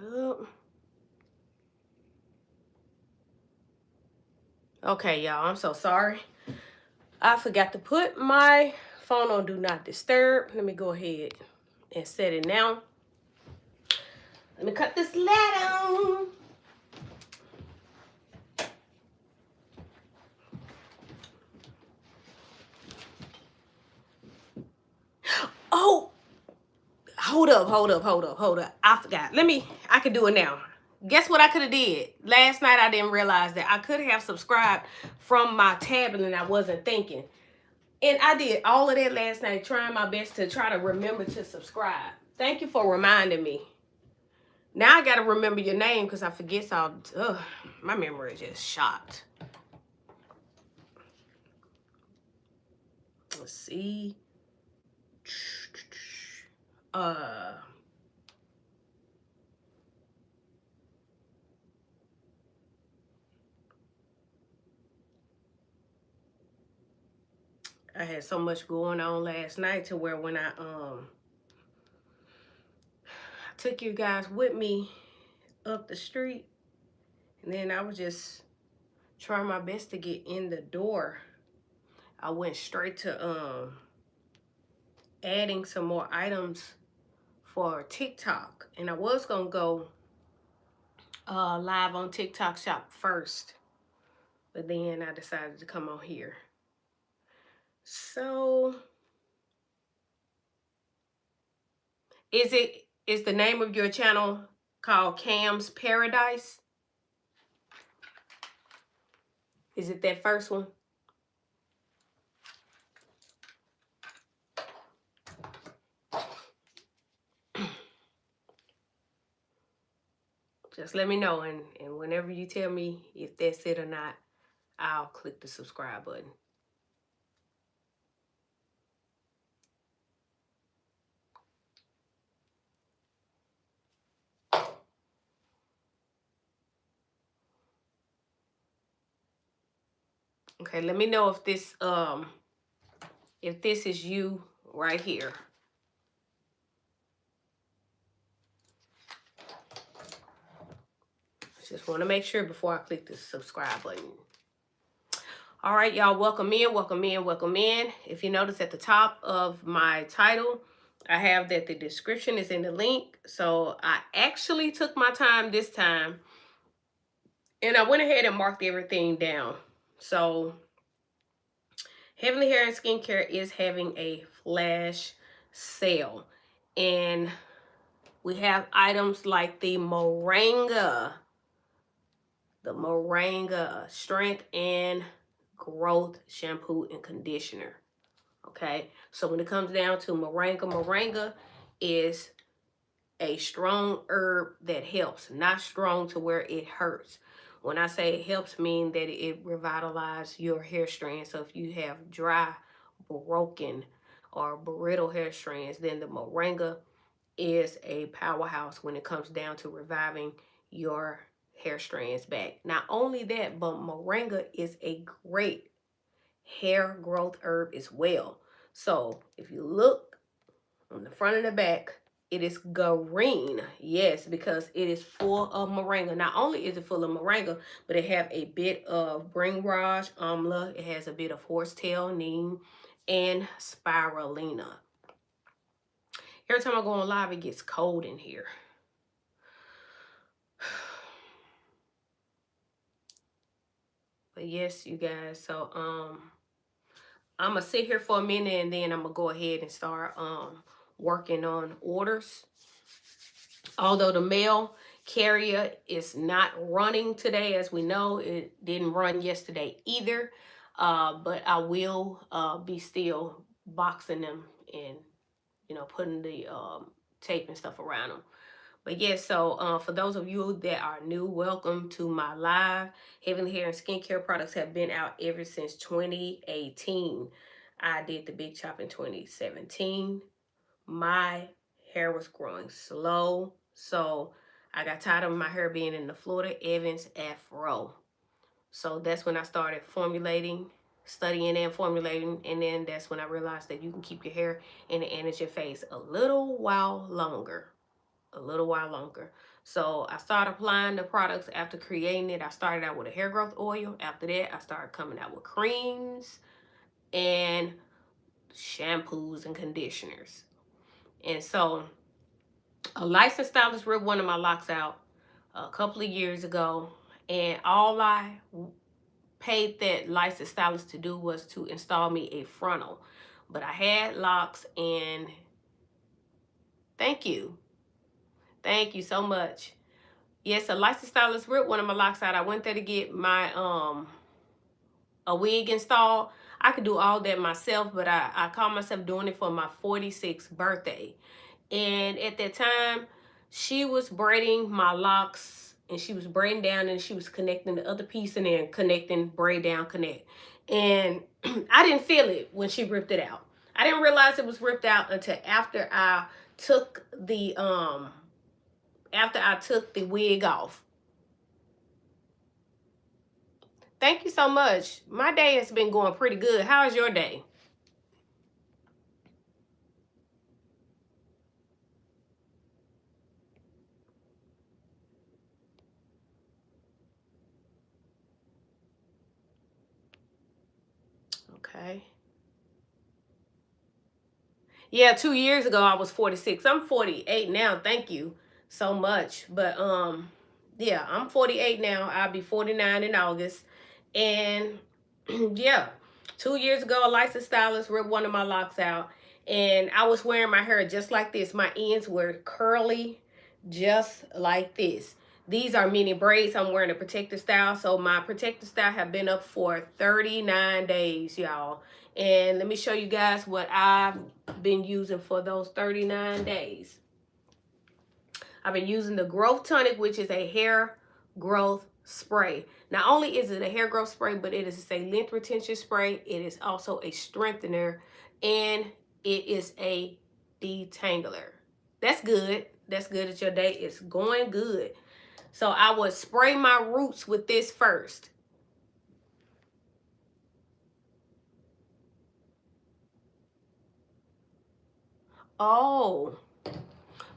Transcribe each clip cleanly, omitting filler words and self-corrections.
Hold up. Okay, y'all, I'm so sorry. I forgot to put my phone on Do Not Disturb. Let me go ahead and set it now. Let me cut this light on. Oh, hold up. I forgot. I can do it now. Guess what I could have did? Last night I didn't realize that I could have subscribed from my tablet and I wasn't thinking. And I did all of that last night, trying my best to try to remember to subscribe. Thank you for reminding me. Now I got to remember your name because I forget all. My memory is just shot. Let's see. I had so much going on last night to where when I took you guys with me up the street, and then I was just trying my best to get in the door. I went straight to adding some more items for TikTok, and I was gonna go live on TikTok shop first, but then I decided to come on here. So is the name of your channel called Cam's Paradise? Is it that first one? Just let me know, and whenever you tell me if that's it or not, I'll click the subscribe button. Okay, let me know if this is you right here. Just want to make sure before I click the subscribe button. All right, y'all, welcome in. If you notice at the top of my title, I have that the description is in the link. So I actually took my time this time, and I went ahead and marked everything down. So Heavenly Hair and Skincare is having a flash sale, and we have items like the Moringa Strength and Growth Shampoo and Conditioner. Okay, so when it comes down to Moringa is a strong herb that helps, not strong to where it hurts. When I say it helps, mean that it revitalizes your hair strands. So if you have dry, broken, or brittle hair strands, then the Moringa is a powerhouse when it comes down to reviving your hair strands back. Not only that, but Moringa is a great hair growth herb as well. So if you look on the front and the back, it is green. Yes, because it is full of moringa. Not only is it full of moringa, but it have a bit of bringrage, amla. It has a bit of horsetail, neem, and spirulina. Every time I go on live, it gets cold in here. But yes, you guys, so I'm gonna sit here for a minute, and then I'm gonna go ahead and start working on orders. Although the mail carrier is not running today, as we know, it didn't run yesterday either. But I will be still boxing them and, putting the tape and stuff around them. But yes, so for those of you that are new, welcome to my live. Heavenly Hair and Skincare products have been out ever since 2018. I did the big chop in 2017. My hair was growing slow, so I got tired of my hair being in the Florida Evans afro. So that's when I started studying and formulating, and then that's when I realized that you can keep your hair in the anagen phase a little while longer. a little while longer. So I started applying the products after creating it. I started out with a hair growth oil. After that, I started coming out with creams and shampoos and conditioners. And so a licensed stylist ripped one of my locks out a couple of years ago, and all I paid that licensed stylist to do was to install me a frontal. But I had locks, and thank you. Thank you so much. Yes, a licensed stylist ripped one of my locks out. I went there to get my a wig installed. I could do all that myself, but I called myself doing it for my 46th birthday. And at that time, she was braiding my locks, and she was braiding down, and she was connecting the other piece, and then connecting, braid down, connect. And I didn't feel it when she ripped it out. I didn't realize it was ripped out until after I took the wig off. Thank you so much. My day has been going pretty good. How's your day? Okay. Yeah, 2 years ago I was 46. I'm 48 now. Thank you so much. But yeah, I'm 48 now. I'll be 49 in August. And yeah, 2 years ago a licensed stylist ripped one of my locks out, and I was wearing my hair just like this. My ends were curly just like this. These are mini braids. I'm wearing a protective style. So my protective style have been up for 39 days, y'all. And let me show you guys what I've been using for those 39 days. I've been using the Growth Tonic, which is a hair growth spray. Not only is it a hair growth spray, but it is a length retention spray. It is also a strengthener, and it is a detangler. That's good. That's good at your day. It's going good. So I would spray my roots with this first. Oh,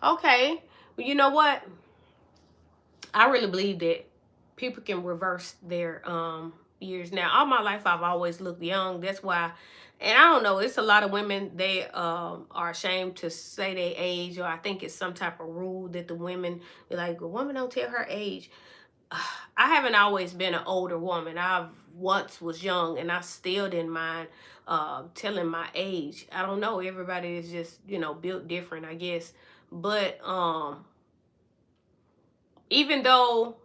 okay. Well, you know what? I really believe that people can reverse their years. Now, all my life I've always looked young. That's why, and I don't know, it's a lot of women, they are ashamed to say their age, or I think it's some type of rule that the women be like, a woman don't tell her age. I haven't always been an older woman. I've once was young, and I still didn't mind telling my age. I don't know, everybody is just, you know, built different, I guess. But even though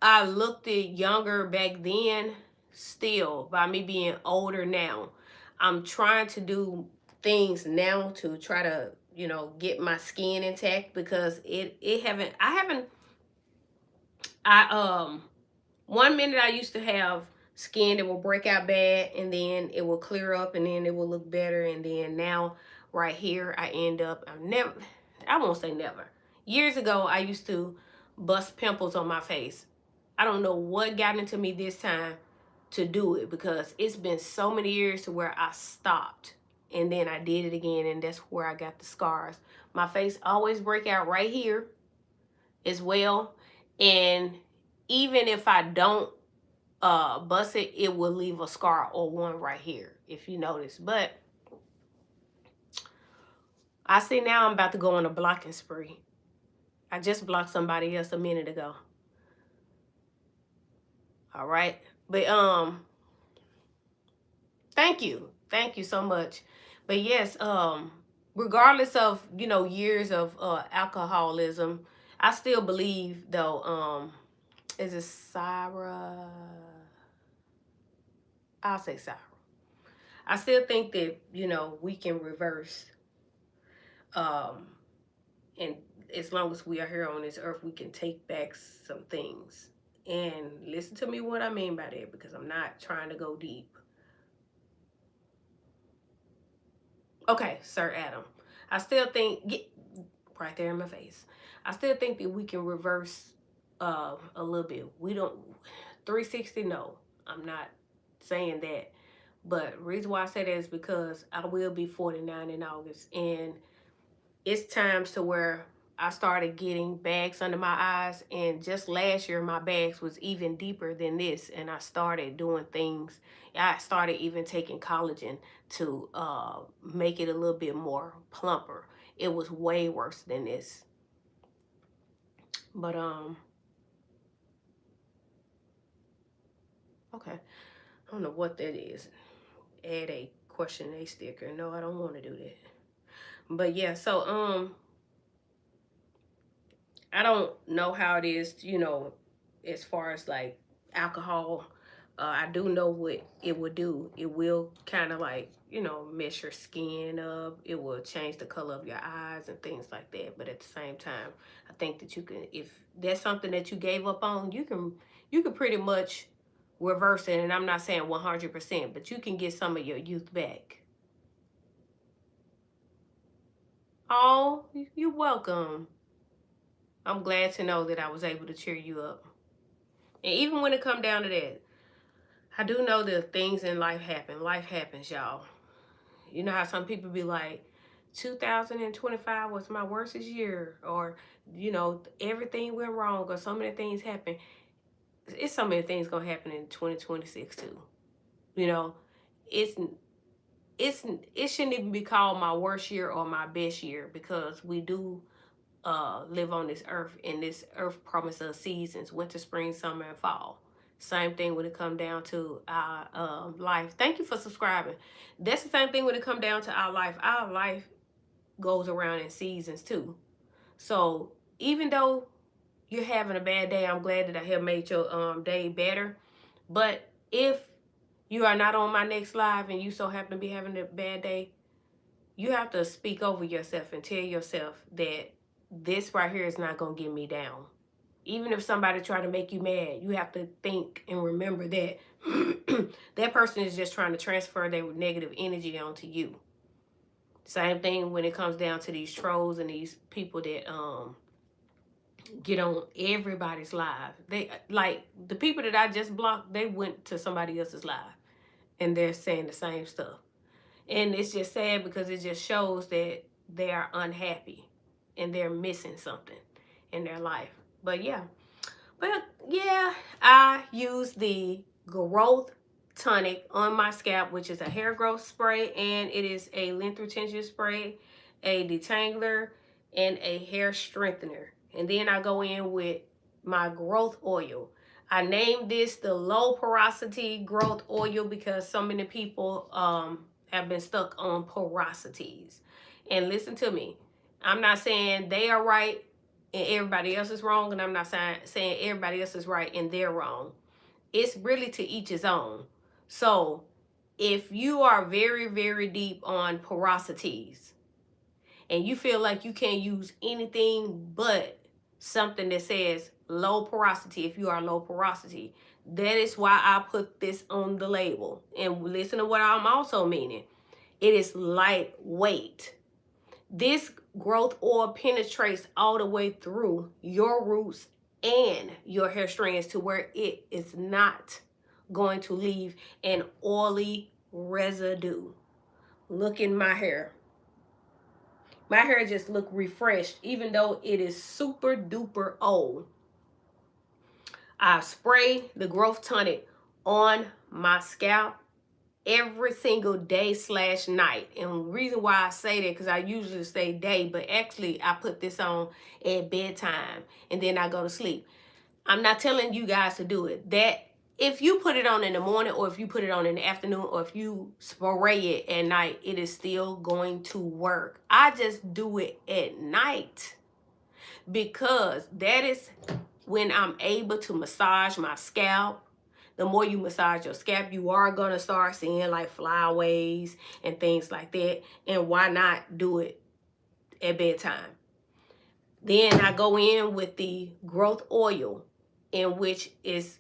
I looked it younger back then, still, by me being older now, I'm trying to do things now to try to, you know, get my skin intact, because I one minute I used to have skin that will break out bad, and then it will clear up, and then it will look better, and then now right here I end up, I won't say never. Years ago I used to bust pimples on my face. I don't know what got into me this time to do it, because it's been so many years to where I stopped, and then I did it again, and that's where I got the scars. My face always break out right here as well, and even if I don't bust it, it will leave a scar or one right here, if you notice. But I see now I'm about to go on a blocking spree. I just blocked somebody else a minute ago. All right. But thank you so much. But yes, regardless of, you know, years of alcoholism, I still believe though, is it Sarah? I'll say Sarah. I still think that, you know, we can reverse, and as long as we are here on this earth, we can take back some things. And listen to me what I mean by that, because I'm not trying to go deep. Okay, Sir Adam. I still think, get right there in my face, I still think that we can reverse a little bit. We don't 360, no. I'm not saying that. But the reason why I say that is because I will be 49 in August, and it's times to where I started getting bags under my eyes, and just last year my bags was even deeper than this, and I started doing things. I started even taking collagen to make it a little bit more plumper. It was way worse than this. But okay, I don't know what that is. Add a question a sticker. No, I don't want to do that. But yeah, so I don't know how it is, you know, as far as like alcohol. I do know what it would do. It will kind of like, you know, mess your skin up. It will change the color of your eyes and things like that. But at the same time, I think that you can, if that's something that you gave up on, you can pretty much reverse it. And I'm not saying 100%, but you can get some of your youth back. Oh, you're welcome. I'm glad to know that I was able to cheer you up. And even when it come down to that, I do know that things in life happen. Life happens, y'all. You know how some people be like, 2025 was my worst year, or, you know, everything went wrong, or so many things happened. It's so many things gonna happen in 2026 too. You know, it's it shouldn't even be called my worst year or my best year, because we do live on this earth, and this earth promises us seasons: winter, spring, summer, and fall. Same thing when it come down to our life. Thank you for subscribing. That's the same thing when it come down to our life. Our life goes around in seasons too. So even though you're having a bad day, I'm glad that I have made your day better. But if you are not on my next live and you so happen to be having a bad day, you have to speak over yourself and tell yourself that this right here is not going to get me down. Even if somebody try to make you mad, you have to think and remember that that person is just trying to transfer their negative energy onto you. Same thing when it comes down to these trolls and these people that get on everybody's live. They, like the people that I just blocked, they went to somebody else's live and they're saying the same stuff. And it's just sad because it just shows that they are unhappy and they're missing something in their life. But yeah, I use the growth tonic on my scalp, which is a hair growth spray, and it is a length retention spray, a detangler, and a hair strengthener. And then I go in with my growth oil. I named this the low porosity growth oil because so many people have been stuck on porosities. And listen to me, I'm not saying they are right and everybody else is wrong, and I'm not saying everybody else is right and they're wrong. It's really to each his own. So if you are very, very deep on porosities and you feel like you can't use anything but something that says low porosity, if you are low porosity, that is why I put this on the label. And listen to what I'm also meaning. It is lightweight. This growth oil penetrates all the way through your roots and your hair strands to where it is not going to leave an oily residue. Look in my hair. My hair just look refreshed even though it is super duper old. I spray the growth tonic on my scalp every single day / night. And the reason why I say that, because I usually say day, but actually I put this on at bedtime and then I go to sleep. I'm not telling you guys to do it. That if you put it on in the morning, or if you put it on in the afternoon, or if you spray it at night, it is still going to work. I just do it at night because that is when I'm able to massage my scalp. The more you massage your scalp, you are going to start seeing like flyaways and things like that. And why not do it at bedtime? Then I go in with the growth oil, in which is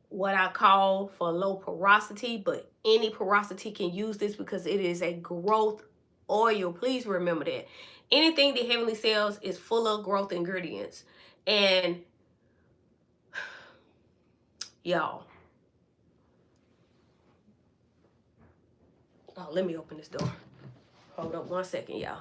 what I call for low porosity, but any porosity can use this because it is a growth oil. Please remember that. Anything the Heavenly sells is full of growth ingredients. And y'all, oh, let me open this door. Hold up 1 second, y'all.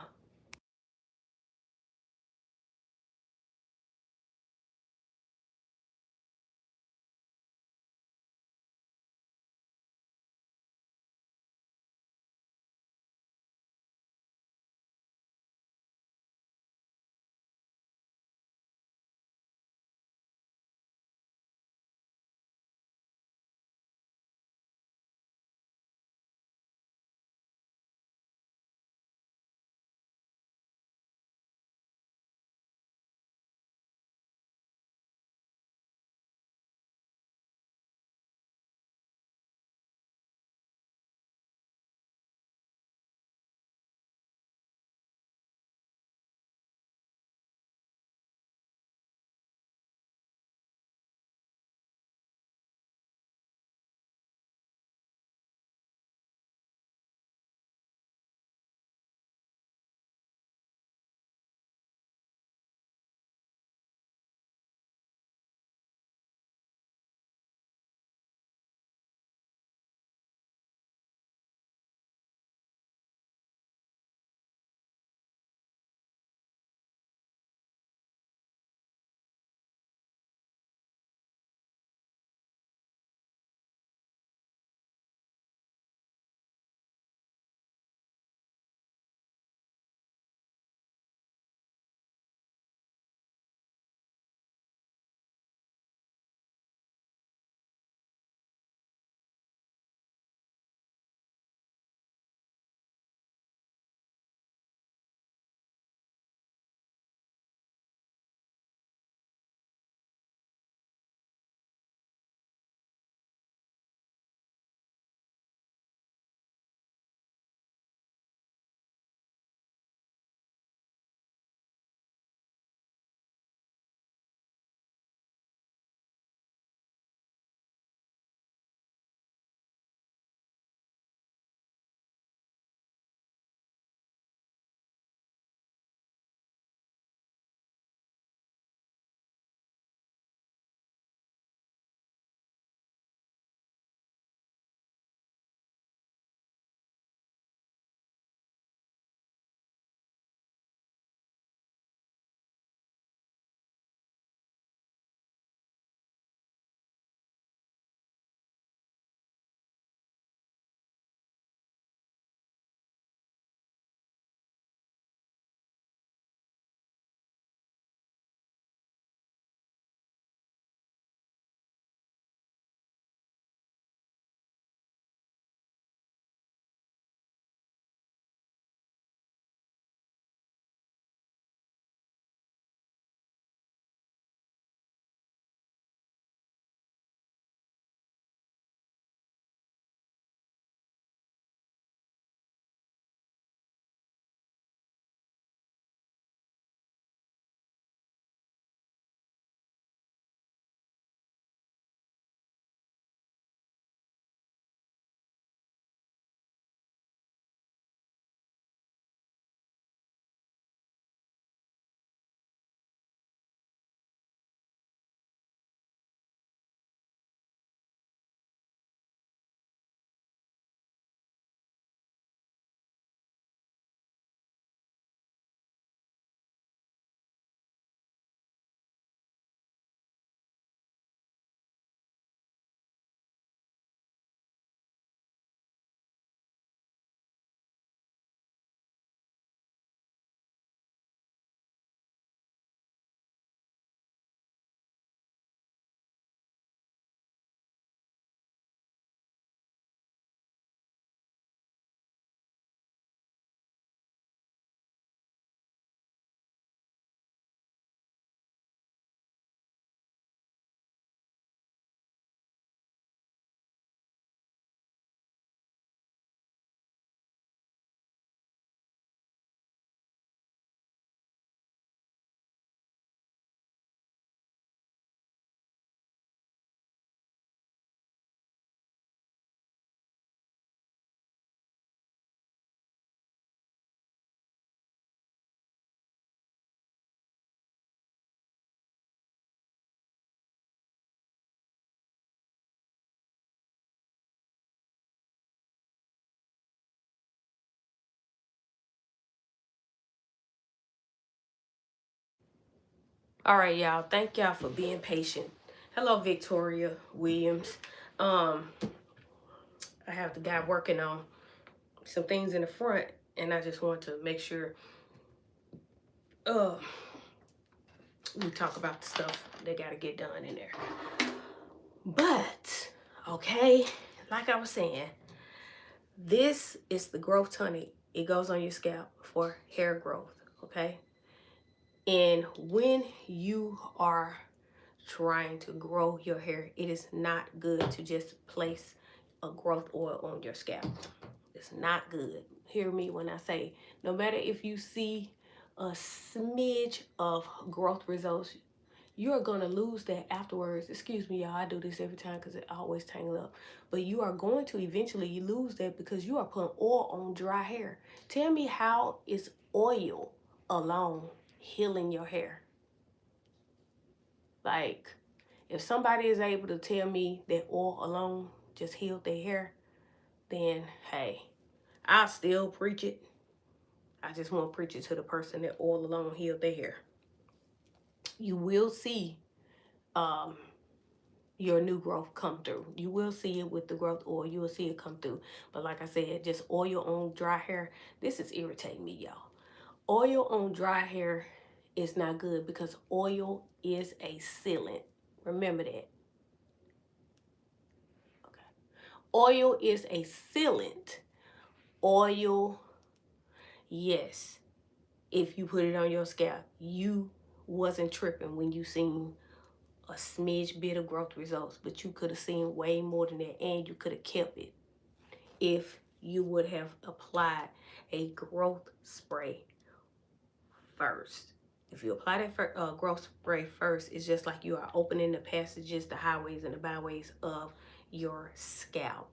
All right, y'all. Thank y'all for being patient. Hello, Victoria Williams. Um, I have the guy working on some things in the front, and I just want to make sure uh we talk about the stuff that gotta get done in there. But okay, like I was saying, this is the growth tonic. It goes on your scalp for hair growth. Okay, and when you are trying to grow your hair, it is not good to just place a growth oil on your scalp. It's not good. Hear me when I say, no matter if you see a smidge of growth results, you're gonna lose that afterwards. Excuse me, y'all, I do this every time because it always tangle up. But you are going to eventually lose that because you are putting oil on dry hair. Tell me, how is oil alone healing your hair? Like, if somebody is able to tell me that oil alone just healed their hair, then hey, I'll still preach it. I just won't preach it to the person that oil alone healed their hair. You will see um, your new growth come through. You will see it with the growth oil. You will see it come through. But like I said, just oil on dry hair, this is irritating me, y'all. Oil on dry hair is not good because oil is a sealant. Remember that. Oil is a sealant. Oil, yes, if you put it on your scalp, you wasn't tripping when you seen a smidge bit of growth results, but you could have seen way more than that, and you could have kept it if you would have applied a growth spray first. If you apply that growth spray first, it's just like you are opening the passages, the highways, and the byways of your scalp.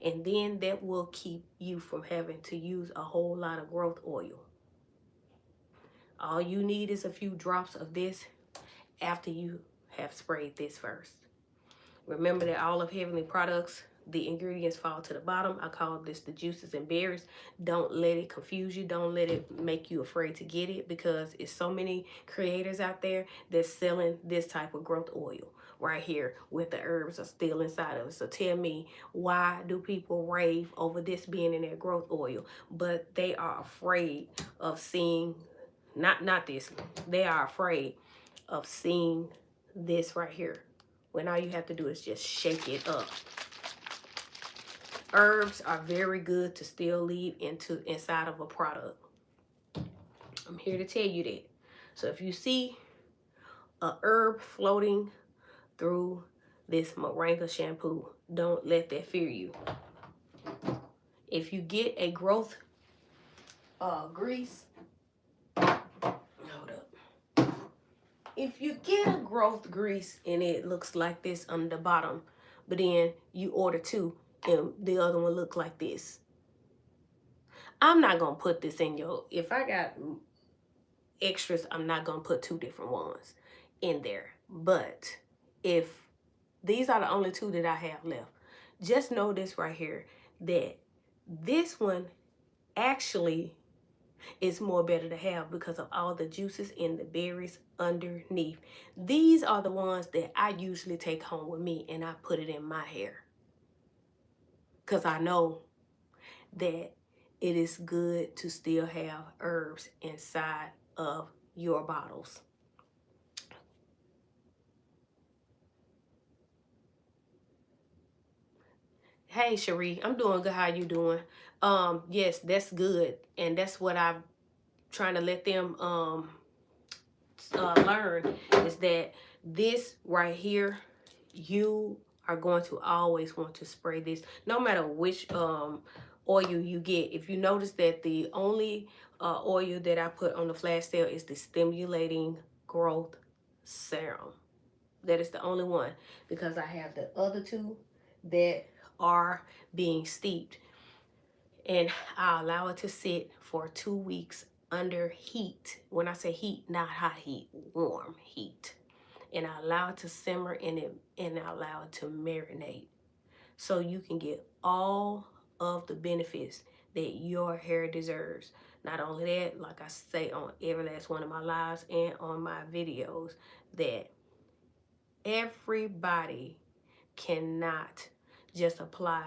And then that will keep you from having to use a whole lot of growth oil. All you need is a few drops of this after you have sprayed this first. Remember that all of Heavenly Products, the ingredients fall to the bottom. I call this the juices and berries. Don't let it confuse you. Don't let it make you afraid to get it, because it's so many creators out there that's selling this type of growth oil right here with the herbs are still inside of it. So tell me, why do people rave over this being in their growth oil, but they are afraid of seeing, not this, they are afraid of seeing this right here, when all you have to do is just shake it up. Herbs are very good to still leave inside of a product. I'm here to tell you that. So if you see a herb floating through this Moringa shampoo, don't let that fear you. If you get a growth grease, hold up. If you get a growth grease and it looks like this on the bottom, but then you order two and the other one look like this, I'm not gonna put this in your, if I got extras, I'm not gonna put two different ones in there. But if these are the only two that I have left, just know this right here, that this one actually is more better to have because of all the juices and the berries underneath. These are the ones that I usually take home with me and I put it in my hair, because I know that it is good to still have herbs inside of your bottles. Hey Cherie, I'm doing good. How you doing? Yes, that's good, and that's what I'm trying to let them learn, is that this right here, you are going to always want to spray this no matter which oil you get. If you notice that the only oil that I put on the flash sale is the stimulating growth serum. That is the only one, because I have the other two that are being steeped, and I allow it to sit for 2 weeks under heat. When I say heat, not hot heat, warm heat. And I allow it to simmer in it, and I allow it to marinate, so you can get all of the benefits that your hair deserves. Not only that, like I say on every last one of my lives and on my videos, that everybody cannot just apply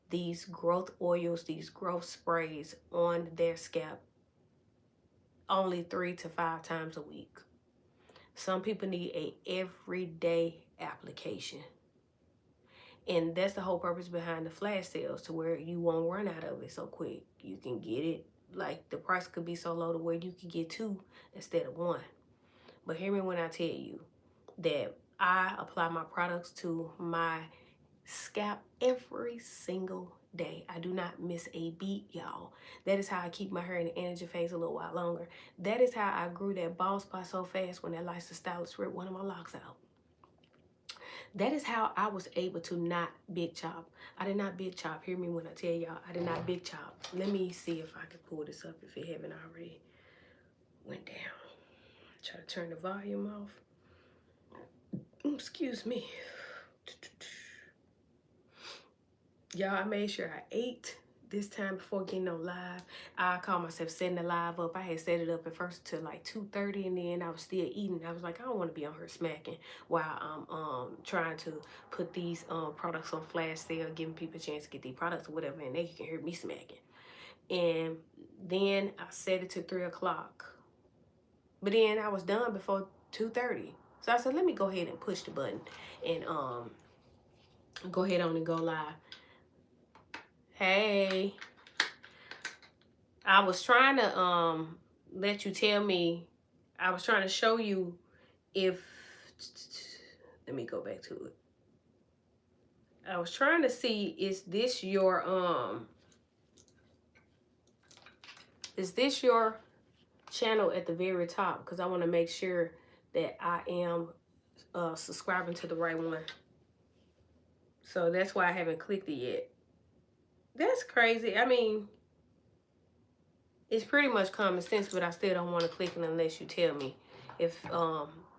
these growth oils, these growth sprays on their scalp only 3 to 5 times a week. Some people need a everyday application. And that's the whole purpose behind the flash sales, to where you won't run out of it so quick. You can get it, like the price could be so low to where you could get 2 instead of 1. But hear me when I tell you that I apply my products to my scalp every single day. I do not miss a beat, y'all. That is how I keep my hair in the energy phase a little while longer. That is how I grew that bald spot so fast when that licensed stylist ripped one of my locks out. That is how I was able to not big chop. I did not big chop. Hear me when I tell y'all, I did not big chop. Let me see if I can pull this up if it haven't already went down. Try to turn the volume off. Excuse me. Y'all, I made sure I ate this time before getting on live. I called myself setting the live up. I had set it up at first to like 2:30, and then I was still eating. I was like, I don't want to be on here smacking while I'm trying to put these products on flash sale, giving people a chance to get these products or whatever, and they can hear me smacking. And then I set it to 3 o'clock. But then I was done before 2:30. So I said, let me go ahead and push the button and go ahead on and go live. Hey, I was trying to let you tell me, I was trying to show you if, let me go back to it. I was trying to see, is this your channel at the very top? Because I want to make sure that I am subscribing to the right one. So that's why I haven't clicked it yet. That's crazy. I mean, it's pretty much common sense, but I still don't want to click it unless you tell me if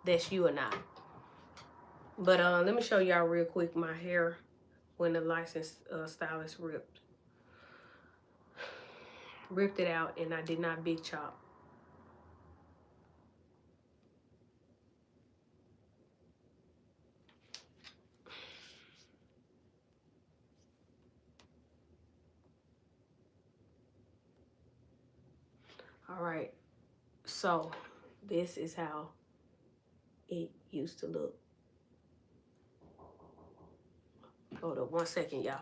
that's you or not. But let me show y'all real quick my hair when the licensed stylist ripped it out, and I did not big chop. All right, so this is how it used to look. Hold up 1 second, y'all.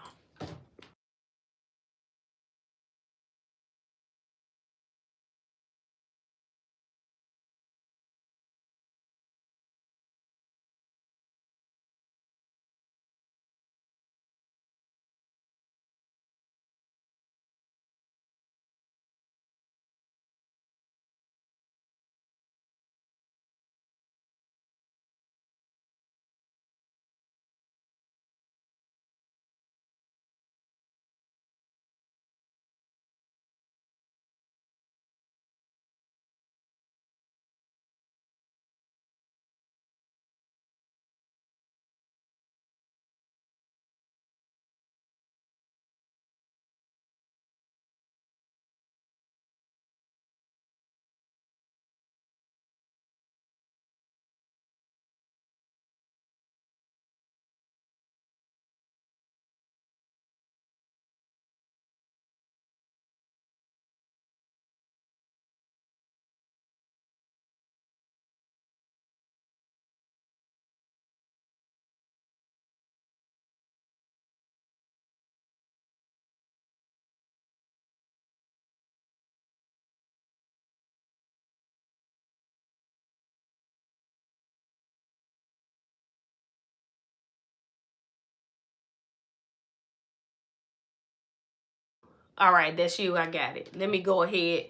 All right, that's you. I got it. Let me go ahead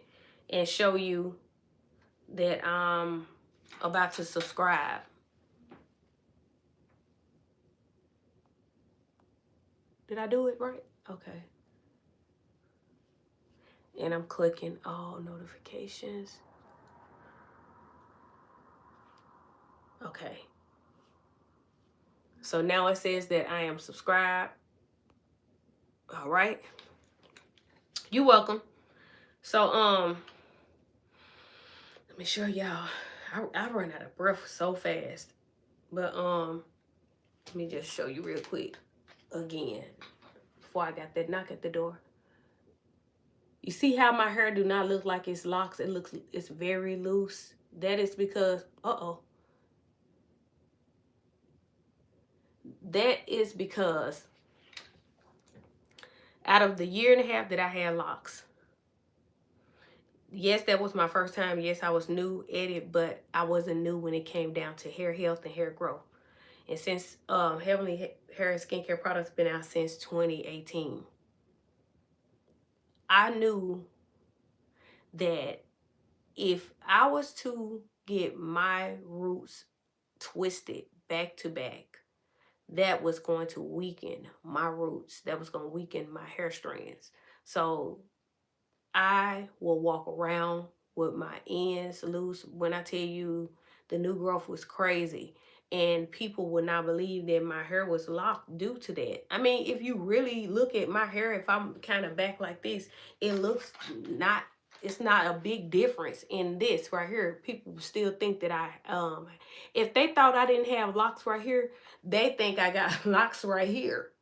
and show you that I'm about to subscribe. Did I do it right? Okay. And I'm clicking all notifications. Okay. So now it says that I am subscribed. All right. You're welcome. So let me show y'all. I run out of breath so fast. But let me just show you real quick again before I got that knock at the door. You see how my hair do not look like it's locks? It's very loose. That is because that is because out of the year and a half that I had locks, yes, that was my first time. Yes, I was new at it, but I wasn't new when it came down to hair health and hair growth. And since Heavenly Hair and Skincare products been out since 2018, I knew that if I was to get my roots twisted back to back, that was going to weaken my roots. That was going to weaken my hair strands. So I will walk around with my ends loose. When I tell you the new growth was crazy, and people would not believe that my hair was locked due to that. I mean, if you really look at my hair, if I'm kind of back like this, it looks not, it's not a big difference in this right here. People still think that if they thought I didn't have locks right here, they think I got locks right here.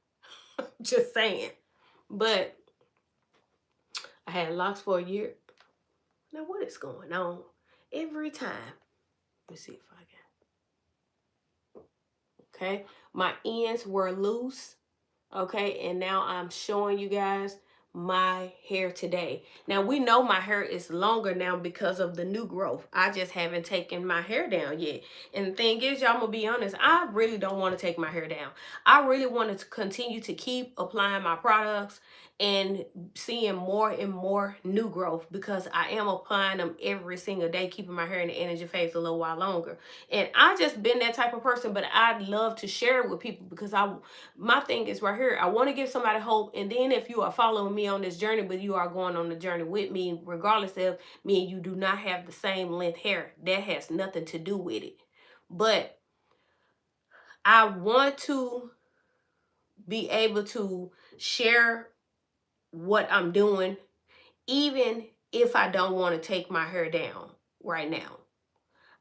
Just saying. But I had locks for a year. Now, what is going on? Every time. Let me see if I can. Okay. My ends were loose. Okay. And now I'm showing you guys my hair today. Now, we know my hair is longer now because of the new growth. I just haven't taken my hair down yet. And the thing is, y'all, I'm going to be honest, I really don't want to take my hair down. I really wanted to continue to keep applying my products and seeing more and more new growth, because I am applying them every single day, keeping my hair in the energy phase a little while longer. And I just been that type of person, but I'd love to share it with people, because my thing is right here. I want to give somebody hope. And then if you are following me on this journey, but you are going on the journey with me, regardless of me and you do not have the same length hair, that has nothing to do with it. But I want to be able to share what I'm doing, even if I don't want to take my hair down right now.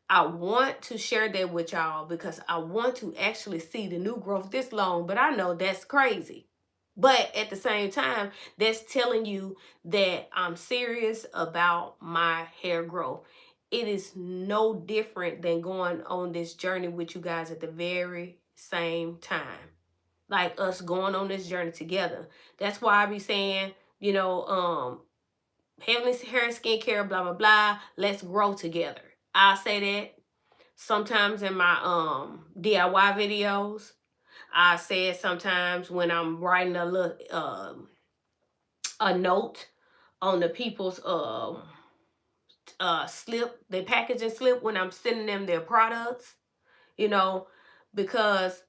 I want to share that with y'all because I want to actually see the new growth this long, but I know that's crazy. But at the same time, that's telling you that I'm serious about my hair growth. It is no different than going on this journey with you guys at the very same time. Like us going on this journey together. That's why I be saying, Heavenly Hair and Skincare, blah, blah, blah. Let's grow together. I say that sometimes in my DIY videos. I say it sometimes when I'm writing a little a note on the people's slip, their packaging slip, when I'm sending them their products, because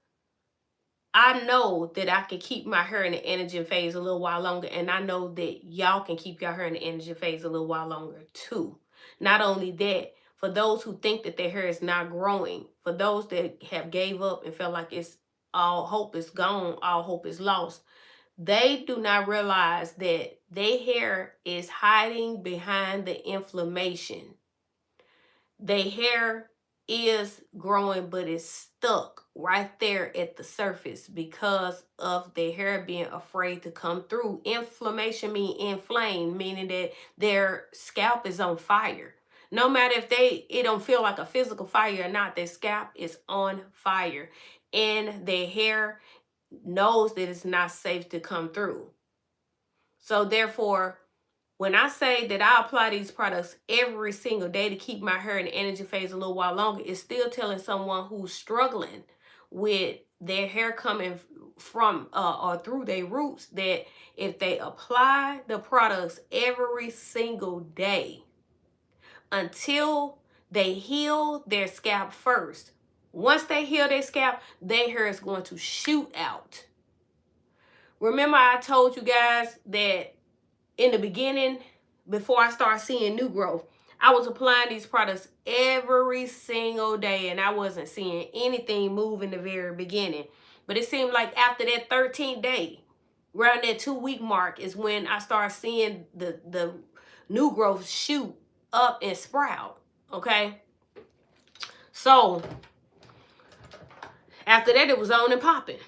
I know that I can keep my hair in the energy phase a little while longer, and I know that y'all can keep your hair in the energy phase a little while longer too. Not only that, for those who think that their hair is not growing, for those that have gave up and felt like it's all hope is gone, all hope is lost, they do not realize that their hair is hiding behind the inflammation. Their hair is growing, but it's stuck right there at the surface because of their hair being afraid to come through. Inflammation means inflamed, meaning that their scalp is on fire. No matter if it don't feel like a physical fire or not, their scalp is on fire, and their hair knows that it's not safe to come through. So therefore, when I say that I apply these products every single day to keep my hair in the energy phase a little while longer, it's still telling someone who's struggling with their hair coming from or through their roots that if they apply the products every single day until they heal their scalp first, once they heal their scalp, their hair is going to shoot out. Remember I told you guys that in the beginning, before I started seeing new growth, I was applying these products every single day and I wasn't seeing anything move in the very beginning. But it seemed like after that 13th day, around that 2-week mark, is when I started seeing the new growth shoot up and sprout. Okay, so after that, it was on and popping.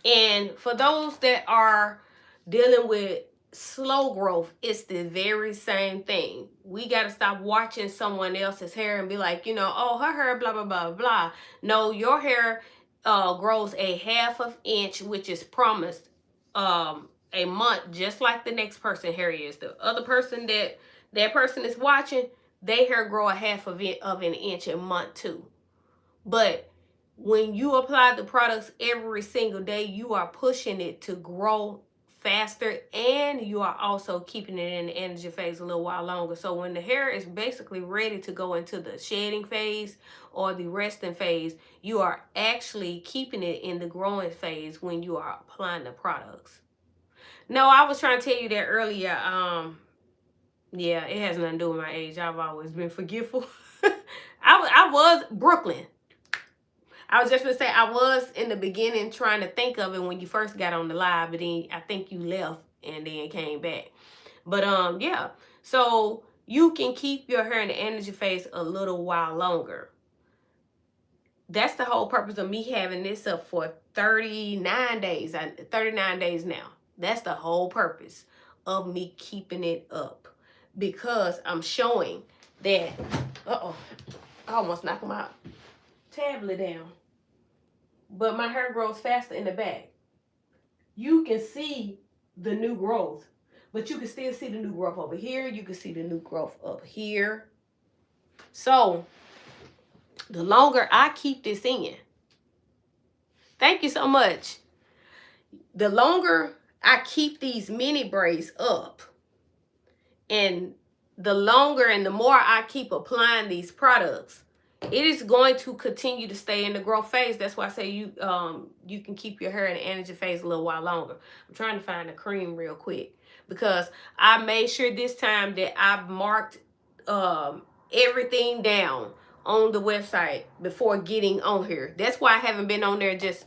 And for those that are dealing with slow growth, it's the very same thing. We got to stop watching someone else's hair and be like, you know, oh, her hair, blah, blah, blah, blah. No, your hair grows a 1/2 inch, which is promised a month, just like the next person hair is. The other person that person is watching, their hair grow a 1/2 of an inch a month too. But when you apply the products every single day, you are pushing it to grow faster, and you are also keeping it in the energy phase a little while longer. So when the hair is basically ready to go into the shedding phase or the resting phase, you are actually keeping it in the growing phase when you are applying the products. No, I was trying to tell you that earlier. Yeah, it has nothing to do with my age. I've always been forgetful. I was Brooklyn. I was just gonna say, I was in the beginning trying to think of it when you first got on the live, but then I think you left and then came back. But yeah, so you can keep your hair in the energy phase a little while longer. That's the whole purpose of me having this up for 39 days. 39 days now. That's the whole purpose of me keeping it up, because I'm showing that. I almost knocked my tablet down. But my hair grows faster in the back. You can see the new growth, but you can still see the new growth over here. You can see the new growth up here. So the longer I keep this in, thank you so much. The longer I keep these mini braids up, and the longer and the more I keep applying these products, it is going to continue to stay in the growth phase. That's why I say you can keep your hair in the energy phase a little while longer. I'm trying to find the cream real quick, because I made sure this time that I've marked everything down on the website before getting on here. That's why I haven't been on there. Just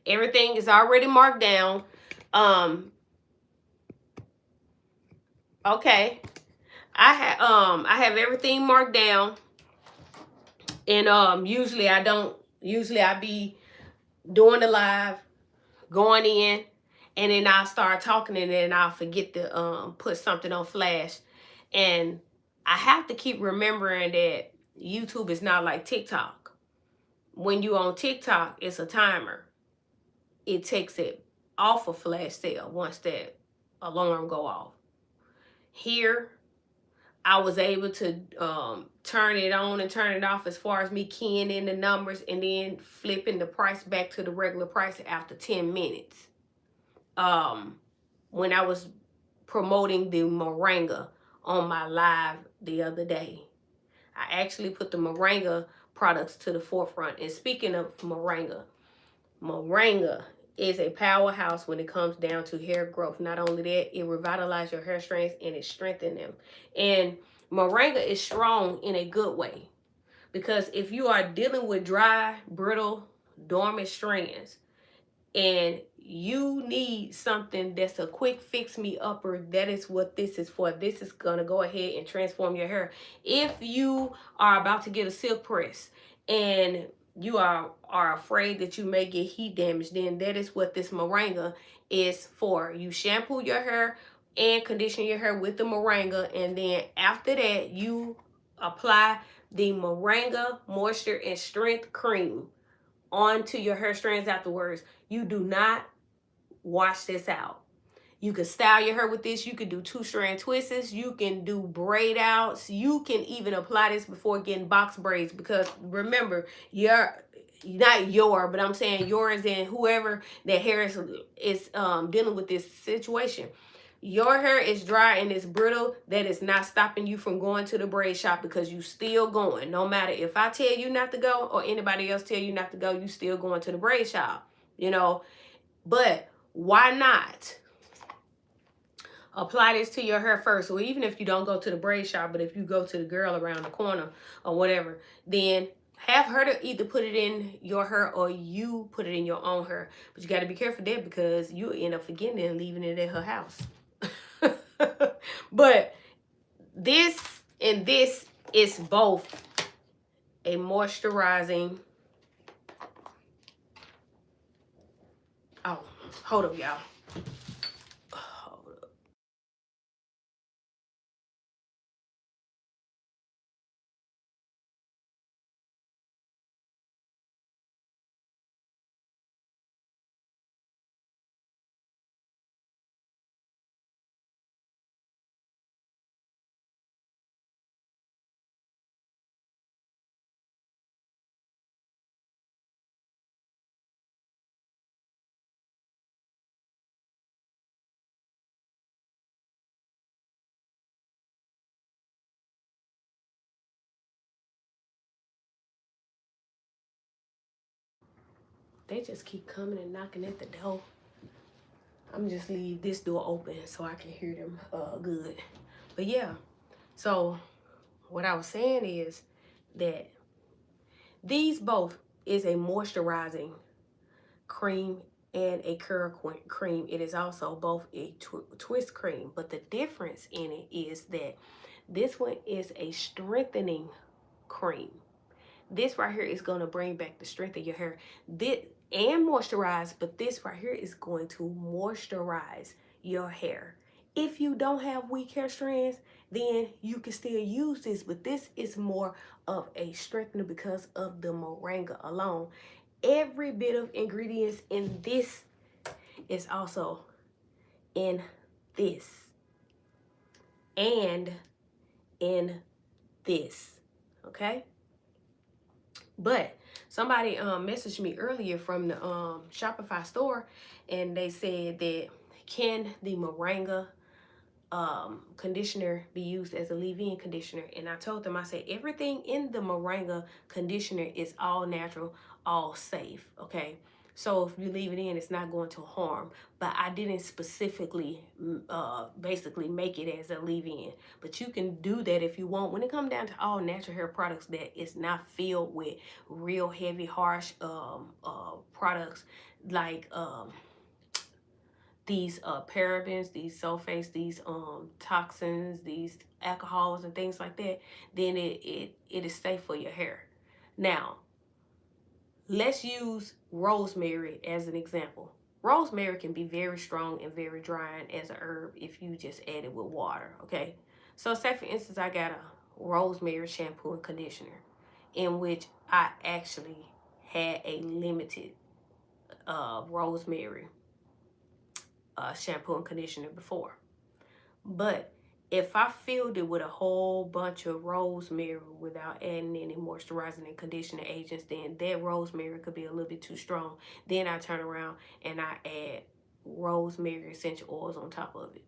everything is already marked down. Okay. I have everything marked down, and usually I be doing the live, going in, and then I'll start talking, and then I'll forget to put something on flash. And I have to keep remembering that YouTube is not like TikTok. When you on TikTok, it's a timer. It takes it off of flash sale once that alarm go off. Here, I was able to turn it on and turn it off as far as me keying in the numbers and then flipping the price back to the regular price after 10 minutes. When I was promoting the Moringa on my live the other day, I actually put the Moringa products to the forefront. And speaking of Moringa is a powerhouse when it comes down to hair growth. Not only that, it revitalizes your hair strands and it strengthens them. And Moringa is strong in a good way, because if you are dealing with dry, brittle, dormant strands, and you need something that's a quick fix me upper, that is what this is for. This is gonna go ahead and transform your hair. If you are about to get a silk press and you are afraid that you may get heat damage, then that is what this Moringa is for. You shampoo your hair and condition your hair with the Moringa, and then after that you apply the Moringa Moisture and Strength Cream onto your hair strands afterwards. You do not wash this out. You can style your hair with this. You can do 2-strand twists. You can do braid outs. You can even apply this before getting box braids, because remember, but I'm saying yours and whoever that hair is dealing with this situation. Your hair is dry and it's brittle. That is not stopping you from going to the braid shop, because you still going. No matter if I tell you not to go or anybody else tell you not to go, you still going to the braid shop, you know. But why not apply this to your hair first? Or even if you don't go to the braid shop, but if you go to the girl around the corner or whatever, then Have her to either put it in your hair or you put it in your own hair. But you got to be careful there because you'll end up forgetting it and leaving it at her house. But this and this is both a moisturizing. Oh, hold up, y'all. Hold up. They just keep coming and knocking at the door. I'm just leave this door open so I can hear them good. But yeah, so what I was saying is that these both is a moisturizing cream and a curl cream. It is also both a twist cream, but the difference in it is that this one is a strengthening cream. This right here is going to bring back the strength of your hair. This and moisturize, but this right here is going to moisturize your hair. If you don't have weak hair strands, then you can still use this, but this is more of a strengthener because of the moringa alone. Every bit of ingredients in this is also in this and in this, okay? But somebody messaged me earlier from the Shopify store, and they said that can the Moringa conditioner be used as a leave-in conditioner? And I told them, I said, everything in the Moringa conditioner is all natural, all safe, okay? So if you leave it in, it's not going to harm. But I didn't specifically basically make it as a leave-in. But you can do that if you want. When it comes down to all natural hair products that is not filled with real heavy, harsh products like these parabens, these sulfates, these toxins, these alcohols and things like that, then it is safe for your hair. Now, let's use rosemary as an example. Rosemary can be very strong and very drying as a herb if you just add it with water, okay? So say for instance, I got a rosemary shampoo and conditioner in which I actually had a limited rosemary shampoo and conditioner before. But if I filled it with a whole bunch of rosemary without adding any moisturizing and conditioning agents, then that rosemary could be a little bit too strong. Then I turn around and I add rosemary essential oils on top of it.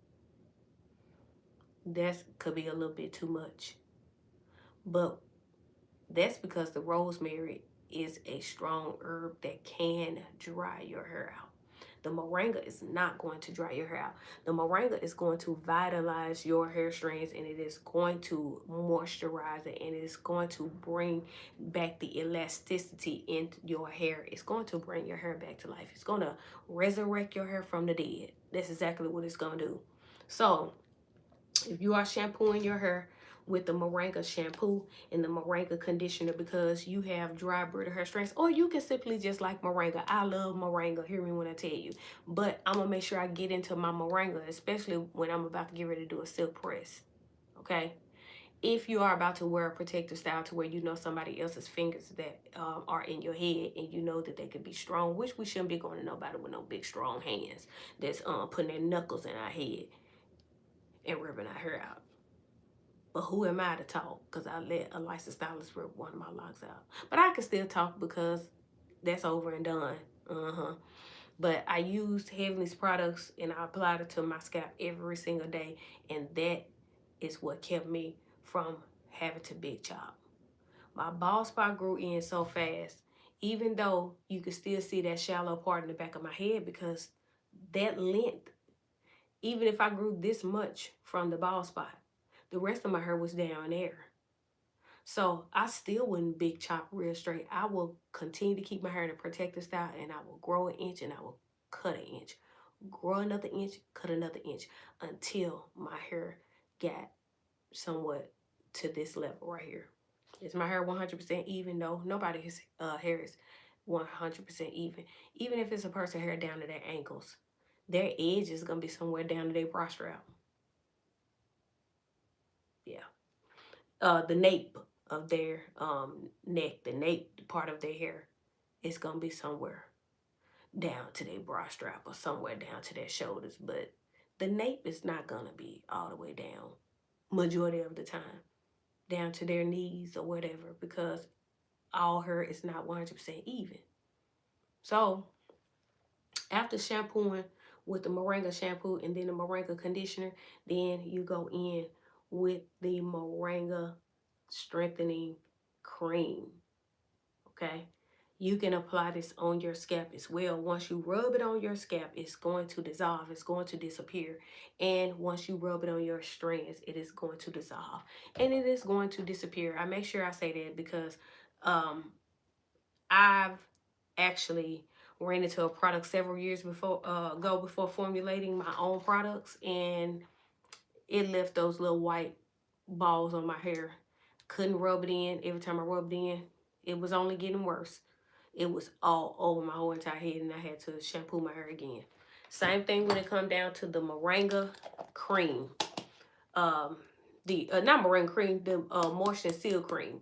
That could be a little bit too much. But that's because the rosemary is a strong herb that can dry your hair out. The moringa is not going to dry your hair out. The moringa is going to vitalize your hair strands, and it is going to moisturize it, and it is going to bring back the elasticity in your hair. It's going to bring your hair back to life. It's going to resurrect your hair from the dead. That's exactly what it's going to do. So if you are shampooing your hair with the Moringa shampoo and the Moringa conditioner because you have dry, brittle hair strands, or you can simply just like Moringa. I love Moringa, hear me when I tell you. But I'm going to make sure I get into my Moringa, especially when I'm about to get ready to do a silk press, okay? If you are about to wear a protective style to where you know somebody else's fingers that are in your head and you know that they could be strong, which we shouldn't be going to nobody with no big, strong hands that's putting their knuckles in our head and ripping our hair out. But who am I to talk? Because I let a licensed stylist rip one of my locks out. But I can still talk because that's over and done. But I used Heavenly's products and I applied it to my scalp every single day. And that is what kept me from having to big chop. My bald spot grew in so fast, even though you could still see that shallow part in the back of my head because that length, even if I grew this much from the bald spot, the rest of my hair was down there. So I still wouldn't big chop real straight. I will continue to keep my hair in a protective style, and I will grow an inch and I will cut an inch. Grow another inch, cut another inch until my hair got somewhat to this level right here. Is my hair 100% even? No, nobody's hair is 100% even. Even if it's a person hair down to their ankles, their edge is going to be somewhere down to their bra strap. Yeah. The nape of their neck, the nape part of their hair is going to be somewhere down to their bra strap or somewhere down to their shoulders. But the nape is not going to be all the way down majority of the time, down to their knees or whatever, because all hair is not 100% even. So after shampooing with the Moringa shampoo and then the Moringa conditioner, then you go in with the Moringa strengthening cream. Okay, you can apply this on your scalp as well. Once you rub it on your scalp, it's going to dissolve, it's going to disappear. And once you rub it on your strands, it is going to dissolve and it is going to disappear. I make sure I say that because I've actually ran into a product several years before before formulating my own products, and it left those little white balls on my hair. Couldn't rub it in. Every time I rubbed it in, it was only getting worse. It was all over my whole entire head, and I had to shampoo my hair again. Same thing when it come down to the Moringa cream. The not Moringa cream, the Moisture and Seal cream.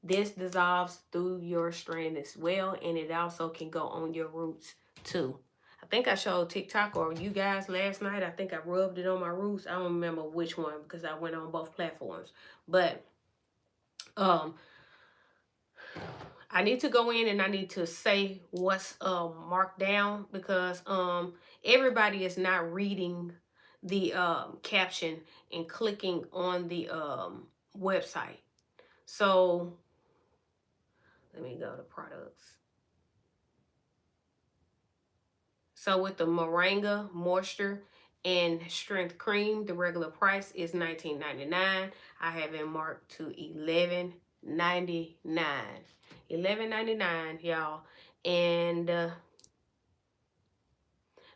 This dissolves through your strand as well, and it also can go on your roots too. I think I showed TikTok or you guys last night. I think I rubbed it on my roots. I don't remember which one because I went on both platforms. But I need to go in and I need to say what's marked down because everybody is not reading the caption and clicking on the website. So let me go to products. So with the Moringa Moisture and Strength Cream, the regular price is $19.99. I have it marked to $11.99. $11.99, y'all. And the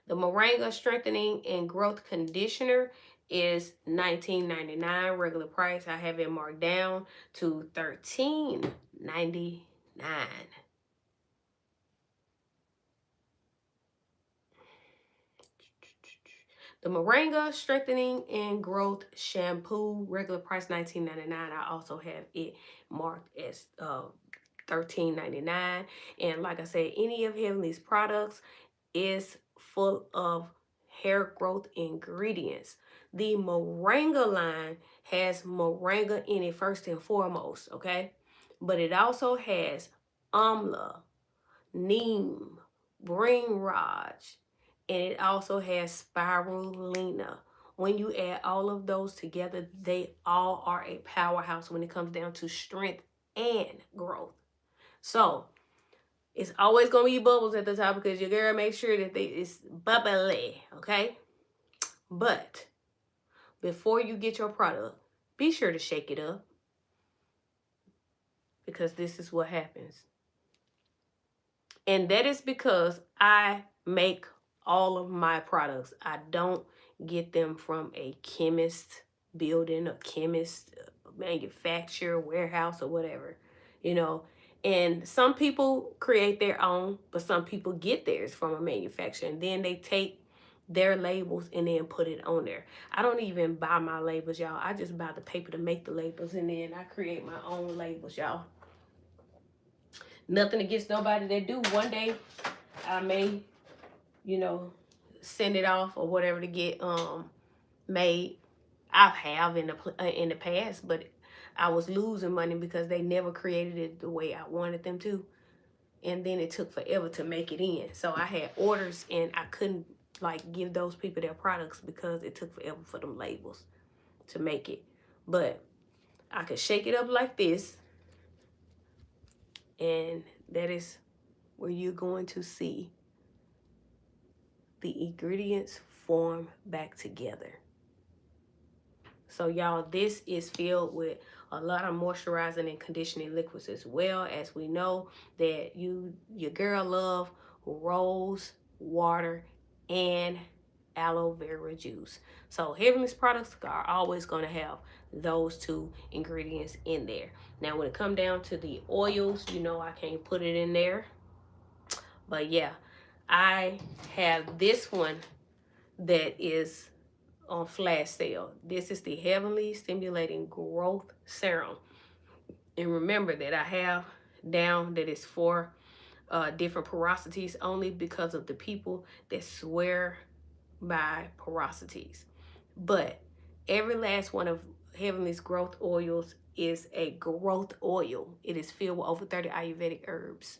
Moringa Strengthening and Growth Conditioner is $19.99. Regular price, I have it marked down to $13.99. The Moringa Strengthening and Growth Shampoo, regular price $19.99. I also have it marked as $13.99. And like I said, any of Heavenly's products is full of hair growth ingredients. The Moringa line has moringa in it first and foremost, okay? But it also has amla, neem, bringraj, and it also has spirulina. When you add all of those together, they all are a powerhouse when it comes down to strength and growth. So it's always gonna be bubbles at the top because your girl makes sure that it's bubbly, okay? But before you get your product, be sure to shake it up because this is what happens. And that is because I make all of my products. I don't get them from a chemist building, a chemist manufacturer, warehouse, or whatever, you know. And some people create their own, but some people get theirs from a manufacturer and then they take their labels and then put it on there. I don't even buy my labels, y'all. I just buy the paper to make the labels and then I create my own labels, y'all. Nothing against nobody that do. One day I may, you know, send it off or whatever to get made. I have in the past, but I was losing money because they never created it the way I wanted them to, and then it took forever to make it in. So I had orders and I couldn't like give those people their products because it took forever for them labels to make it. But I could shake it up like this, and that is where you're going to see the ingredients form back together. So y'all, this is filled with a lot of moisturizing and conditioning liquids as well. As we know that your girl love rose water and aloe vera juice. So Heavenly's products are always going to have those two ingredients in there. Now when it come down to the oils, you know I can't put it in there. But yeah, I have this one that is on flash sale. This is the Heavenly Stimulating Growth Serum. And remember that I have down that it's for different porosities only because of the people that swear by porosities. But every last one of Heavenly's growth oils is a growth oil. It is filled with over 30 Ayurvedic herbs.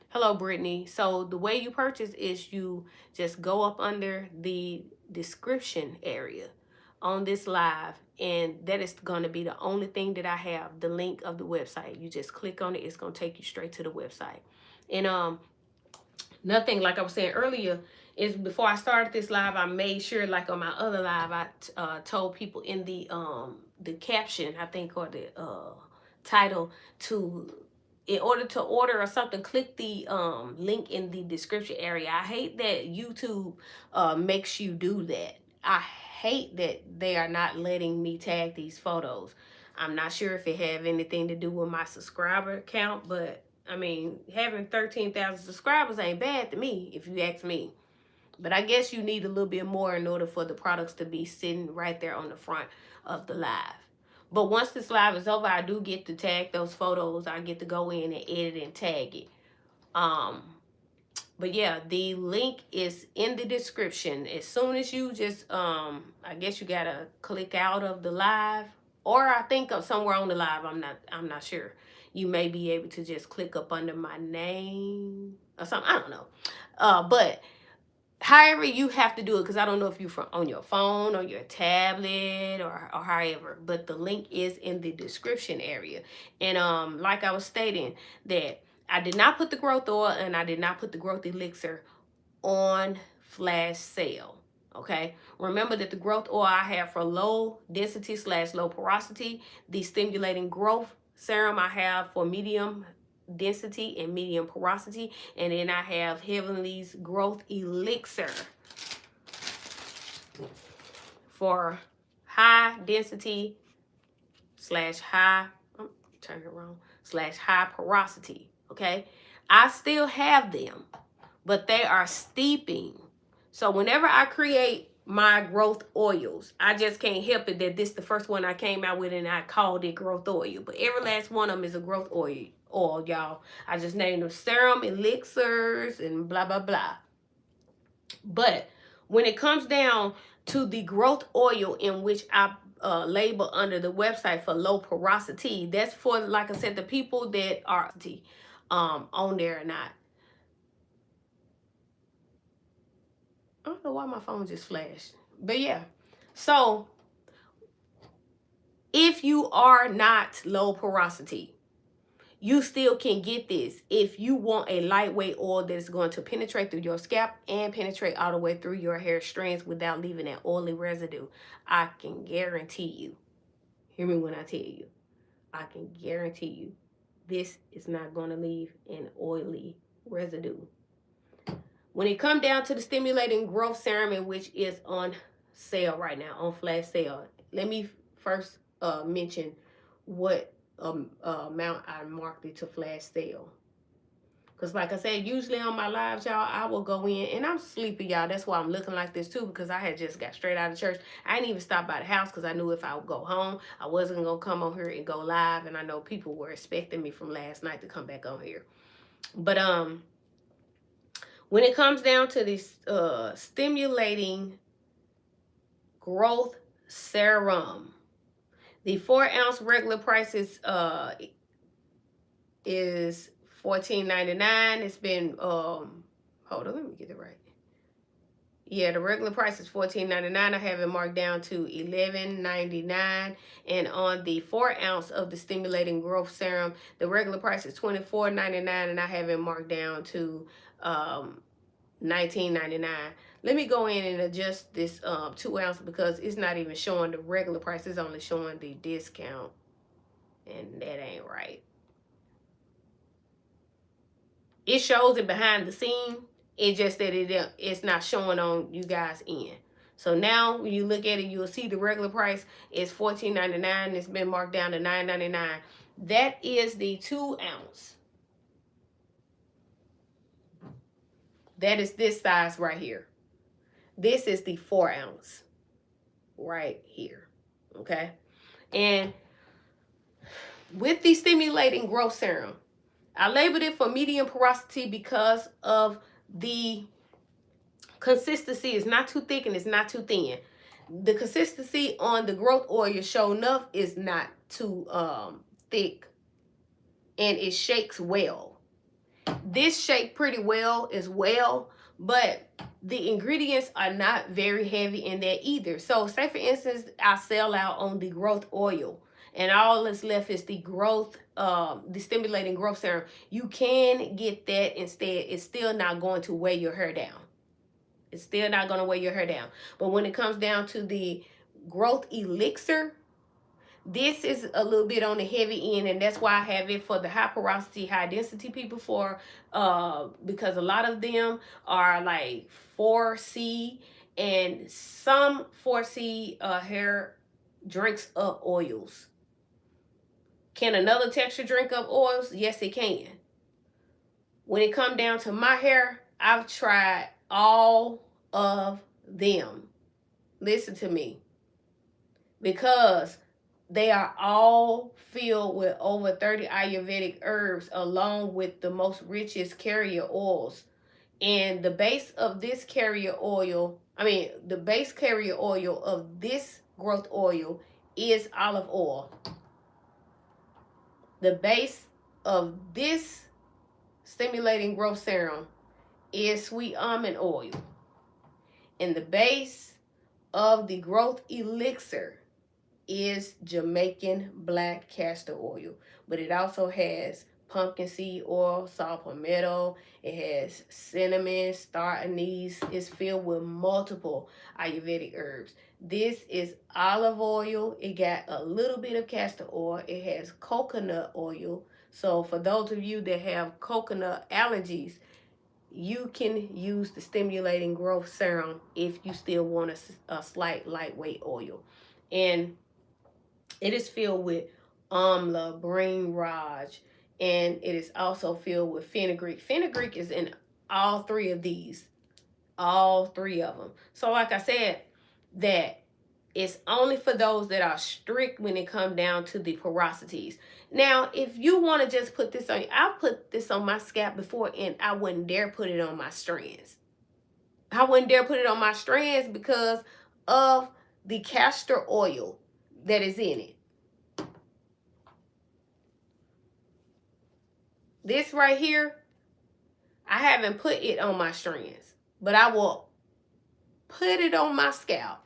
Hello, Brittany. So the way you purchase is you just go up under the description area on this live, and that is going to be the only thing that I have, the link of the website. You just click on it. It's going to take you straight to the website. And nothing, like I was saying earlier, is before I started this live, I made sure, like on my other live, I told people in the caption, I think, or the title, to, in order to order or something, click the link in the description area. I hate that YouTube makes you do that. I hate that they are not letting me tag these photos. I'm not sure if it have anything to do with my subscriber count, but I mean, having 13,000 subscribers ain't bad to me, if you ask me. But I guess you need a little bit more in order for the products to be sitting right there on the front of the live. But once this live is over, I do get to tag those photos. I get to go in and edit and tag it. But yeah, the link is in the description. As soon as you just, I guess you gotta click out of the live, or I think of somewhere on the live, I'm not sure. You may be able to just click up under my name or something. I don't know. But however you have to do it, because I don't know if you're on your phone or your tablet or however, but the link is in the description area. And like I was stating, that I did not put the growth oil and I did not put the growth elixir on flash sale. Okay, remember that the growth oil I have for low density / low porosity, the stimulating growth serum I have for medium density and medium porosity, and then I have Heavenly's growth elixir for high density / high, turn it around, / high porosity. Okay, I still have them, but they are steeping. So whenever I create my growth oils, I just can't help it that this is the first one I came out with and I called it growth oil. But every last one of them is a growth oil, y'all. I just named them serum, elixirs, and blah, blah, blah. But when it comes down to the growth oil, in which I label under the website for low porosity, that's for, like I said, the people that are on there or not. I don't know why my phone just flashed. But yeah. So if you are not low porosity, you still can get this if you want a lightweight oil that's going to penetrate through your scalp and penetrate all the way through your hair strands without leaving an oily residue. I can guarantee you, hear me when I tell you, I can guarantee you this is not going to leave an oily residue. When it comes down to the stimulating growth serum, in which is on sale right now, on flash sale, let me first mention what amount I marked it to flash sale. Because like I said, usually on my lives, y'all, I will go in, and I'm sleepy, y'all. That's why I'm looking like this too, because I had just got straight out of church. I didn't even stop by the house because I knew if I would go home, I wasn't going to come on here and go live. And I know people were expecting me from last night to come back on here. But when it comes down to this stimulating growth serum, the 4-ounce regular price is $14.99. It's been hold on, let me get it right. Yeah, the regular price is $14.99. I have it marked down to $11.99. And on the 4-ounce of the stimulating growth serum, the regular price is $24.99, and I have it marked down to $19.99. Let me go in and adjust this 2 ounce because it's not even showing the regular price. It's only showing the discount. And that ain't right. It shows it behind the scene. It's just that it's not showing on you guys' end. So now when you look at it, you'll see the regular price is $14.99. It's been marked down to $9.99. That is the 2 ounce. That is this size right here. This is the 4 ounce right here. Okay. And with the stimulating growth serum, I labeled it for medium porosity because of the consistency. Is not too thick and it's not too thin. The consistency on the growth oil, sure enough, is not too thick, and it shakes well. This shake pretty well as well, but the ingredients are not very heavy in that either. So say for instance, I sell out on the growth oil, and all that's left is the growth, the stimulating growth serum. You can get that instead. It's still not going to weigh your hair down. It's still not going to weigh your hair down. But when it comes down to the growth elixir, this is a little bit on the heavy end, and that's why I have it for the high porosity, high density people, for because a lot of them are like 4C, and some 4C hair drinks up oils. Can another texture drink up oils? Yes, it can. When it comes down to my hair, I've tried all of them. Listen to me. Because they are all filled with over 30 Ayurvedic herbs, along with the most richest carrier oils. And the base of this carrier oil, the base carrier oil of this growth oil is olive oil. The base of this stimulating growth serum is sweet almond oil. And the base of the growth elixir is Jamaican black castor oil. But it also has pumpkin seed oil, saw palmetto, it has cinnamon, star anise. It's filled with multiple Ayurvedic herbs. This is olive oil. It got a little bit of castor oil. It has coconut oil. So for those of you that have coconut allergies, you can use the stimulating growth serum if you still want a slight lightweight oil. And it is filled with amla, brain raj, and it is also filled with fenugreek. Fenugreek is in all three of these, all three of them. So like I said, that it's only for those that are strict when it comes down to the porosities. Now, if you want to just put this on, I put this on my scalp before, and I wouldn't dare put it on my strands. I wouldn't dare put it on my strands because of the castor oil that is in it. This right here, I haven't put it on my strands, but I will put it on my scalp.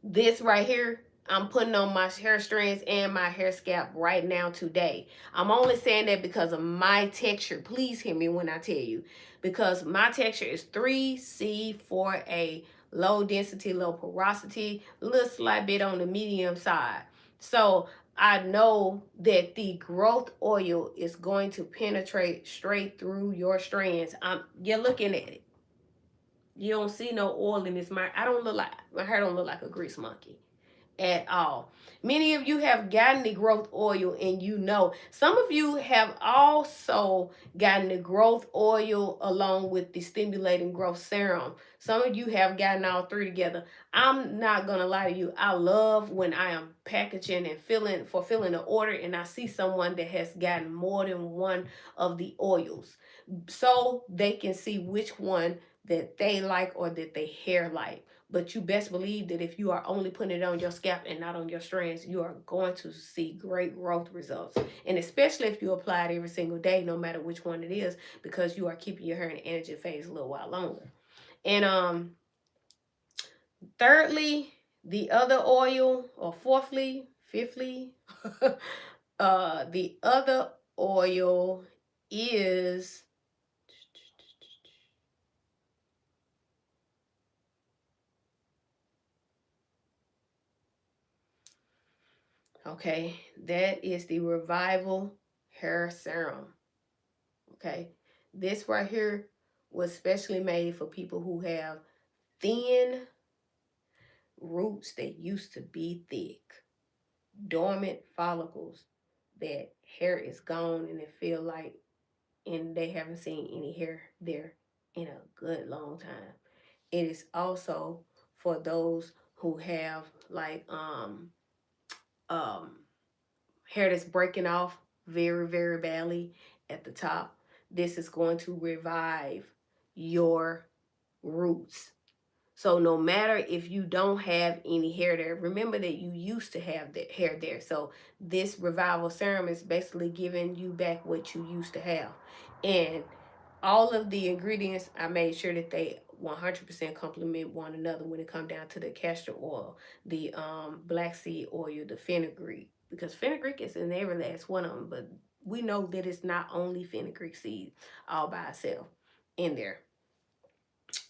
This right here, I'm putting on my hair strands and my hair scalp right now today. I'm only saying that because of my texture. Please hear me when I tell you. Because my texture is 3C for a low density, low porosity, a little slight bit on the medium side. So I know that the growth oil is going to penetrate straight through your strands. You're looking at it. You don't see no oil in this. My hair don't look like a grease monkey at all. Many of you have gotten the growth oil, and you know. Some of you have also gotten the growth oil along with the stimulating growth serum. Some of you have gotten all three together. I'm not going to lie to you. I love when I am packaging and fulfilling an order, and I see someone that has gotten more than one of the oils, so they can see which one that they like or that they hair like. But you best believe that if you are only putting it on your scalp and not on your strands, you are going to see great growth results. And especially if you apply it every single day, no matter which one it is, because you are keeping your hair in the energy phase a little while longer. And thirdly, the other oil, or fifthly, the other oil is Okay, that is the Revival Hair Serum. Okay, this right here was specially made for people who have thin roots that used to be thick, dormant follicles that hair is gone and it feel like, and they haven't seen any hair there in a good long time. It is also for those who have like um hair that's breaking off very, very badly at the top. This is going to revive your roots. So no matter if you don't have any hair there, remember that you used to have that hair there. So this revival serum is basically giving you back what you used to have. And all of the ingredients, I made sure that they 100% complement one another when it comes down to the castor oil, the black seed oil, the fenugreek, because fenugreek is in every last one of them, but we know that it's not only fenugreek seed all by itself in there.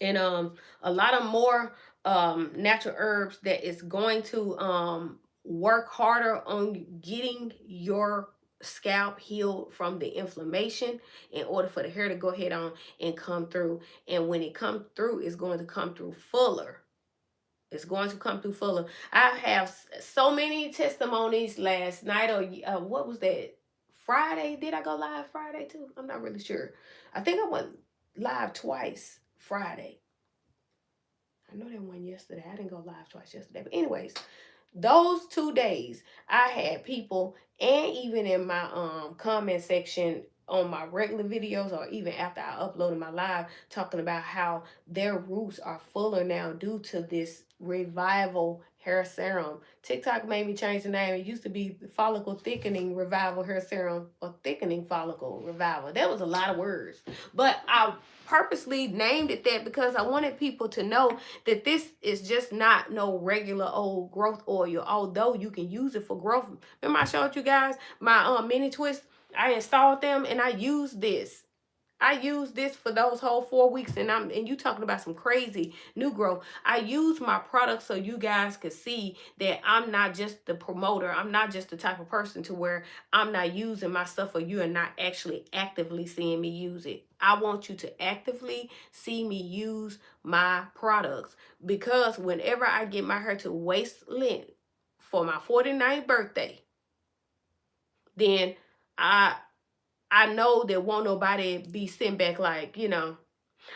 And a lot of more natural herbs that is going to work harder on getting your scalp healed from the inflammation in order for the hair to go ahead on and come through. And when it comes through, it's going to come through fuller. It's going to come through fuller. I have so many testimonies last night, or what was that? Friday? Did I go live Friday too? I'm not really sure. I think I went live twice Friday. I know that one yesterday. I didn't go live twice yesterday. But anyways, those 2 days, I had people, and even in my comment section on my regular videos, or even after I uploaded my live, talking about how their roots are fuller now due to this revival hair serum. TikTok made me change the name. It used to be follicle thickening revival hair serum, or thickening follicle revival. That was a lot of words, but I purposely named it that because I wanted people to know that this is just not no regular old growth oil, although you can use it for growth. Remember I showed you guys my mini twist? I installed them and I used this. I used this for those whole 4 weeks, and you talking about some crazy new growth. I use my products so you guys could see that I'm not just the promoter. I'm not just the type of person to where I'm not using my stuff or you are not actually actively seeing me use it. I want you to actively see me use my products, because whenever I get my hair to waist length for my 49th birthday, then I know that won't nobody be sitting back like,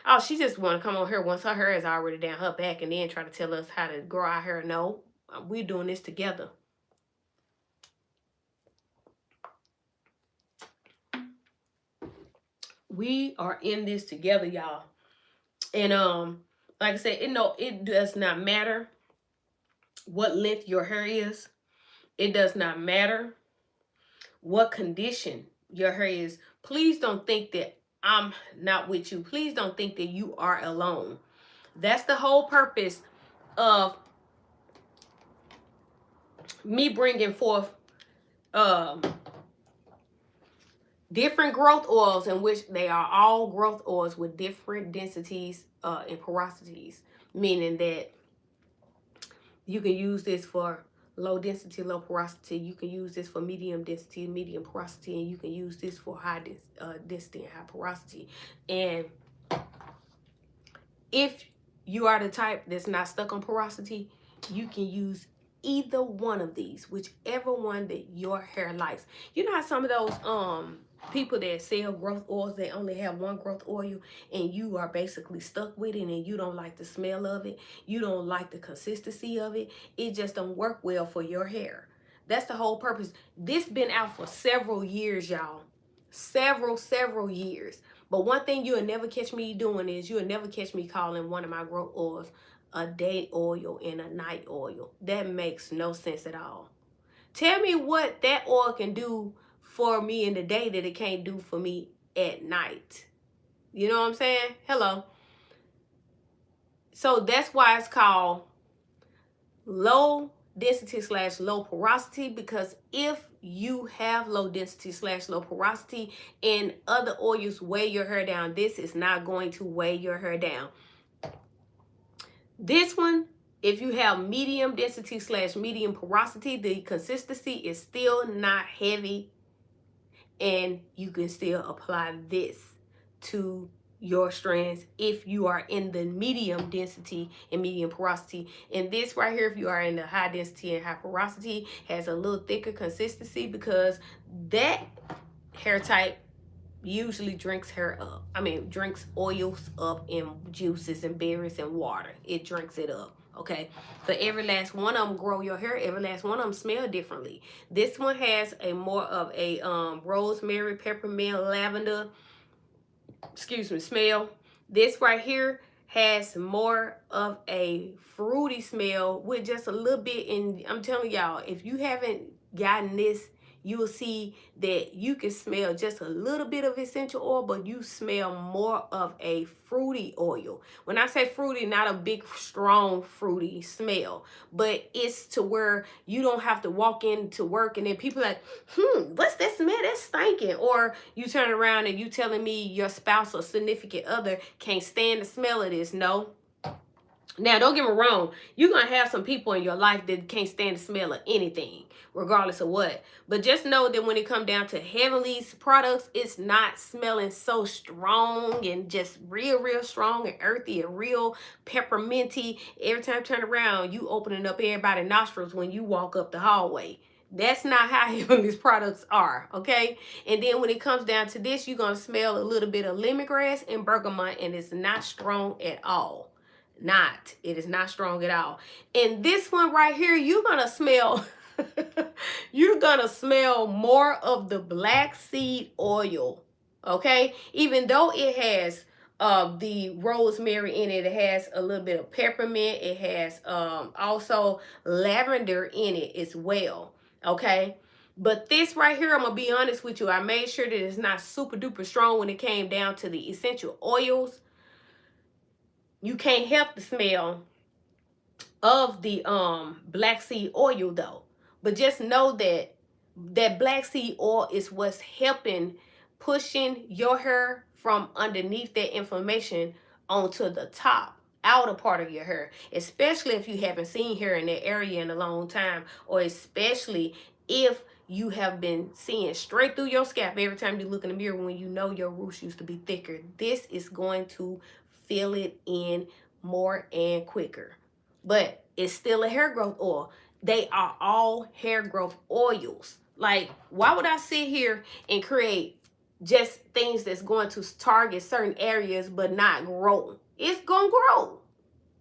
oh, she just want to come on here once her hair is already down her back and then try to tell us how to grow our hair. No, we're doing this together. We are in this together, y'all. And like I said, it does not matter what length your hair is. It does not matter what condition your hair is. Please don't think that I'm not with you. Please don't think that you are alone. That's the whole purpose of me bringing forth different growth oils, in which they are all growth oils with different densities and porosities, meaning that you can use this for low density, low porosity. You can use this for medium density, medium porosity, and you can use this for high density and high porosity. And if you are the type that's not stuck on porosity, you can use either one of these, whichever one that your hair likes. You know how some of those people that sell growth oils, they only have one growth oil, and you are basically stuck with it, and you don't like the smell of it, you don't like the consistency of it, it just don't work well for your hair. That's the whole purpose. This been out for several years, y'all. Several years. But one thing you'll never catch me doing is you'll never catch me calling one of my growth oils a day oil and a night oil. That makes no sense at all. Tell me what that oil can do for me in the day that it can't do for me at night. You know what I'm saying? Hello. So that's why it's called low density / low porosity, because if you have low density / low porosity and other oils weigh your hair down, this is not going to weigh your hair down. This one If you have medium density / medium porosity, the consistency is still not heavy, and you can still apply this to your strands if you are in the medium density and medium porosity. And this right here, if you are in the high density and high porosity, has a little thicker consistency, because that hair type usually drinks oils up in juices and berries and water. It drinks it up. Okay, so every last one of them grow your hair. Every last one of them smell differently. This one has a more of a rosemary, peppermint, lavender, smell. This right here has more of a fruity smell with just a little bit. And I'm telling y'all, if you haven't gotten this, you will see that you can smell just a little bit of essential oil, but you smell more of a fruity oil. When I say fruity, not a big, strong, fruity smell, but it's to where you don't have to walk into work and then people are like, what's that smell? That's stinking. Or you turn around and you telling me your spouse or significant other can't stand the smell of this. No. Now, don't get me wrong. You're going to have some people in your life that can't stand the smell of anything, regardless of what. But just know that when it comes down to Heavenly's products, it's not smelling so strong and just real strong and earthy and real pepperminty. Every time you turn around, you opening up everybody's nostrils when you walk up the hallway. That's not how Heavenly's products are, okay? And then when it comes down to this, you're going to smell a little bit of lemongrass and bergamot, and it's not strong at all. It is not strong at all. And this one right here, you're gonna smell you're gonna smell more of the black seed oil. Okay, even though it has the rosemary in it, it has a little bit of peppermint, it has also lavender in it as well. Okay, but this right here, I'm gonna be honest with you, I made sure that it's not super duper strong when it came down to the essential oils. You can't help the smell of the black seed oil though. But just know that that black seed oil is what's helping pushing your hair from underneath that inflammation onto the top outer part of your hair, especially if you haven't seen hair in that area in a long time, or especially if you have been seeing straight through your scalp every time you look in the mirror when you know your roots used to be thicker. This is going to fill it in more and quicker. But it's still a hair growth oil. They are all hair growth oils. Like, why would I sit here and create just things that's going to target certain areas but not grow? It's going to grow.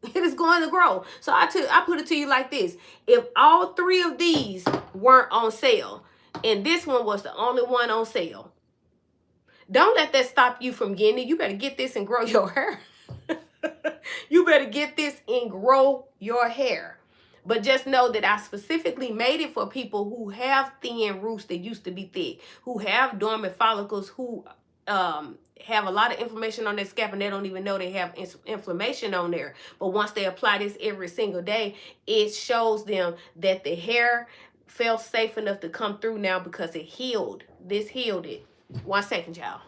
It is going to grow. So I put it to you like this. If all three of these weren't on sale and this one was the only one on sale, don't let that stop you from getting it. You better get this and grow your hair. You better get this and grow your hair. But just know that I specifically made it for people who have thin roots that used to be thick, who have dormant follicles, who have a lot of inflammation on their scalp and they don't even know they have inflammation on there. But once they apply this every single day, it shows them that the hair felt safe enough to come through now because it healed. This healed it. 1 second, y'all.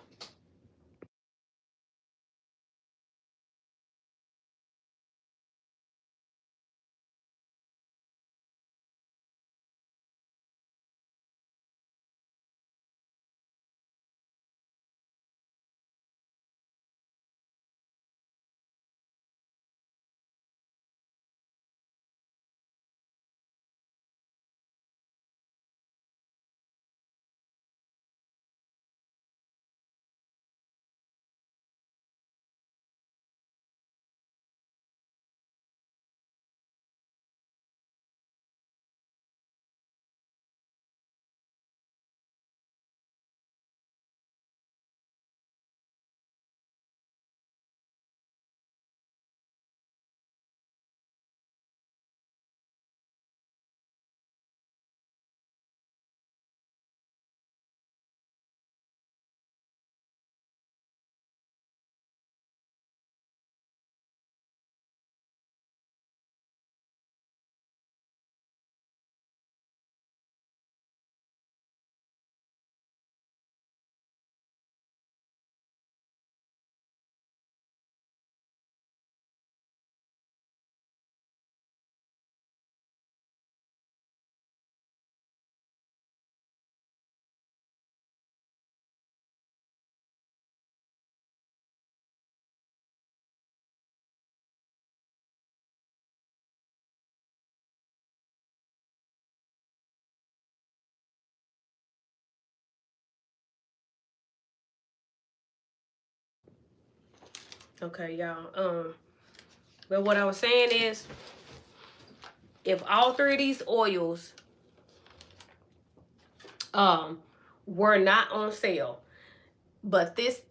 Okay, y'all. But what I was saying is, if all three of these oils were not on sale, but this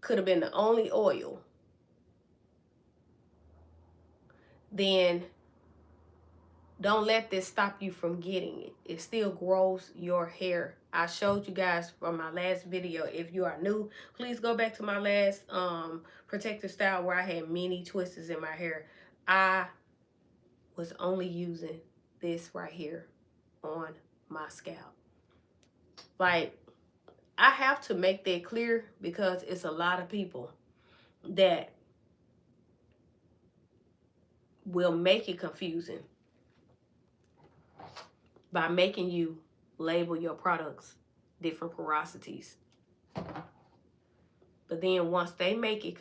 could have been the only oil, then don't let this stop you from getting it. It still grows your hair. I showed you guys from my last video. If you are new, please go back to my last protective style where I had many twists in my hair. I was only using this right here on my scalp. Like, I have to make that clear because it's a lot of people that will make it confusing by making you label your products different porosities. But then once they make it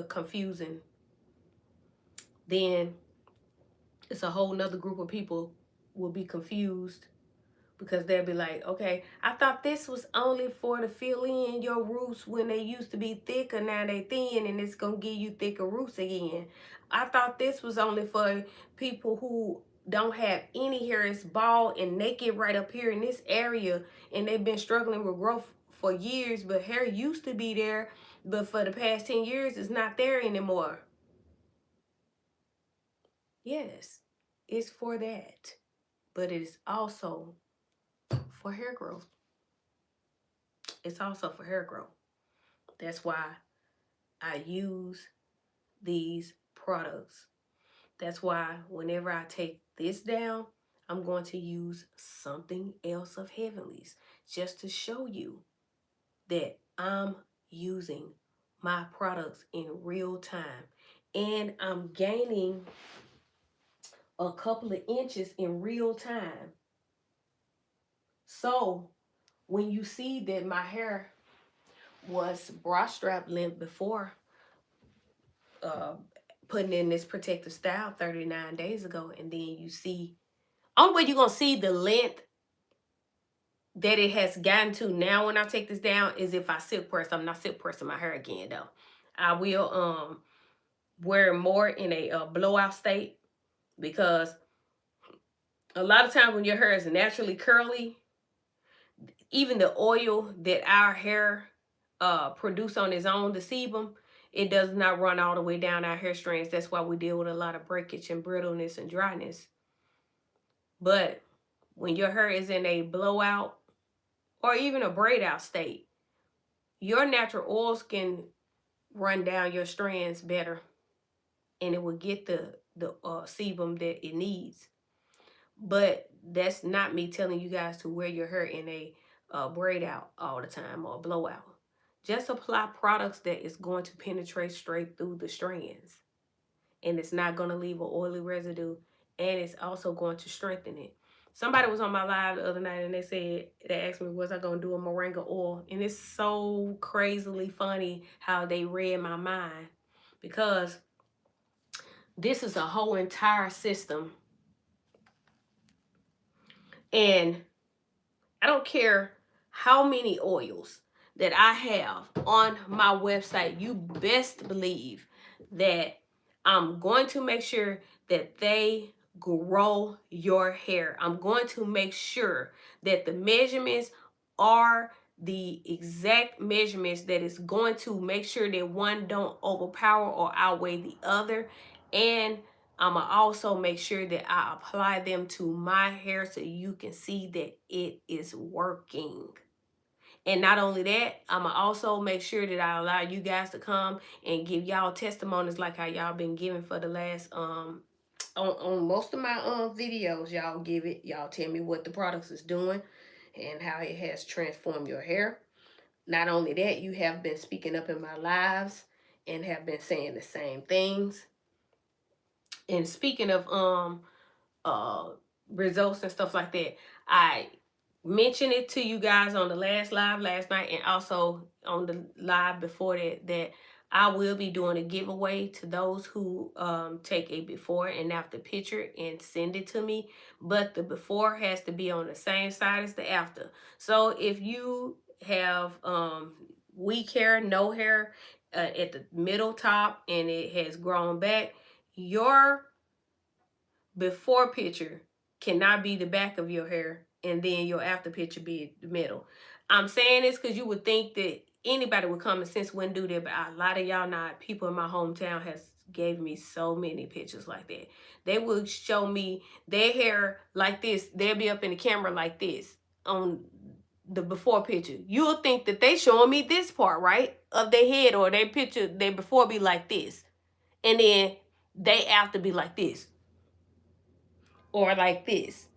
confusing, then it's a whole nother group of people will be confused, because they'll be like, okay, I thought this was only for to fill in your roots when they used to be thicker, now they thin, and it's gonna give you thicker roots again. I thought this was only for people who don't have any hair, it's bald and naked right up here in this area, and they've been struggling with growth for years, but hair used to be there, but for the past 10 years it's not there anymore. Yes, it's for that, but it is also for hair growth. It's also for hair growth. That's why I use these products. That's why whenever I take this down, I'm going to use something else of Heavenly's, just to show you that I'm using my products in real time. And I'm gaining a couple of inches in real time. So when you see that my hair was bra strap length before putting in this protective style 39 days ago, and then you see, only way you're gonna see the length that it has gotten to now when I take this down is if I silk press. I'm not silk pressing my hair again though. I will wear more in a blowout state, because a lot of times when your hair is naturally curly, even the oil that our hair produce on its own, the sebum, it does not run all the way down our hair strands. That's why we deal with a lot of breakage and brittleness and dryness. But when your hair is in a blowout or even a braid out state, your natural oils can run down your strands better, and it will get the sebum that it needs. But that's not me telling you guys to wear your hair in a braid out all the time or blowout. Just apply products that is going to penetrate straight through the strands, and it's not going to leave an oily residue, and it's also going to strengthen it. Somebody was on my live the other night and they asked me, was I going to do a moringa oil? And it's so crazily funny how they read my mind, because this is a whole entire system. And I don't care how many oils that I have on my website, you best believe that I'm going to make sure that they grow your hair. I'm going to make sure that the measurements are the exact measurements that is going to make sure that one don't overpower or outweigh the other. And I'm going to also make sure that I apply them to my hair so you can see that it is working. And not only that, I'm going to also make sure that I allow you guys to come and give y'all testimonies like how y'all been giving for the last, on most of my videos. Y'all give it, y'all tell me what the products is doing and how it has transformed your hair. Not only that, you have been speaking up in my lives and have been saying the same things. And speaking of results and stuff like that, I mentioned it to you guys on the last live last night, and also on the live before that, that I will be doing a giveaway to those who take a before and after picture and send it to me. But the before has to be on the same side as the after. So if you have weak hair, no hair, at the middle top and it has grown back, your before picture cannot be the back of your hair and then your after picture be the middle. I'm saying this because you would think that anybody with common sense wouldn't do that, but a lot of y'all not. People in my hometown has gave me so many pictures like that. They would show me their hair like this. They'll be up in the camera like this on the before picture. You'll think that they showing me this part, right, of their head, or their picture, they before be like this. And then they after be like this. Or like this.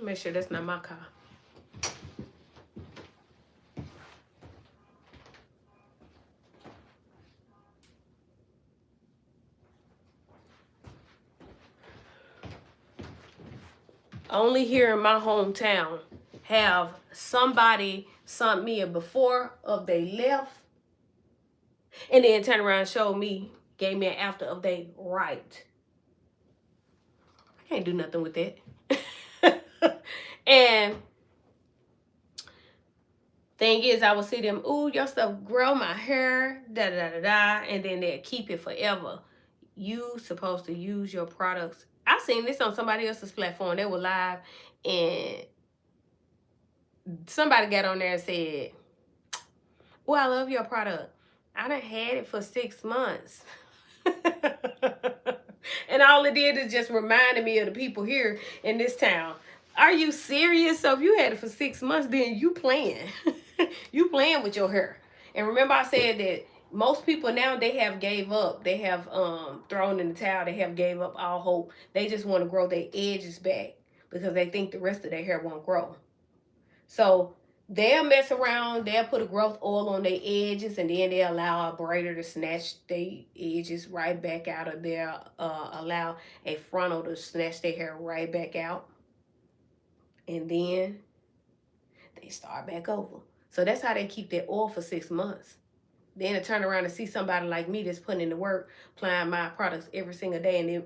Make sure that's not my car. Only here in my hometown have somebody sent me a before of they left and then turn around and showed me, gave me an after of they right. I can't do nothing with that. And thing is, I would see them, ooh, your stuff grow my hair, da da da da, and then they'll keep it forever. You supposed to use your products. I seen this on somebody else's platform. They were live, and somebody got on there and said, oh, I love your product. I done had it for 6 months. And all it did is just reminded me of the people here in this town. Are you serious? So if you had it for 6 months, then you playing. You playing with your hair. And remember I said that most people now, they have gave up. They have thrown in the towel. They have gave up all hope. They just want to grow their edges back because they think the rest of their hair won't grow. So they'll mess around. They'll put a growth oil on their edges, and then they'll allow a braider to snatch their edges right back out of there. Allow a frontal to snatch their hair right back out. And then they start back over. So that's how they keep their oil for 6 months. Then to turn around and see somebody like me that's putting in the work, applying my products every single day, and then,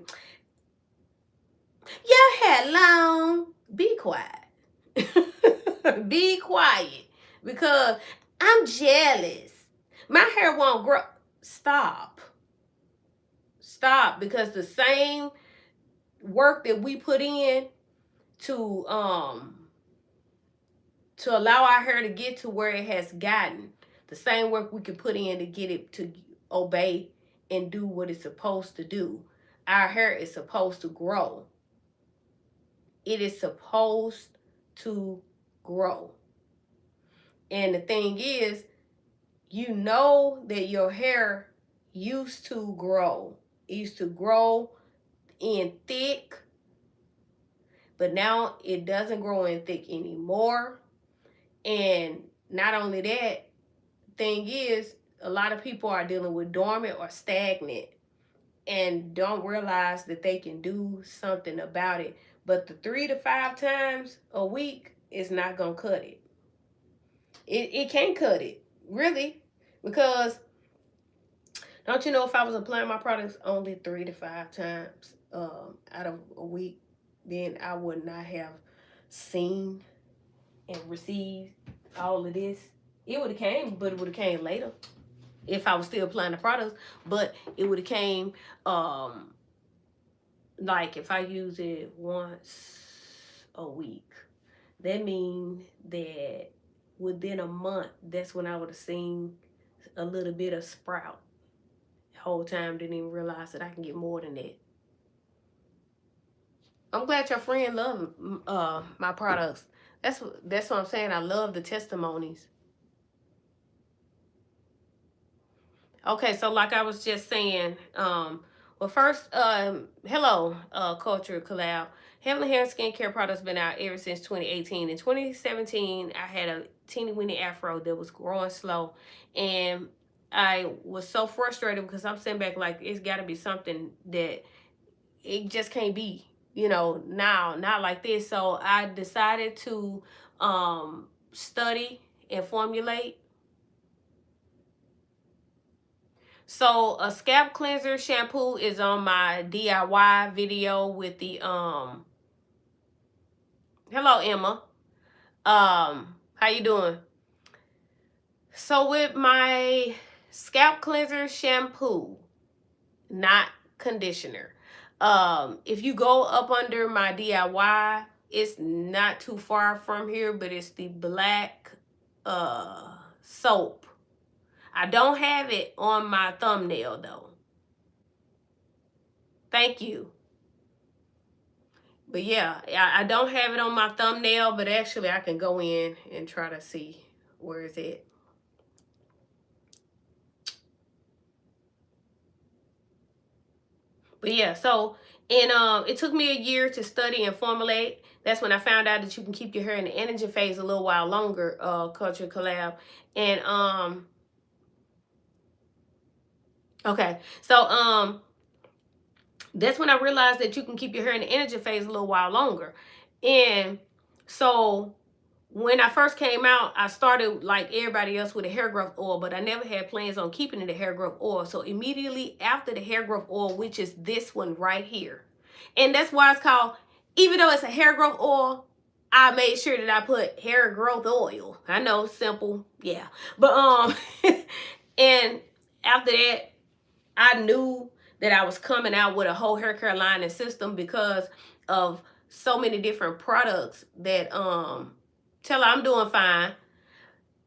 your hair long. Be quiet. Be quiet. Because I'm jealous. My hair won't grow. Stop. Stop. Because the same work that we put in to allow our hair to get to where it has gotten, the same work we can put in to get it to obey and do what it's supposed to do. Our hair is supposed to grow. It is supposed to grow. And the thing is, you know that your hair used to grow. It used to grow in thick, but now it doesn't grow in thick anymore. And not only that, thing is, a lot of people are dealing with dormant or stagnant and don't realize that they can do something about it. But the 3 to 5 times a week is not going to cut it. It can't cut it, really. Because don't you know, if I was applying my products only 3 to 5 times out of a week, then I would not have seen and received all of this. It would have came, but it would have came later if I was still applying the products. But it would have came like if I use it once a week. That means that within a month, that's when I would have seen a little bit of sprout. The whole time didn't even realize that I can get more than that. I'm glad your friend loved my products. That's what I'm saying. I love the testimonies. Okay, so like I was just saying, well, first, hello, Culture Collab. Heavenly Hair Skincare products been out ever since 2018. In 2017, I had a teeny weeny afro that was growing slow, and I was so frustrated because I'm sitting back like, it's got to be something that it just can't be, you know, now, not like this. So I decided to study and formulate. So a scalp cleanser shampoo is on my DIY video with the hello Emma. How you doing? So with my scalp cleanser shampoo, not conditioner. If you go up under my DIY, it's not too far from here, but it's the black soap. I don't have it on my thumbnail though. Thank you. But yeah, I don't have it on my thumbnail, but actually I can go in and try to see where is it. But yeah, so and it took me a year to study and formulate. That's when I found out that you can keep your hair in the anagen phase a little while longer, Culture Collab. And okay. So that's when I realized that you can keep your hair in the anagen phase a little while longer. And so when I first came out, I started like everybody else with a hair growth oil, but I never had plans on keeping the hair growth oil. So immediately after the hair growth oil, which is this one right here, and that's why it's called, even though it's a hair growth oil, I made sure that I put hair growth oil. I know, simple, yeah. But and after that, I knew that I was coming out with a whole hair care line and system because of so many different products that tell her I'm doing fine.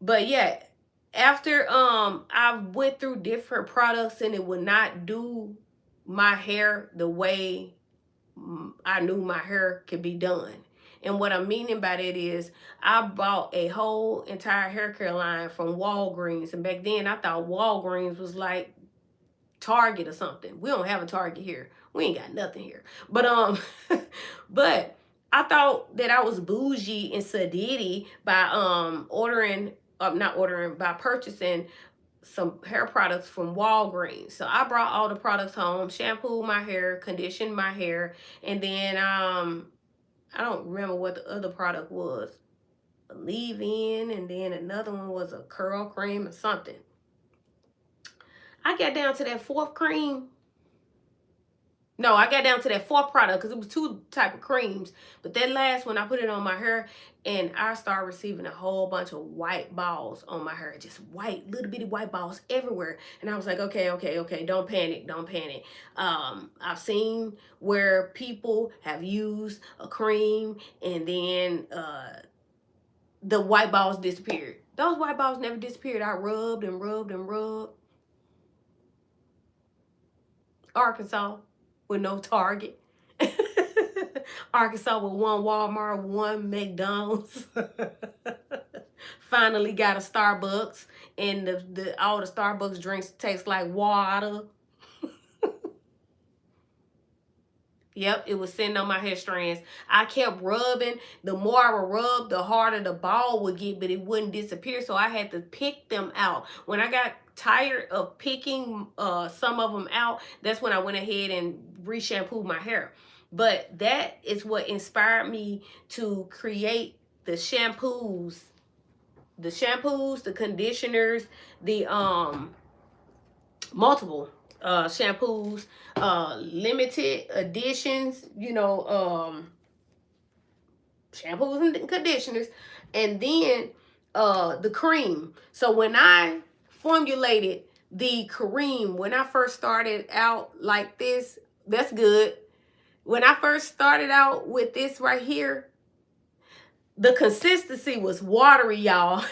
But yeah, after I went through different products and it would not do my hair the way I knew my hair could be done. And what I'm meaning by that is I bought a whole entire hair care line from Walgreens. And back then I thought Walgreens was like Target or something. We don't have a Target here. We ain't got nothing here. But but I thought that I was bougie and sadiddy by by purchasing some hair products from Walgreens. So I brought all the products home, shampooed my hair, conditioned my hair, and then I don't remember what the other product was. A leave-in, and then another one was a curl cream or something. I got down to that fourth cream. No, I got down to that fourth product because it was two type of creams. But that last one, I put it on my hair and I started receiving a whole bunch of white balls on my hair. Just white, little bitty white balls everywhere. And I was like, okay, don't panic, don't panic. I've seen where people have used a cream and then the white balls disappeared. Those white balls never disappeared. I rubbed and rubbed and rubbed. Arkansas with no Target. Arkansas with one Walmart, one McDonald's. Finally got a Starbucks, and all the Starbucks drinks taste like water. Yep, it was sitting on my hair strands. I kept rubbing. The more I would rub, the harder the ball would get, but it wouldn't disappear. So I had to pick them out. When I got tired of picking some of them out, that's when I went ahead and re-shampooed my hair. But that is what inspired me to create the shampoos, the conditioners, the multiple shampoos, limited editions, shampoos and conditioners, and then the cream. So when I formulated the cream, when I first started out like this, that's good. When I first started out with this right here, the consistency was watery, y'all.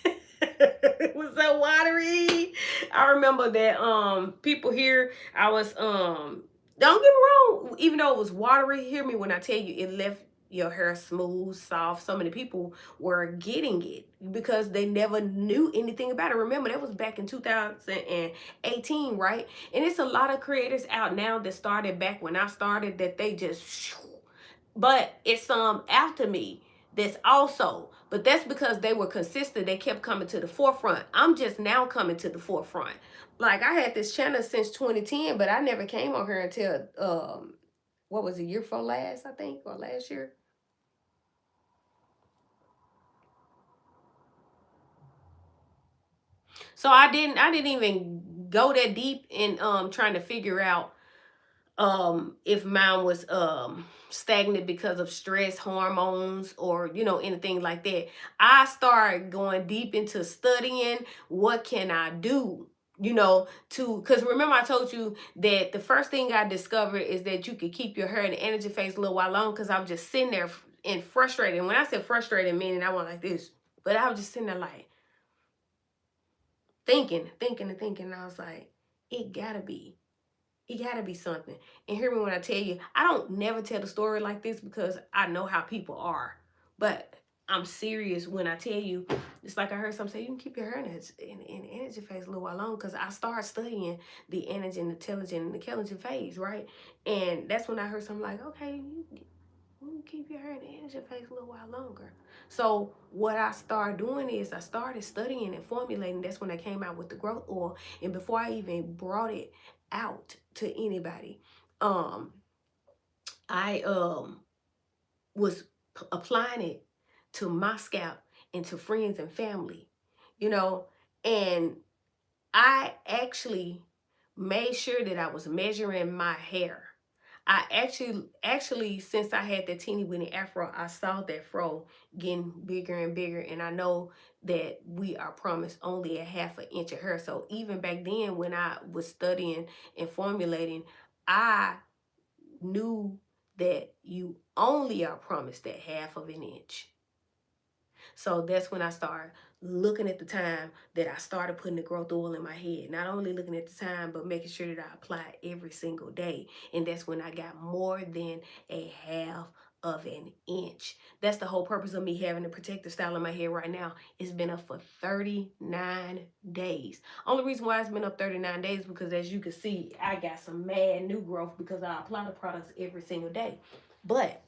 It was so watery. I remember that people here, I was don't get me wrong, even though it was watery, hear me when I tell you it left your hair smooth, soft. So many people were getting it because they never knew anything about it. Remember, that was back in 2018, right? And it's a lot of creators out now that started back when I started that they just, but it's after me that's also, but that's because they were consistent. They kept coming to the forefront. I'm just now coming to the forefront. Like, I had this channel since 2010, but I never came on here until what was it, year before last, I think, or last year. So I didn't even go that deep in trying to figure out if mine was stagnant because of stress hormones or anything like that. I started going deep into studying what can I do, to, because remember I told you that the first thing I discovered is that you could keep your hair in the energy phase a little while long, because I was just sitting there and frustrated. And when I said frustrated, meaning I went like this, but I was just sitting there like thinking and I was like, it gotta be something. And hear me when I tell you, I don't never tell the story like this because I know how people are. But I'm serious when I tell you, it's like I heard some say, you can keep your hair in energy phase a little while longer, because I started studying the energy and the intelligent phase, right? And that's when I heard something like, okay, you keep your hair in the energy phase a little while longer. So what I started doing is I started studying and formulating. That's when I came out with the growth oil. And before I even brought it out to anybody, I was applying it to my scalp and to friends and family, and I actually made sure that I was measuring my hair. I actually, since I had that teeny weeny afro, I saw that fro getting bigger and bigger, and I know that we are promised only a half an inch of hair. So even back then, when I was studying and formulating, I knew that you only are promised that half of an inch. So that's when I started looking at the time that I started putting the growth oil in my head. Not only looking at the time, but making sure that I apply it every single day. And that's when I got more than a half of an inch. That's the whole purpose of me having the protective style in my hair right now. It's been up for 39 days. Only reason why it's been up 39 days because, as you can see, I got some mad new growth because I apply the products every single day. But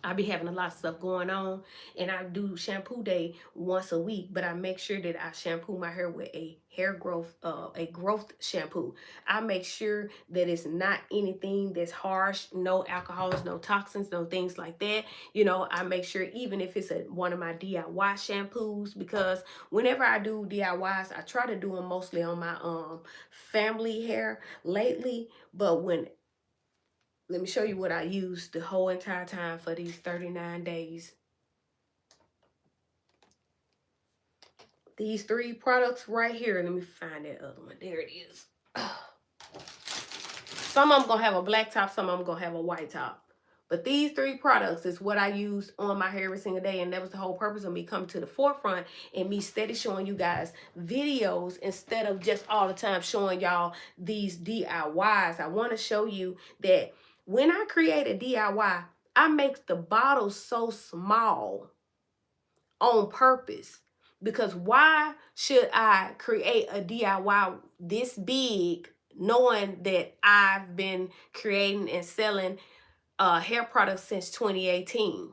I be having a lot of stuff going on, and I do shampoo day once a week, but I make sure that I shampoo my hair with a growth shampoo. I make sure that it's not anything that's harsh, no alcohols, no toxins, no things like that. I make sure, even if it's one of my DIY shampoos, because whenever I do DIYs, I try to do them mostly on my family hair lately, but let me show you what I used the whole entire time for these 39 days. These 3 products right here. Let me find that other one. There it is. Some of them gonna have a black top, some of them gonna have a white top. But these 3 products is what I use on my hair every single day. And that was the whole purpose of me coming to the forefront and me steady showing you guys videos instead of just all the time showing y'all these DIYs. I want to show you that when I create a DIY, I make the bottles so small on purpose. Because why should I create a DIY this big knowing that I've been creating and selling hair products since 2018?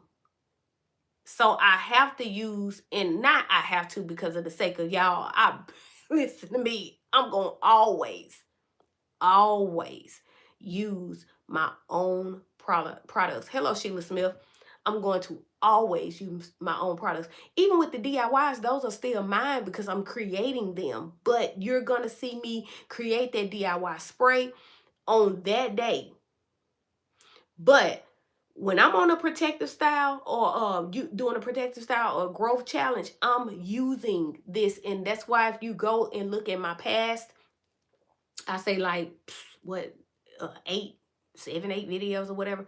So I have to use, and not I have to because of the sake of y'all, listen to me, I'm going to always use my own products. Hello, Sheila Smith. I'm going to always use my own products. Even with the DIYs, those are still mine because I'm creating them. But you're going to see me create that DIY spray on that day. But when I'm on a protective style or you doing a protective style or growth challenge, I'm using this. And that's why if you go and look at my past, I say like, what, 7, 8 videos or whatever,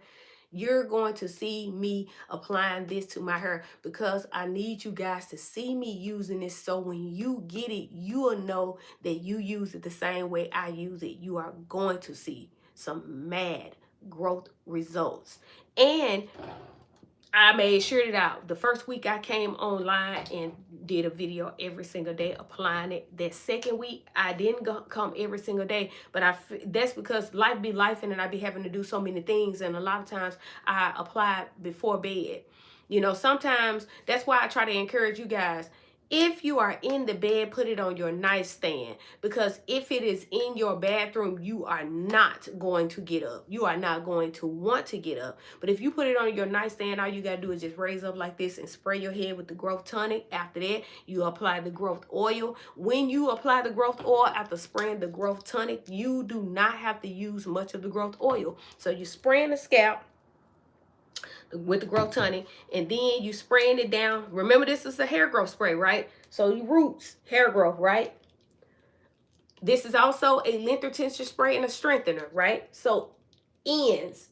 you're going to see me applying this to my hair because I need you guys to see me using this. So when you get it, you will know that you use it the same way I use it. You are going to see some mad growth results. And I made sure that the first week I came online and did a video every single day applying it. That second week, I didn't come every single day, but that's because life be life and I be having to do so many things. And a lot of times I apply before bed. Sometimes that's why I try to encourage you guys. If you are in the bed, put it on your nightstand, because if it is in your bathroom, you are not going to get up. You are not going to want to get up. But if you put it on your nightstand, all you got to do is just raise up like this and spray your head with the growth tonic. After that, you apply the growth oil. When you apply the growth oil after spraying the growth tonic, you do not have to use much of the growth oil. So you spray in the scalp with the growth tonic, and then you spraying it down. Remember, this is a hair growth spray, right? So you roots, hair growth, right? This is also a length retention spray and a strengthener, right? So ends,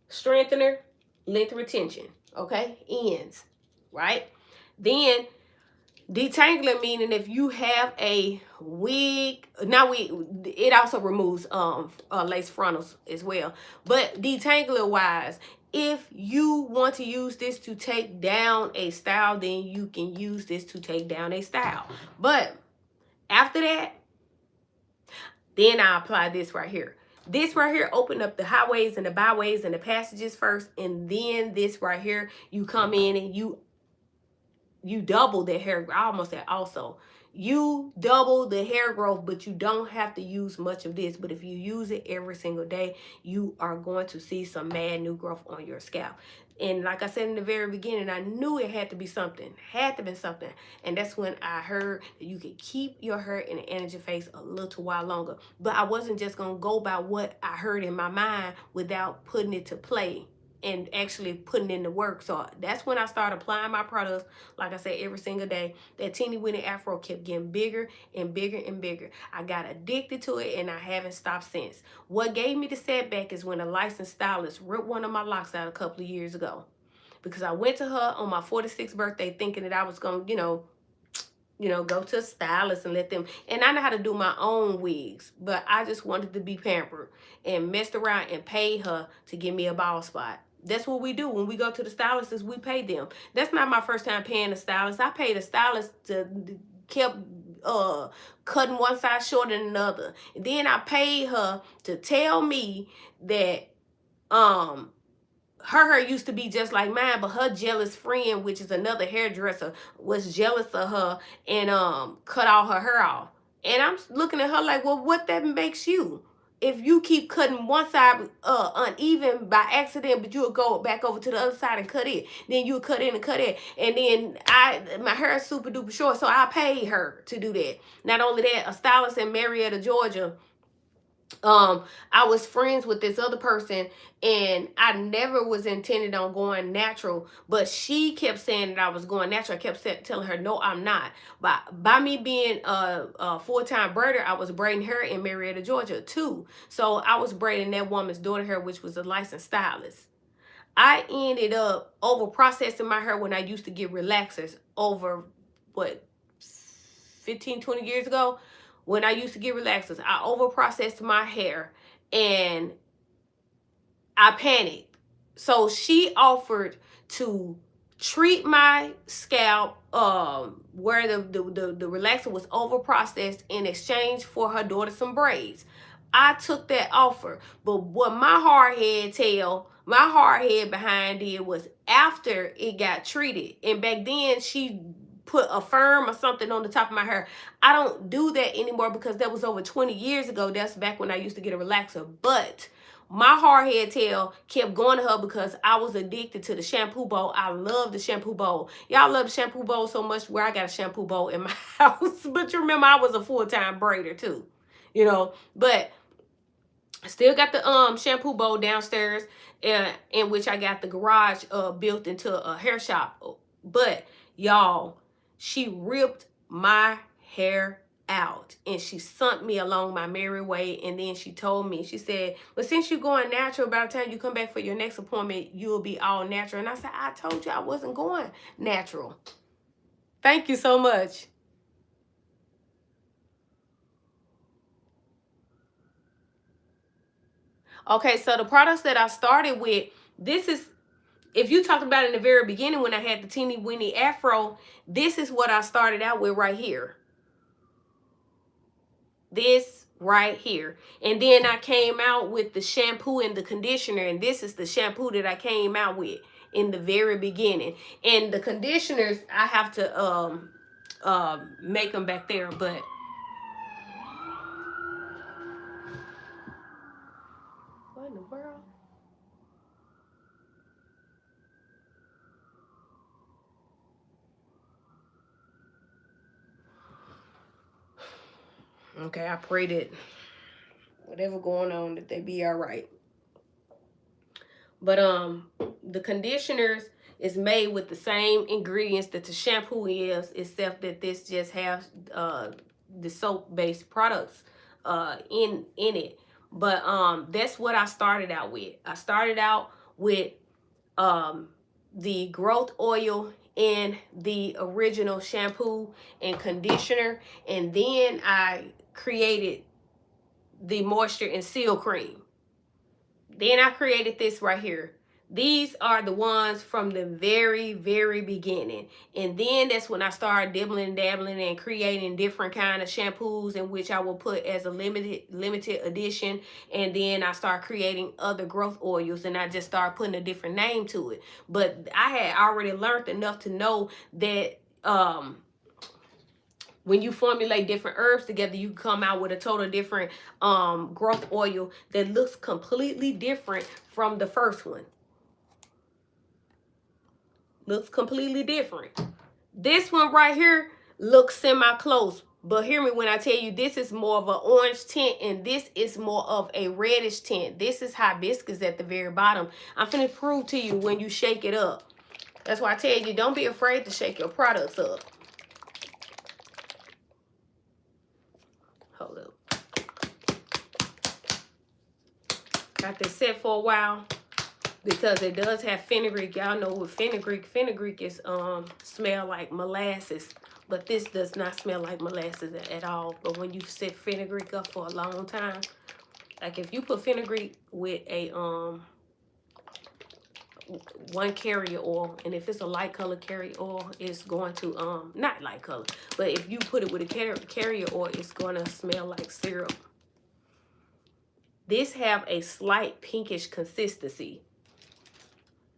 strengthener, length retention, okay? Ends, right? Then detangler, meaning if you have a wig, it also removes lace frontals as well. But detangler wise, if you want to use this to take down a style, then you can use this to take down a style. But after that, then I apply this right here. This right here open up the highways and the byways and the passages first, and then this right here, you come in and you double the hair. I almost said also. You double the hair growth, but you don't have to use much of this. But if you use it every single day, you are going to see some mad new growth on your scalp. And like I said in the very beginning, I knew it had to be something. Had to be something. And that's when I heard that you could keep your hair in an energy phase a little while longer. But I wasn't just going to go by what I heard in my mind without putting it to play and actually putting in the work. So that's when I started applying my products, like I said, every single day. That teeny weeny afro kept getting bigger and bigger and bigger. I got addicted to it, and I haven't stopped since. What gave me the setback is when a licensed stylist ripped one of my locks out a couple of years ago, because I went to her on my 46th birthday thinking that I was going to, go to a stylist and let them, and I know how to do my own wigs, but I just wanted to be pampered and messed around and paid her to give me a bald spot. That's what we do when we go to the stylist, is we pay them. That's not my first time paying a stylist. I paid a stylist to kept cutting one side shorter than another. And then I paid her to tell me that her hair used to be just like mine, but her jealous friend, which is another hairdresser, was jealous of her and cut all her hair off. And I'm looking at her like, well, what that makes you? If you keep cutting one side uneven by accident, but you'll go back over to the other side and cut it. Then you'll cut in and cut it. And then my hair is super duper short, so I paid her to do that. Not only that, a stylist in Marietta, Georgia, I was friends with this other person, and I never was intended on going natural, but she kept saying that I was going natural. I kept telling her, no, I'm not. But by me being a full-time braider, I was braiding hair in Marietta, Georgia too. So I was braiding that woman's daughter hair, which was a licensed stylist. I ended up over processing my hair when I used to get relaxers over, 15, 20 years ago. When I used to get relaxers, I overprocessed my hair and I panicked. So she offered to treat my scalp where the relaxer was overprocessed in exchange for her daughter some braids. I took that offer, but what my hard head behind it was after it got treated. And back then she put a firm or something on the top of my hair. I don't do that anymore because that was over 20 years ago. That's back when I used to get a relaxer. But my hard head tail kept going to her because I was addicted to the shampoo bowl. I love the shampoo bowl. Y'all love the shampoo bowl so much where I got a shampoo bowl in my house. But you remember, I was a full-time braider too, But I still got the shampoo bowl downstairs, in which I got the garage built into a hair shop. But y'all, she ripped my hair out and she sent me along my merry way. And then she told me, she said, well, since you're going natural, by the time you come back for your next appointment, you'll be all natural. And I said, I told you I wasn't going natural. Thank you so much. Okay, so the products that I started with, this is, if you talked about it in the very beginning when I had the teeny weeny afro, this is what I started out with right here. This right here. And then I came out with the shampoo and the conditioner, and this is the shampoo that I came out with in the very beginning. And the conditioners, I have to make them back there, but what in the world? Okay, I pray that whatever going on, that they be all right. But the conditioners is made with the same ingredients that the shampoo is, except that this just has the soap based products in it. But that's what I started out with. I started out with the growth oil and the original shampoo and conditioner, and then I created the moisture and seal cream. Then I created this right here. These are the ones from the very, very beginning. And then that's when I started dibbling and dabbling and creating different kind of shampoos, in which I will put as a limited edition. And then I start creating other growth oils, and I just start putting a different name to it. But I had already learned enough to know that when you formulate different herbs together, you come out with a total different growth oil that looks completely different from the first one. Looks completely different. This one right here looks semi-close, but hear me when I tell you, this is more of an orange tint, and this is more of a reddish tint. This is hibiscus at the very bottom. I'm finna prove to you when you shake it up. That's why I tell you, don't be afraid to shake your products up. Hold up. Got this set for a while because it does have fenugreek. Y'all know what fenugreek is smell like molasses, but this does not smell like molasses at all. But when you set fenugreek up for a long time, like if you put fenugreek with a one carrier oil, and if it's a light color carrier oil, it's going to not light color, but if you put it with a carrier oil, it's going to smell like syrup. This have a slight pinkish consistency.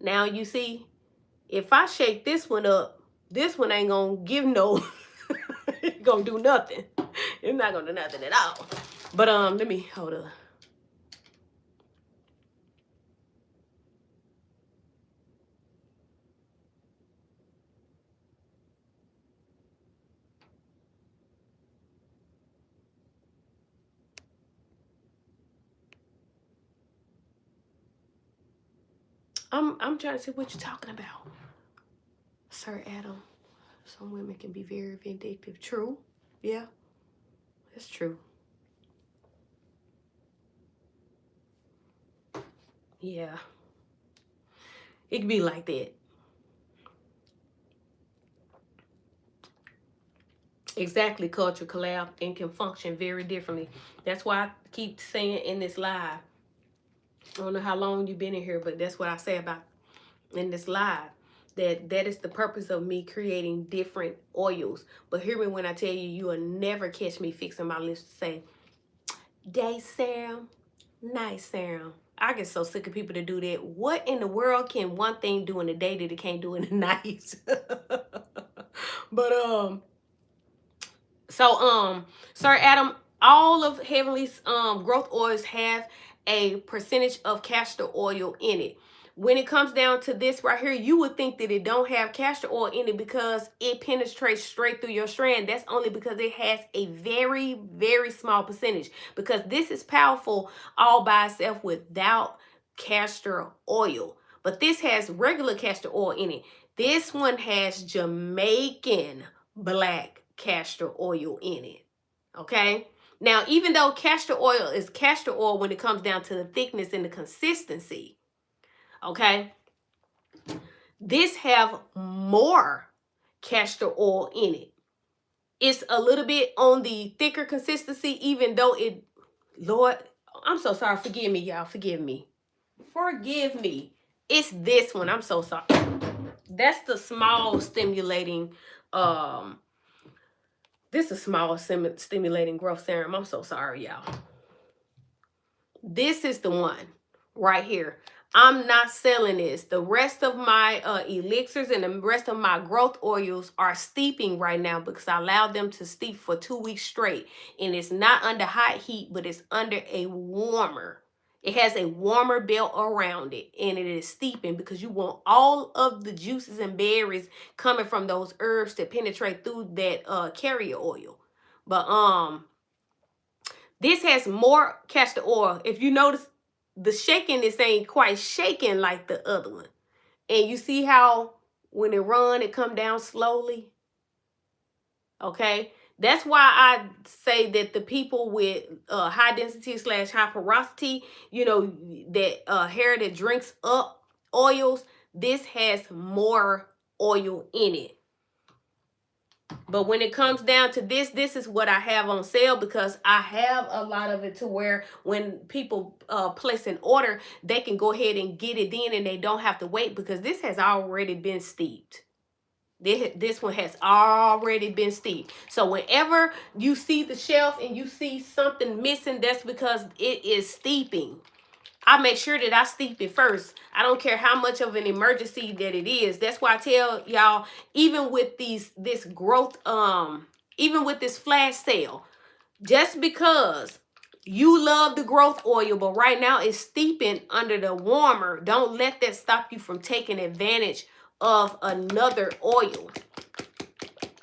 Now you see, if I shake this one up, this one ain't gonna give no it's gonna do nothing. It's not gonna do nothing at all. But let me hold up. I'm trying to see what you're talking about. Sir Adam. Some women can be very vindictive. True. Yeah. That's true. Yeah. It can be like that. Exactly, culture collab and can function very differently. That's why I keep saying in this live, I don't know how long you've been in here, but that's what I say about in this live, that is the purpose of me creating different oils. But hear me when I tell you, you will never catch me fixing my lips to say, day serum, night serum. I get so sick of people to do that. What in the world can one thing do in the day that it can't do in the night? But so Sir Adam, all of Heavenly's growth oils have a percentage of castor oil in it. When it comes down to this right here, you would think that it don't have castor oil in it because it penetrates straight through your strand. That's only because it has a very, very small percentage, because this is powerful all by itself without castor oil. But this has regular castor oil in it. This one has Jamaican black castor oil in it. Okay? Now, even though castor oil is castor oil when it comes down to the thickness and the consistency, okay, this have more castor oil in it. It's a little bit on the thicker consistency, even though it, Lord, I'm so sorry. Forgive me, y'all. Forgive me. Forgive me. It's this one. I'm so sorry. That's the small stimulating, this is small stimulating growth serum. I'm so sorry, y'all. This is the one right here. I'm not selling this. The rest of my elixirs and the rest of my growth oils are steeping right now because I allowed them to steep for 2 weeks straight. And it's not under hot heat, but it's under a warmer. It has a warmer belt around it, and it is steeping because you want all of the juices and berries coming from those herbs to penetrate through that carrier oil. But this has more castor oil. If you notice, the shaking, this ain't quite shaking like the other one. And you see how when it run, it come down slowly? Okay? That's why I say that the people with high density / high porosity, you know, that hair that drinks up oils, this has more oil in it. But when it comes down to this is what I have on sale because I have a lot of it to where when people place an order, they can go ahead and get it in and they don't have to wait because this has already been steeped. This one has already been steeped. So whenever you see the shelf and you see something missing, that's because it is steeping. I make sure that I steep it first. I don't care how much of an emergency that it is. That's why I tell y'all, even with this growth, even with this flash sale, just because you love the growth oil, but right now it's steeping under the warmer, don't let that stop you from taking advantage of another oil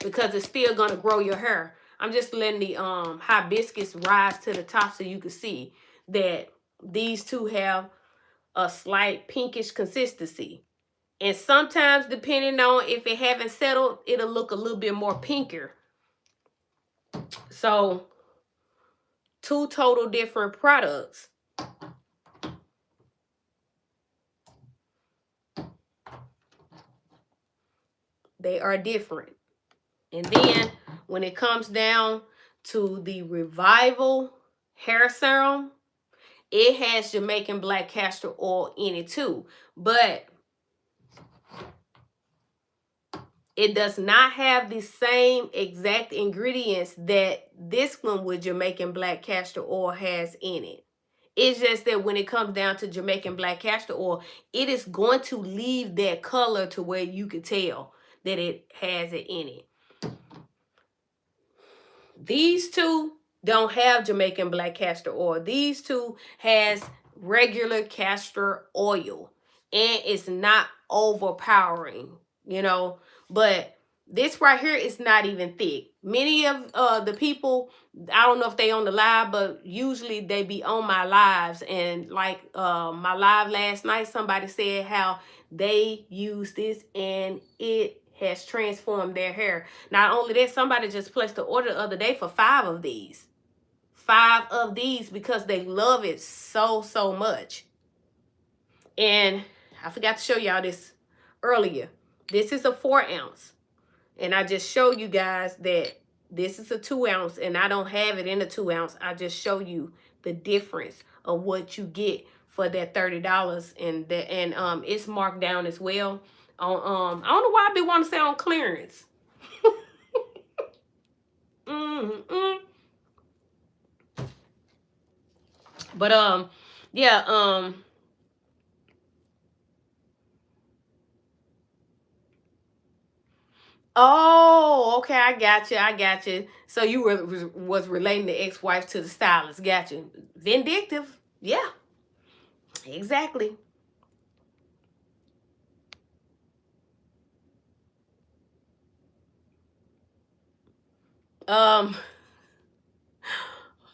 because it's still gonna grow your hair. I'm just letting the hibiscus rise to the top so you can see that these two have a slight pinkish consistency. And sometimes, depending on if it haven't settled, it'll look a little bit more pinker. So, two total different products. They are different. And then, when it comes down to the Revival Hair Serum, it has Jamaican black castor oil in it too. But it does not have the same exact ingredients that this one with Jamaican black castor oil has in it. It's just that when it comes down to Jamaican black castor oil, it is going to leave that color to where you can tell that it has it in it. These two don't have Jamaican black castor oil. These two has regular castor oil. And it's not overpowering, you know. But this right here is not even thick. Many of the people, I don't know if they on the live, but usually they be on my lives. And like my live last night, somebody said how they use this and it has transformed their hair. Not only that, somebody just placed the order the other day for 5 of these. 5 of these because they love it so much. And I forgot to show y'all this earlier. This is a 4 ounce. And I just show you guys that this is a 2 ounce and I don't have it in a 2 ounce. I just show you the difference of what you get for that $30 and it's marked down as well. On I don't know why I be wanting to say on clearance. But yeah, oh, okay, I got you. So you was relating the ex-wife to the stylist. Got you. Vindictive. Yeah, exactly.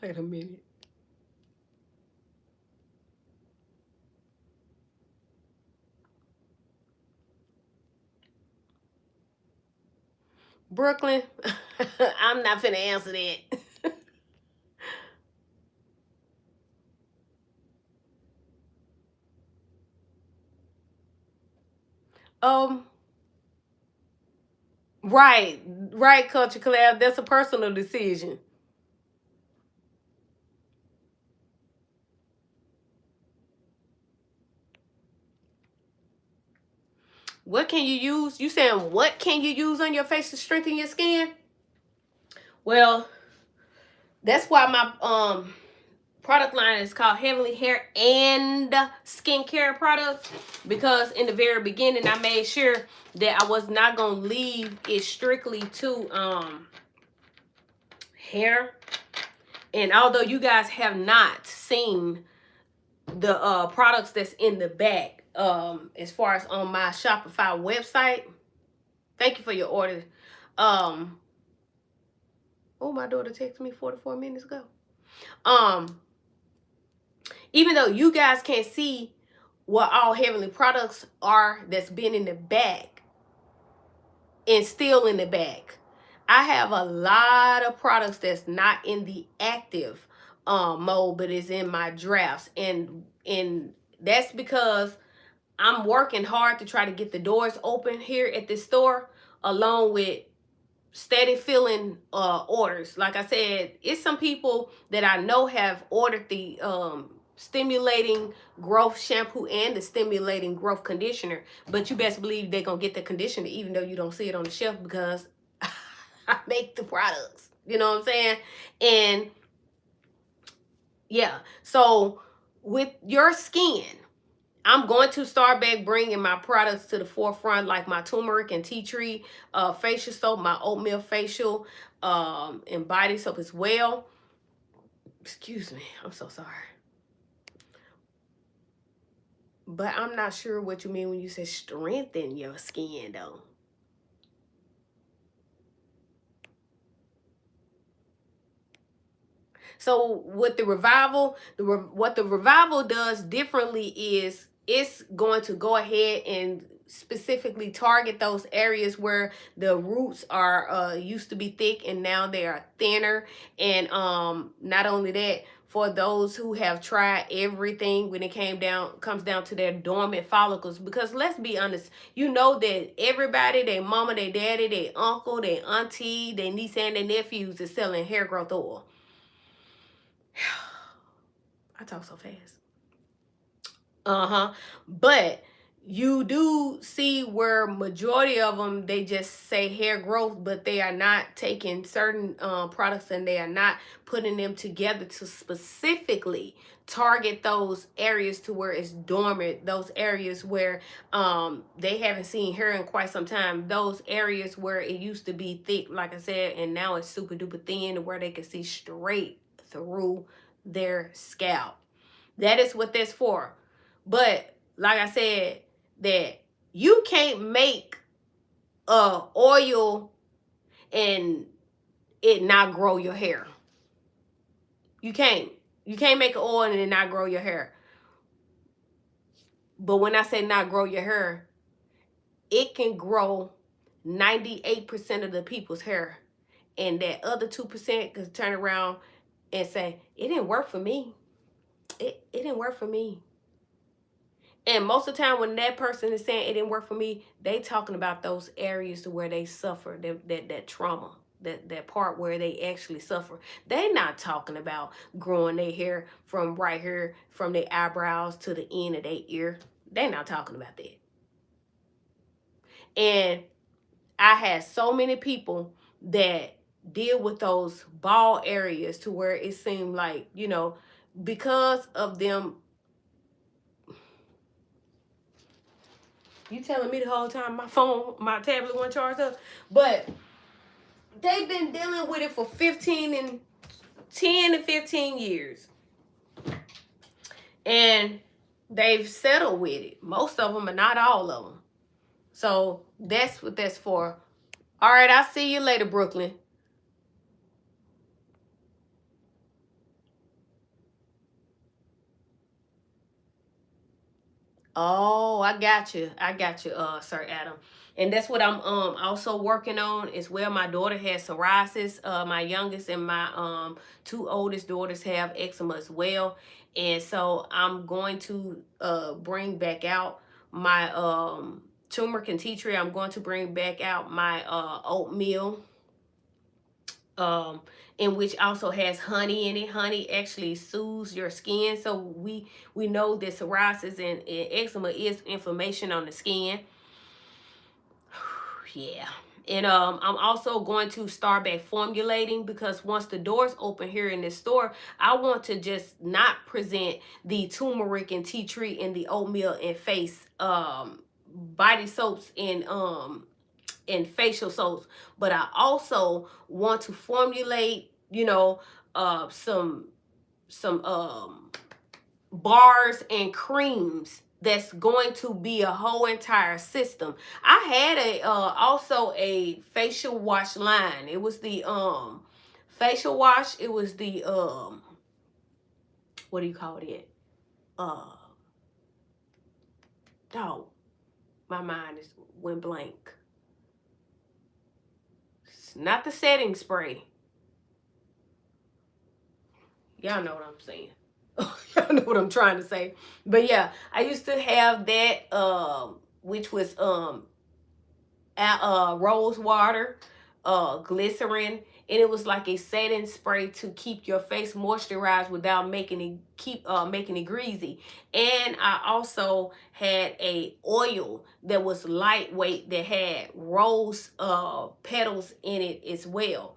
Wait a minute. Brooklyn, I'm not finna answer that. Right, Culture Collab. That's a personal decision. What can you use? You saying what can you use on your face to strengthen your skin? Well, that's why my product line is called Heavenly Hair and Skincare Products, because in the very beginning I made sure that I was not going to leave it strictly to hair. And although you guys have not seen the products that's in the back, as far as on my Shopify website, thank you for your order. Oh, my daughter texted me 44 minutes ago. Even though you guys can't see what all Heavenly products are that's been in the back and still in the back, I have a lot of products that's not in the active mode, but is in my drafts, and that's because I'm working hard to try to get the doors open here at this store, along with steady filling orders. Like I said, it's some people that I know have ordered the stimulating growth shampoo and the stimulating growth conditioner, but you best believe they're gonna get the conditioner even though you don't see it on the shelf, because I make the products, you know what I'm saying? And yeah, so with your skin, I'm going to start back bringing my products to the forefront, like my turmeric and tea tree facial soap, my oatmeal facial, and body soap as well. Excuse me, I'm so sorry. But I'm not sure what you mean when you say strengthen your skin, though. So with the revival, what the revival does differently is it's going to go ahead and specifically target those areas where the roots are used to be thick and now they are thinner. And not only that, for those who have tried everything when it comes down to their dormant follicles, because let's be honest, you know that everybody, their mama, their daddy, their uncle, their auntie, their niece and their nephews is selling hair growth oil. I talk so fast. But you do see where majority of them, they just say hair growth, but they are not taking certain products and they are not putting them together to specifically target those areas to where it's dormant, those areas where they haven't seen hair in quite some time, those areas where it used to be thick, like I said, and now it's super duper thin, where they can see straight through their scalp. That is what that's for. But like I said, that you can't make oil and it not grow your hair. You can't make an oil and it not grow your hair. But when I say not grow your hair, it can grow 98% of the people's hair, and that other 2% can turn around and say, it didn't work for me. It didn't work for me. And most of the time when that person is saying it didn't work for me, they talking about those areas to where they suffer, that trauma, that part where they actually suffer. They not talking about growing their hair from right here, from their eyebrows to the end of their ear. They not talking about that. And I had so many people that deal with those bald areas to where it seemed like, you know, because of them. You telling me the whole time my tablet wasn't charged up? But they've been dealing with it for 10 to 15 years. And they've settled with it. Most of them, but not all of them. So that's what that's for. All right, I'll see you later, Brooklyn. Oh, I got you, Sir Adam. And that's what I'm also working on as well. My daughter has psoriasis. My youngest and my two oldest daughters have eczema as well. And so I'm going to bring back out my turmeric and tea tree. I'm going to bring back out my oatmeal, in which also has honey in it. Honey actually soothes your skin. So we know that psoriasis and eczema is inflammation on the skin. yeah. And I'm also going to start back formulating, because once the doors open here in this store, I want to just not present the turmeric and tea tree and the oatmeal and face body soaps and facial soaps, but I also want to formulate, you know, some bars and creams that's going to be a whole entire system. I had a also a facial wash line. It was the facial wash. It was the what do you call it? Uh dog. My mind is went blank. It's not the setting spray. Y'all know what I'm saying. Y'all know what I'm trying to say. But yeah, I used to have that which was rose water, glycerin, and it was like a setting spray to keep your face moisturized without making it greasy. And I also had a oil that was lightweight that had rose petals in it as well.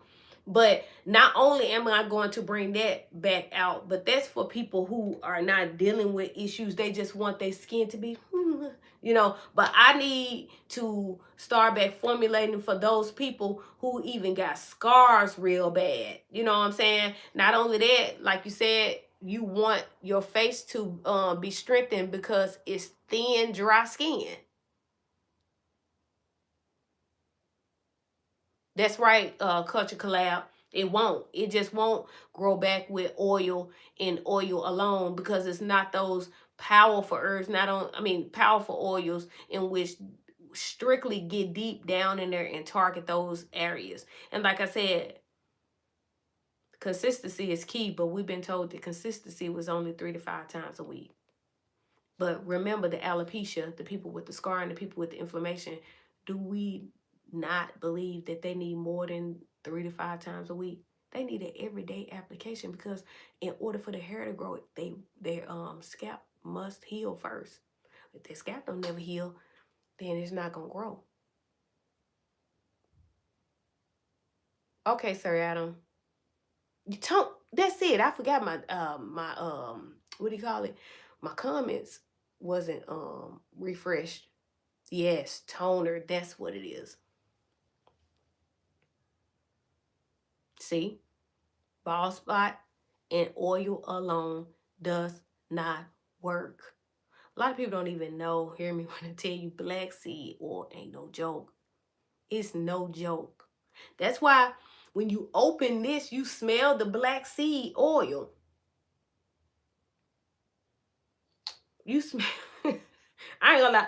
But not only am I going to bring that back out, but that's for people who are not dealing with issues. They just want their skin to be, you know. But I need to start back formulating for those people who even got scars real bad. You know what I'm saying? Not only that, like you said, you want your face to be strengthened because it's thin, dry skin. That's right, Culture Collab. It won't. It just won't grow back with oil and oil alone, because it's not those powerful herbs, not on I mean powerful oils in which strictly get deep down in there and target those areas. And like I said, consistency is key, but we've been told that consistency was only 3 to 5 times a week. But remember, the alopecia, the people with the scar and the people with the inflammation, do we not believe that they need more than 3 to 5 times a week? They need an everyday application, because in order for the hair to grow, their scalp must heal first. If their scalp don't never heal, then it's not gonna grow. Okay, Sir Adam. That's it. I forgot my what do you call it? My comments wasn't refreshed. Yes, toner, that's what it is. See? Bald spot and oil alone does not work. A lot of people don't even know, hear me when I tell you, black seed oil ain't no joke. It's no joke. That's why when you open this, you smell the black seed oil. You smell I ain't gonna lie.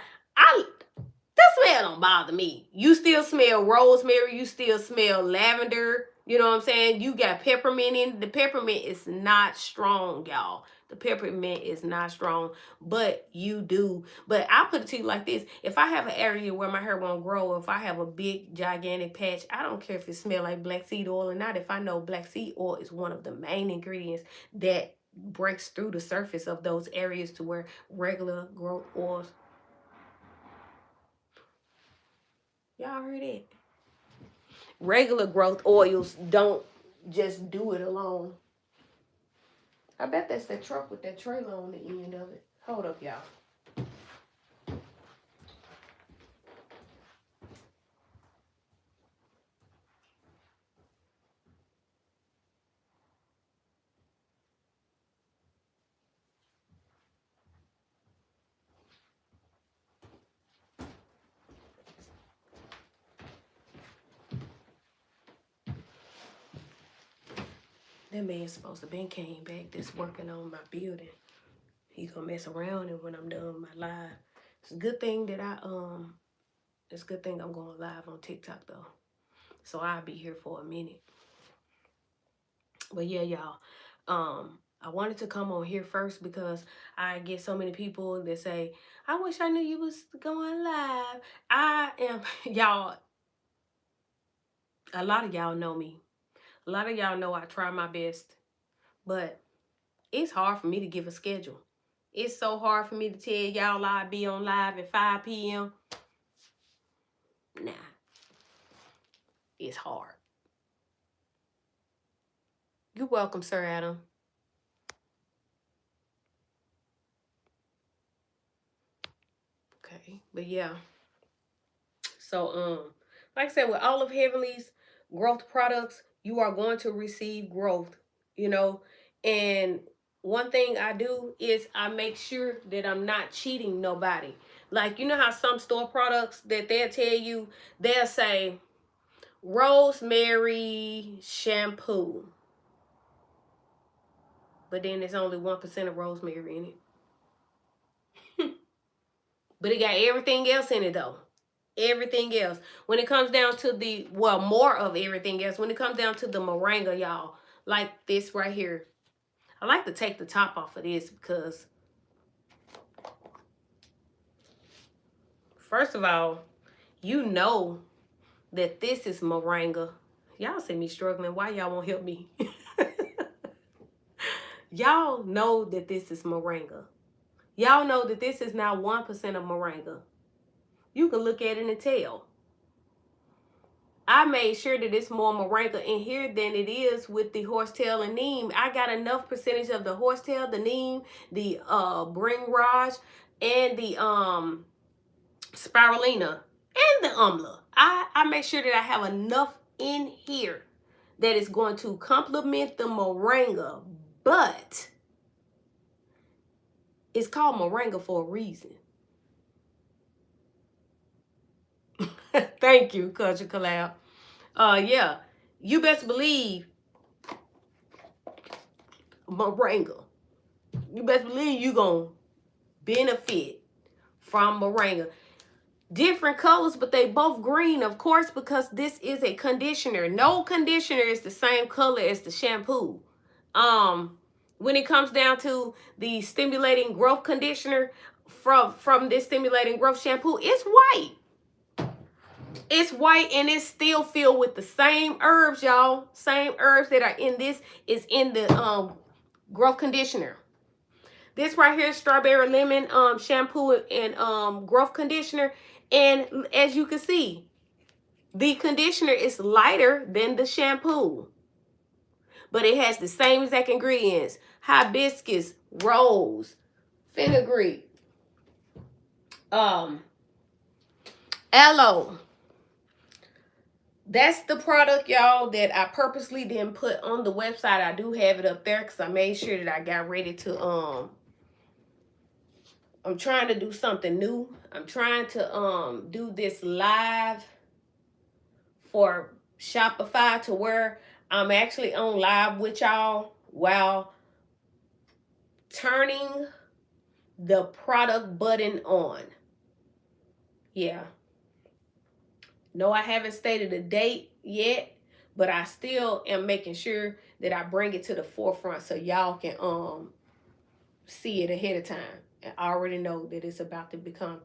That smell don't bother me. You still smell rosemary. You still smell lavender. You know what I'm saying? You got peppermint in. The peppermint is not strong, y'all. The peppermint is not strong, but you do. But I'll put it to you like this. If I have an area where my hair won't grow, if I have a big, gigantic patch, I don't care if it smells like black seed oil or not. If I know black seed oil is one of the main ingredients that breaks through the surface of those areas to where regular growth oils. Y'all heard it? Regular growth oils don't just do it alone. I bet that's that truck with that trailer on the end of it. Hold up, y'all. That man's supposed to been came back that's working on my building. He's gonna mess around, and when I'm done with my live, it's a good thing that it's a good thing I'm going live on TikTok though. So I'll be here for a minute. But yeah, y'all. I wanted to come on here first because I get so many people that say, I wish I knew you was going live. I am, y'all, a lot of y'all know me. A lot of y'all know I try my best, but it's hard for me to give a schedule. It's so hard for me to tell y'all I'll be on live at 5 p.m. Nah. is hard. You're welcome, Sir Adam. Okay, but yeah. So like I said, with all of Heavenly's growth products, you are going to receive growth, you know. And one thing I do is I make sure that I'm not cheating nobody. Like, you know how some store products that they'll tell you, they'll say rosemary shampoo, but then there's only 1% of rosemary in it. But it got everything else in it though. Everything else. When it comes down to the, well, more of everything else, when it comes down to the moringa, y'all, like this right here. I like to take the top off of this because, first of all, you know that this is moringa. Y'all see me struggling. Why y'all won't help me? Y'all know that this is moringa. Y'all know that this is now 1% of moringa. You can look at it and tell. I made sure that it's more moringa in here than it is with the horsetail and neem. I got enough percentage of the horsetail, the neem, the bringraj, and the spirulina, and the amla. I make sure that I have enough in here that is going to complement the moringa, but it's called moringa for a reason. Thank you, Culture Collab. Yeah, you best believe moringa. You best believe you gonna benefit from moringa. Different colors, but they both green, of course, because this is a conditioner. No conditioner is the same color as the shampoo. When it comes down to the stimulating growth conditioner from this stimulating growth shampoo, it's white. It's white and it's still filled with the same herbs, y'all. Same herbs that are in this is in the growth conditioner. This right here is strawberry lemon shampoo and growth conditioner. And as you can see, the conditioner is lighter than the shampoo. But it has the same exact ingredients. Hibiscus, rose, fenugreek, aloe. That's the product, y'all, that I purposely didn't put on the website. I do have it up there because I made sure that I got ready to I'm trying to do something new. I'm trying to do this live for Shopify to where I'm actually on live with y'all while turning the product button on. Yeah. No, I haven't stated a date yet, but I still am making sure that I bring it to the forefront so y'all can see it ahead of time. I already know that it's about to become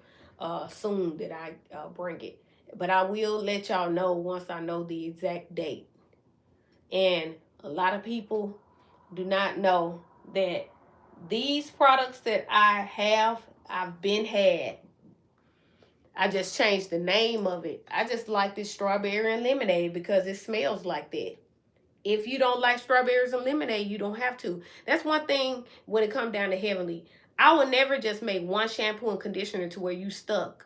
soon that I bring it. But I will let y'all know once I know the exact date. And a lot of people do not know that these products that I have, I've been had. I just changed the name of it. I just like this strawberry and lemonade because it smells like that. If you don't like strawberries and lemonade, you don't have to. That's one thing when it comes down to Heavenly. I will never just make one shampoo and conditioner to where you stuck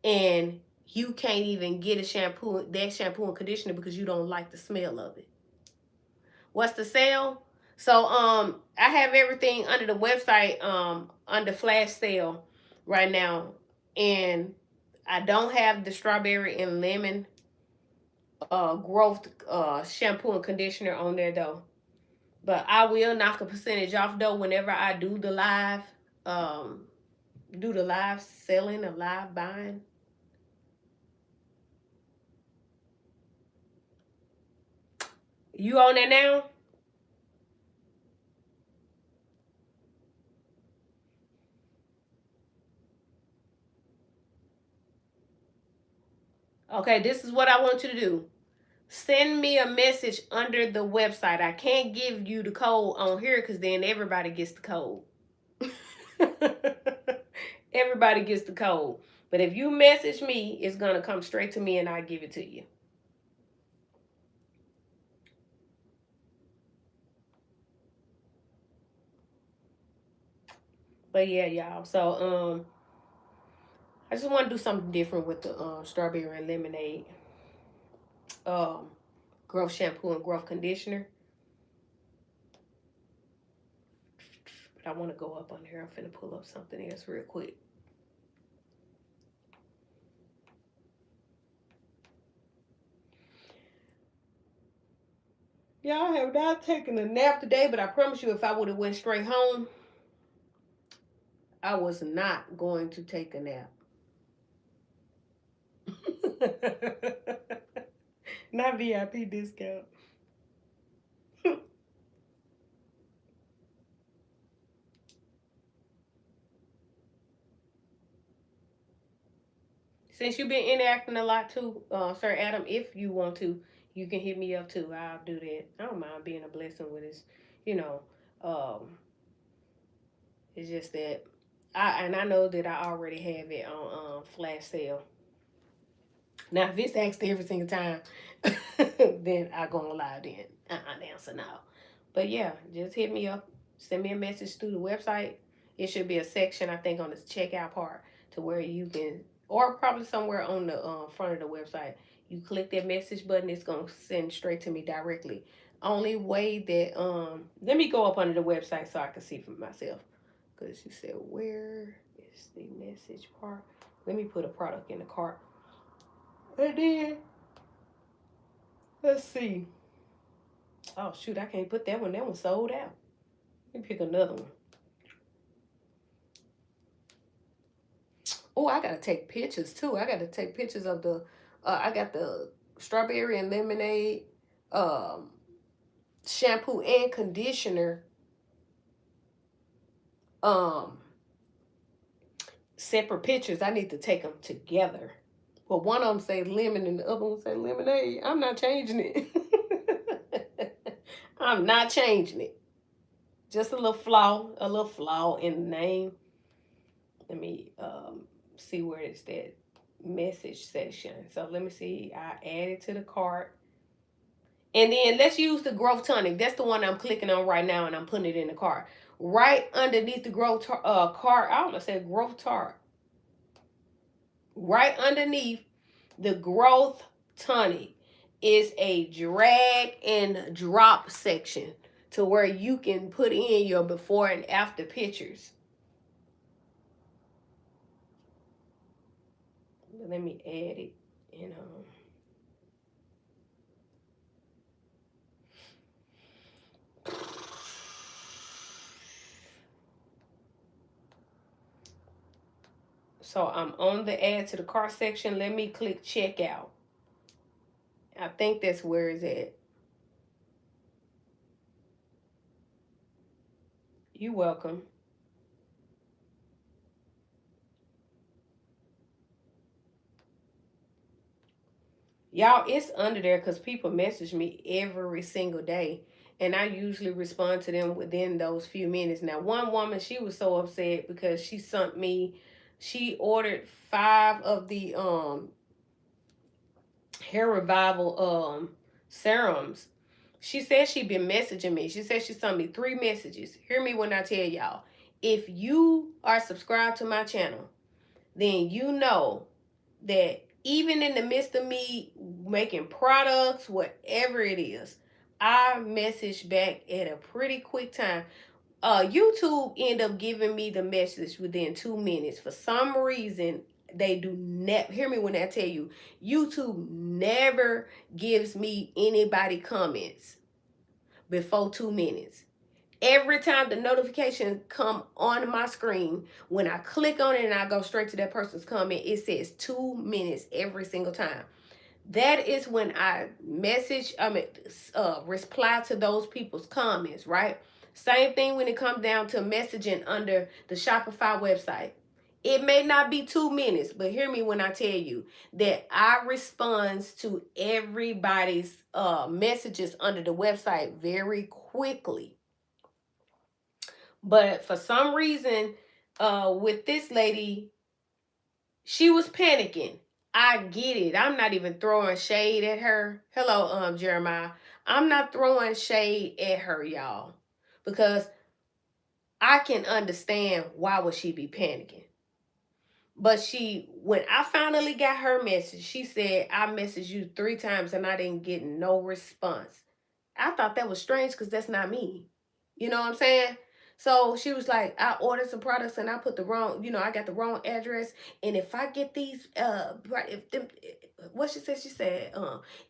and you can't even get a shampoo, that shampoo and conditioner because you don't like the smell of it. What's the sale? So I have everything under the website under flash sale right now. And I don't have the strawberry and lemon growth shampoo and conditioner on there though. But I will knock a percentage off though whenever I do the live selling or live buying. You on there now? Okay, this is what I want you to do. Send me a message under the website. I can't give you the code on here because then everybody gets the code. Everybody gets the code. But if you message me, it's going to come straight to me and I'll give it to you. But yeah, y'all. So I just want to do something different with the strawberry and lemonade um growth shampoo and growth conditioner. But I want to go up on here. I'm finna pull up something else real quick. Y'all have not taken a nap today, but I promise you, if I would have went straight home, I was not going to take a nap. Not VIP discount. Since you've been interacting a lot too, Sir Adam, if you want to, you can hit me up too. I'll do that. I don't mind being a blessing with this. You know, um, it's just that I know that I already have it on flash sale. Now, if it's asked every single time, then I go on live then. The answer no. But yeah, just hit me up. Send me a message through the website. It should be a section, I think, on the checkout part to where you can, or probably somewhere on the front of the website. You click that message button, it's going to send straight to me directly. Only way that, let me go up under the website so I can see for myself. Because you said, where is the message part? Let me put a product in the cart. And then, let's see. Oh, shoot, I can't put that one. That one sold out. Let me pick another one. Oh, I got to take pictures, too. I got to take pictures of the, I got the strawberry and lemonade um, shampoo and conditioner um, separate pictures. I need to take them together. Well, one of them say lemon and the other one say lemonade. I'm not changing it. I'm not changing it. Just a little flaw in the name. Let me see where it's that message section. So let me see. I added to the cart. And then let's use the growth tonic. That's the one I'm clicking on right now, and I'm putting it in the cart. Right underneath the growth cart, I almost said growth tart. Right underneath the growth tonic is a drag and drop section to where you can put in your before and after pictures. Let me add it. So I'm on the add to the cart section. Let me click checkout. I think that's where it's at. You're welcome. Y'all, it's under there because people message me every single day. And I usually respond to them within those few minutes. Now, one woman, she was so upset because she sent me, she ordered 5 of the hair revival serums. She said she'd been messaging me. She said she sent me 3 messages. Hear me when I tell y'all. If you are subscribed to my channel, then you know that even in the midst of me making products, whatever it is, I message back at a pretty quick time. YouTube end up giving me the message within 2 minutes. For some reason, they do never, hear me when I tell you, YouTube never gives me anybody comments before 2 minutes. Every time the notification come on my screen, when I click on it and I go straight to that person's comment, it says 2 minutes every single time. That is when I reply to those people's comments, right? Same thing when it comes down to messaging under the Shopify website. It may not be 2 minutes, but hear me when I tell you that I respond to everybody's messages under the website very quickly. But for some reason, with this lady, she was panicking. I get it. I'm not even throwing shade at her. Hello, Jeremiah. I'm not throwing shade at her, y'all. Because I can understand why would she be panicking. But when I finally got her message, she said, I messaged you 3 times and I didn't get no response. I thought that was strange because that's not me. You know what I'm saying? So she was like, I ordered some products and I put the wrong, I got the wrong address. And if I get these, what she said,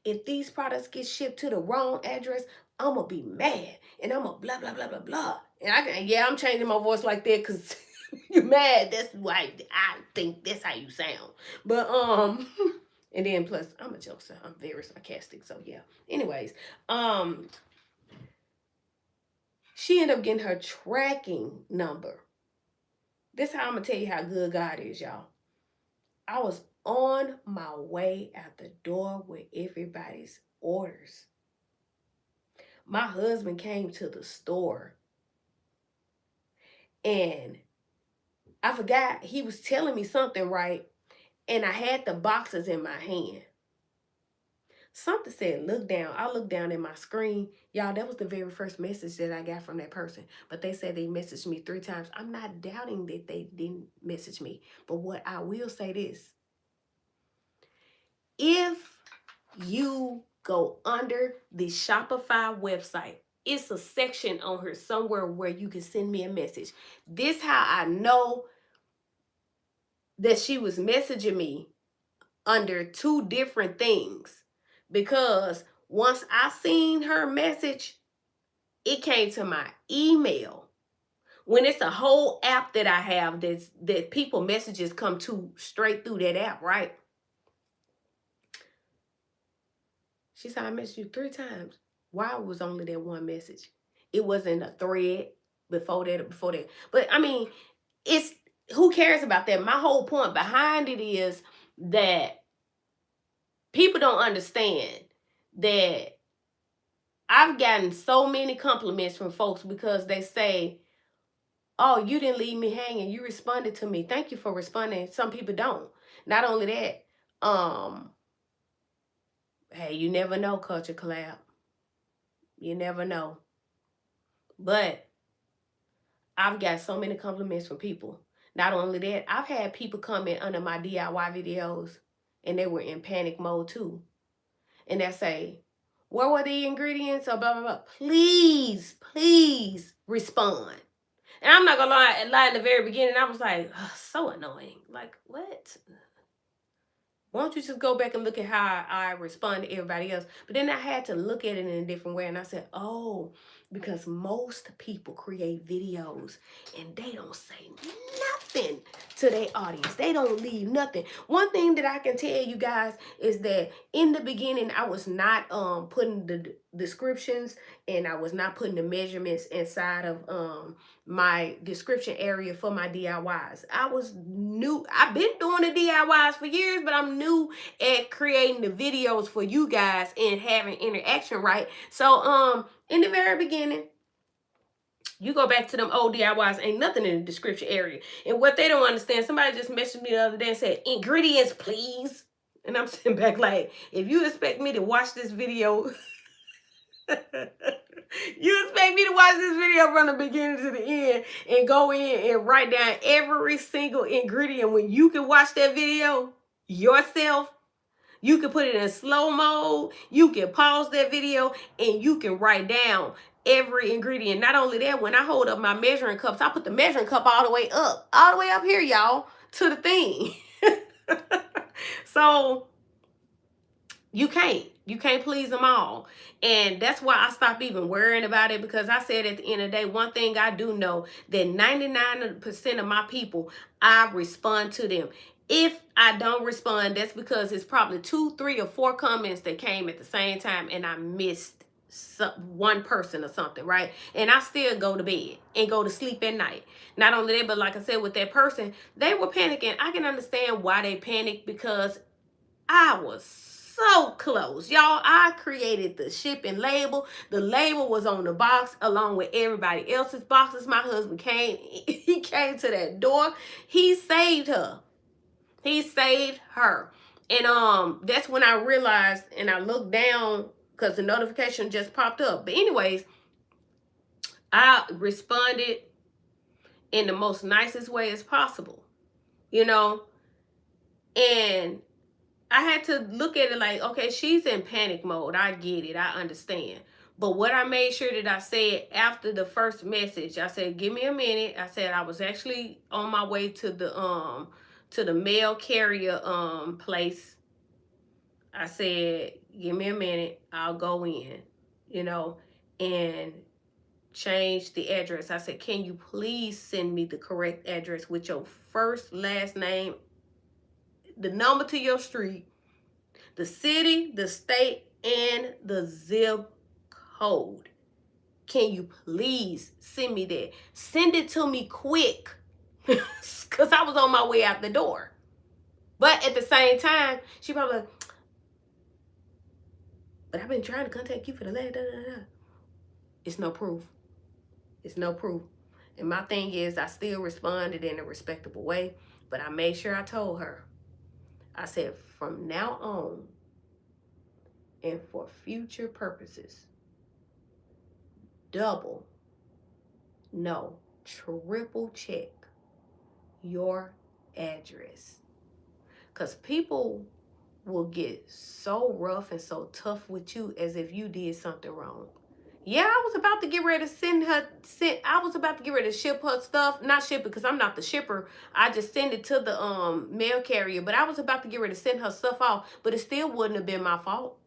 if these products get shipped to the wrong address, I'm gonna be mad and I'm gonna blah blah blah blah blah. And I'm changing my voice like that because you're mad. That's why I think that's how you sound. But and then plus I'm a jokester. I'm very sarcastic. So yeah. Anyways, she ended up getting her tracking number. This is how I'm gonna tell you how good God is, y'all. I was on my way out the door with everybody's orders. My husband came to the store and I forgot he was telling me something, right? And I had the boxes in my hand. Something said, look down. I looked down at my screen. Y'all, that was the very first message that I got from that person. But they said they messaged me 3 times. I'm not doubting that they didn't message me. But what I will say this. If you go under the Shopify website, it's a section on here somewhere where you can send me a message. This how I know that she was messaging me under 2 different things. Because once I seen her message, it came to my email. When it's a whole app that I have that people messages come to straight through that app, right? She said, I messaged you 3 times. Why was only that one message? It wasn't a thread before that. But I mean, who cares about that? My whole point behind it is that people don't understand that I've gotten so many compliments from folks because they say, oh, you didn't leave me hanging. You responded to me. Thank you for responding. Some people don't. Not only that, hey, you never know, Culture Collab. You never know. But I've got so many compliments from people. Not only that, I've had people comment under my DIY videos and they were in panic mode too. And they say, where were the ingredients? Or blah, blah, blah. Please, please respond. And I'm not going to lie, in the very beginning, I was like, so annoying. Like, what? Why don't you just go back and look at how I respond to everybody else? But then I had to look at it in a different way. And I said, oh, because most people create videos and they don't say nothing to their audience. They don't leave nothing. One thing that I can tell you guys is that in the beginning, I was not putting the descriptions and I was not putting the measurements inside of my description area for my DIYs. I was new. I've been doing the DIYs for years, but I'm new at creating the videos for you guys and having interaction, right? So in the very beginning, you go back to them old DIYs, ain't nothing in the description area. And what they don't understand, somebody just messaged me the other day and said, ingredients, please. And I'm sitting back like, if you expect me to watch this video, you expect me to watch this video from the beginning to the end and go in and write down every single ingredient when you can watch that video yourself. You can put it in slow mode. You can pause that video and you can write down every ingredient. Not only that, when I hold up my measuring cups, I put the measuring cup all the way up here, y'all, to the thing. So you can't please them all. And that's why I stopped even worrying about it, because I said at the end of the day, one thing I do know, that 99% of my people, I respond to them. If I don't respond, that's because it's probably 2, 3, or 4 comments that came at the same time and I missed one person or something, right? And I still go to bed and go to sleep at night. Not only that, but like I said, with that person, they were panicking. I can understand why they panicked, because I was so close. Y'all, I created the shipping label. The label was on the box along with everybody else's boxes. My husband came. He came to that door. He saved her. He saved her. And that's when I realized, and I looked down because the notification just popped up. But anyways, I responded in the most nicest way as possible, you know? And I had to look at it like, okay, she's in panic mode. I get it. I understand. But what I made sure that I said after the first message, I said, give me a minute. I said I was actually on my way to the mail carrier place. I said, give me a minute. I'll go in, you know, and change the address. I said, can you please send me the correct address with your first, last name, the number to your street, the city, the state, and the zip code. Can you please send me that? Send it to me quick. Because I was on my way out the door. But at the same time, she probably like, but I've been trying to contact you for the last It's no proof. It's no proof. And my thing is, I still responded in a respectable way. But I made sure I told her. I said, from now on, and for future purposes, double, no, triple check your address. Because people will get so rough and so tough with you as if you did something wrong. Yeah, I was about to get ready to I was about to get ready to ship her stuff. Not ship it because I'm not the shipper. I just send it to the mail carrier. But I was about to get ready to send her stuff off. But it still wouldn't have been my fault.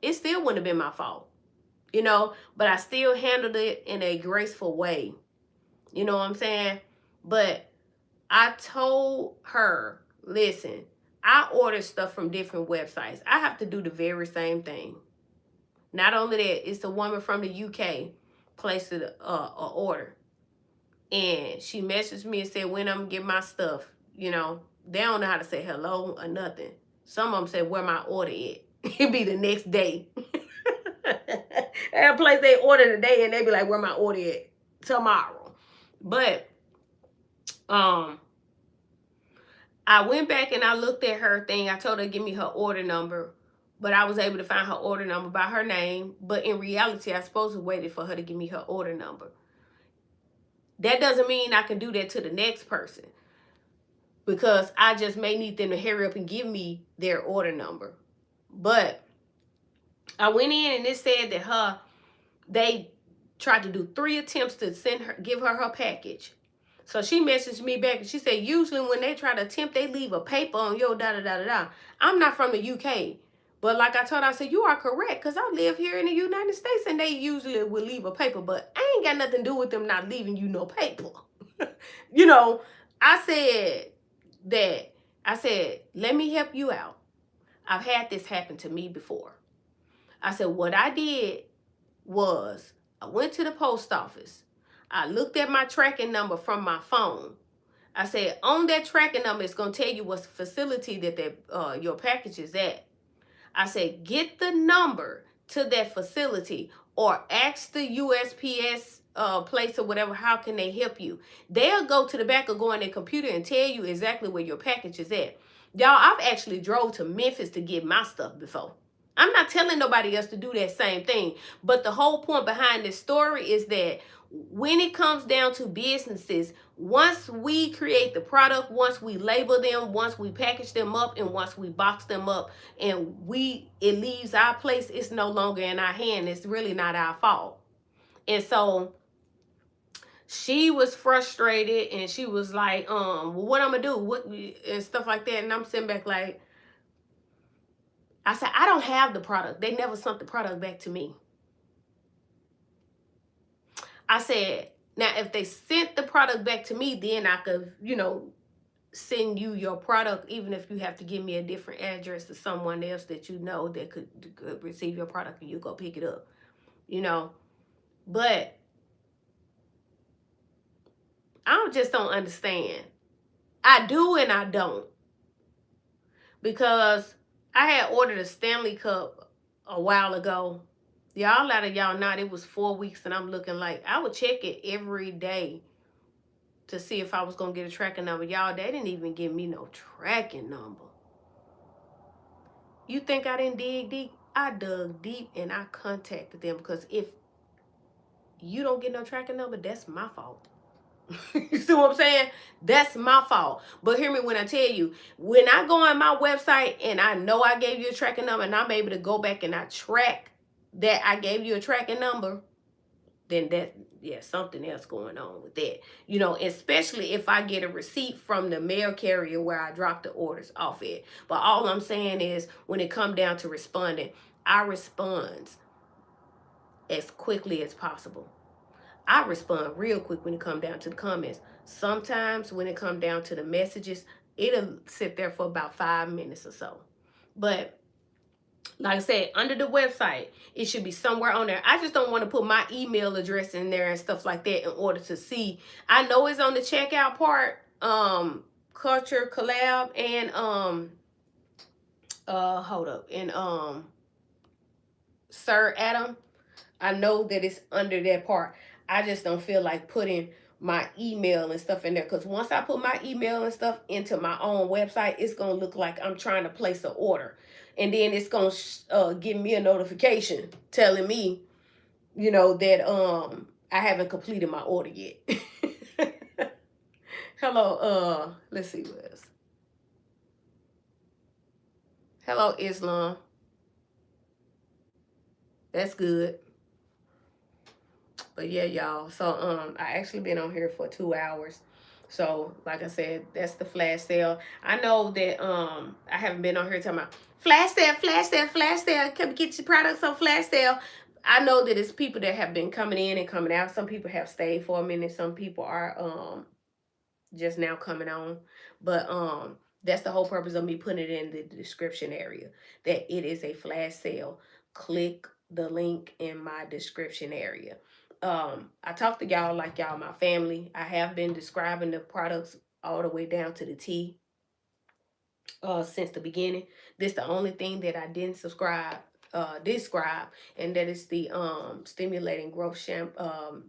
It still wouldn't have been my fault. You know, but I still handled it in a graceful way. You know what I'm saying? But I told her, listen, I order stuff from different websites. I have to do the very same thing. Not only that, it's a woman from the UK placed an order. And she messaged me and said, when I'm going to get my stuff. You know, they don't know how to say hello or nothing. Some of them said, where my order at? It'd be the next day. At a place they order today and they be like, where my order at? Tomorrow. But I went back and I looked at her thing. I told her to give me her order number. But I was able to find her order number by her name. But in reality, I supposed to waited for her to give me her order number. That doesn't mean I can do that to the next person. Because I just may need them to hurry up and give me their order number. But I went in and it said that they tried to do 3 attempts to give her package. So she messaged me back and she said, usually when they try to attempt, they leave a paper on your da-da-da-da-da. I'm not from the UK. But like I told her, I said, you are correct, because I live here in the United States and they usually will leave a paper, but I ain't got nothing to do with them not leaving you no paper. You know, I said, let me help you out. I've had this happen to me before. I said, what I did was I went to the post office. I looked at my tracking number from my phone. I said, on that tracking number, it's going to tell you what facility that your package is at. I said, get the number to that facility or ask the USPS place or whatever, how can they help you? They'll go to the back or go on their computer and tell you exactly where your package is at. Y'all, I've actually drove to Memphis to get my stuff before. I'm not telling nobody else to do that same thing. But the whole point behind this story is that when it comes down to businesses, once we create the product, once we label them, once we package them up, and once we box them up, and it leaves our place, it's no longer in our hand. It's really not our fault. And so she was frustrated and she was like, well, what I'm gonna do? What and stuff like that. And I'm sitting back like, I said, I don't have the product. They never sent the product back to me. I said, now if they sent the product back to me, then I could, send you your product, even if you have to give me a different address to someone else that you know that could receive your product and you go pick it up, But I just don't understand. I do and I don't. Because I had ordered a Stanley Cup a while ago. Y'all, a lot of y'all not, it was 4 weeks and I'm looking like, I would check it every day to see if I was going to get a tracking number. Y'all, they didn't even give me no tracking number. You think I didn't dig deep? I dug deep and I contacted them, because if you don't get no tracking number, that's my fault. You see what I'm saying? That's my fault. But hear me when I tell you, when I go on my website and I know I gave you a tracking number and I'm able to go back and I track that I gave you a tracking number, then that, yeah, something else going on with that. You know, especially if I get a receipt from the mail carrier where I dropped the orders off at. But all I'm saying is when it come down to responding, I respond as quickly as possible. I respond real quick when it come down to the comments. Sometimes when it come down to the messages, it'll sit there for about 5 minutes or so. But like I said, under the website, it should be somewhere on there. I just don't want to put my email address in there and stuff like that in order to see. I know it's on the checkout part, Culture Collab and hold up, and Sir Adam. I know that it's under that part. I just don't feel like putting my email and stuff in there, because once I put my email and stuff into my own website, it's gonna look like I'm trying to place an order, and then it's gonna give me a notification telling me, you know, that I haven't completed my order yet. Hello, let's see what else. Hello, Islam. That's good. But yeah, y'all. So I actually been on here for 2 hours. So like I said, that's the flash sale. I know that I haven't been on here talking about flash sale, flash sale, flash sale. Come get your products on flash sale. I know that it's people that have been coming in and coming out. Some people have stayed for a minute. Some people are just now coming on. But that's the whole purpose of me putting it in the description area, that it is a flash sale. Click the link in my description area. I talk to y'all like y'all my family. I have been describing the products all the way down to the T since the beginning. This the only thing that I didn't describe, and that is the stimulating growth shampoo,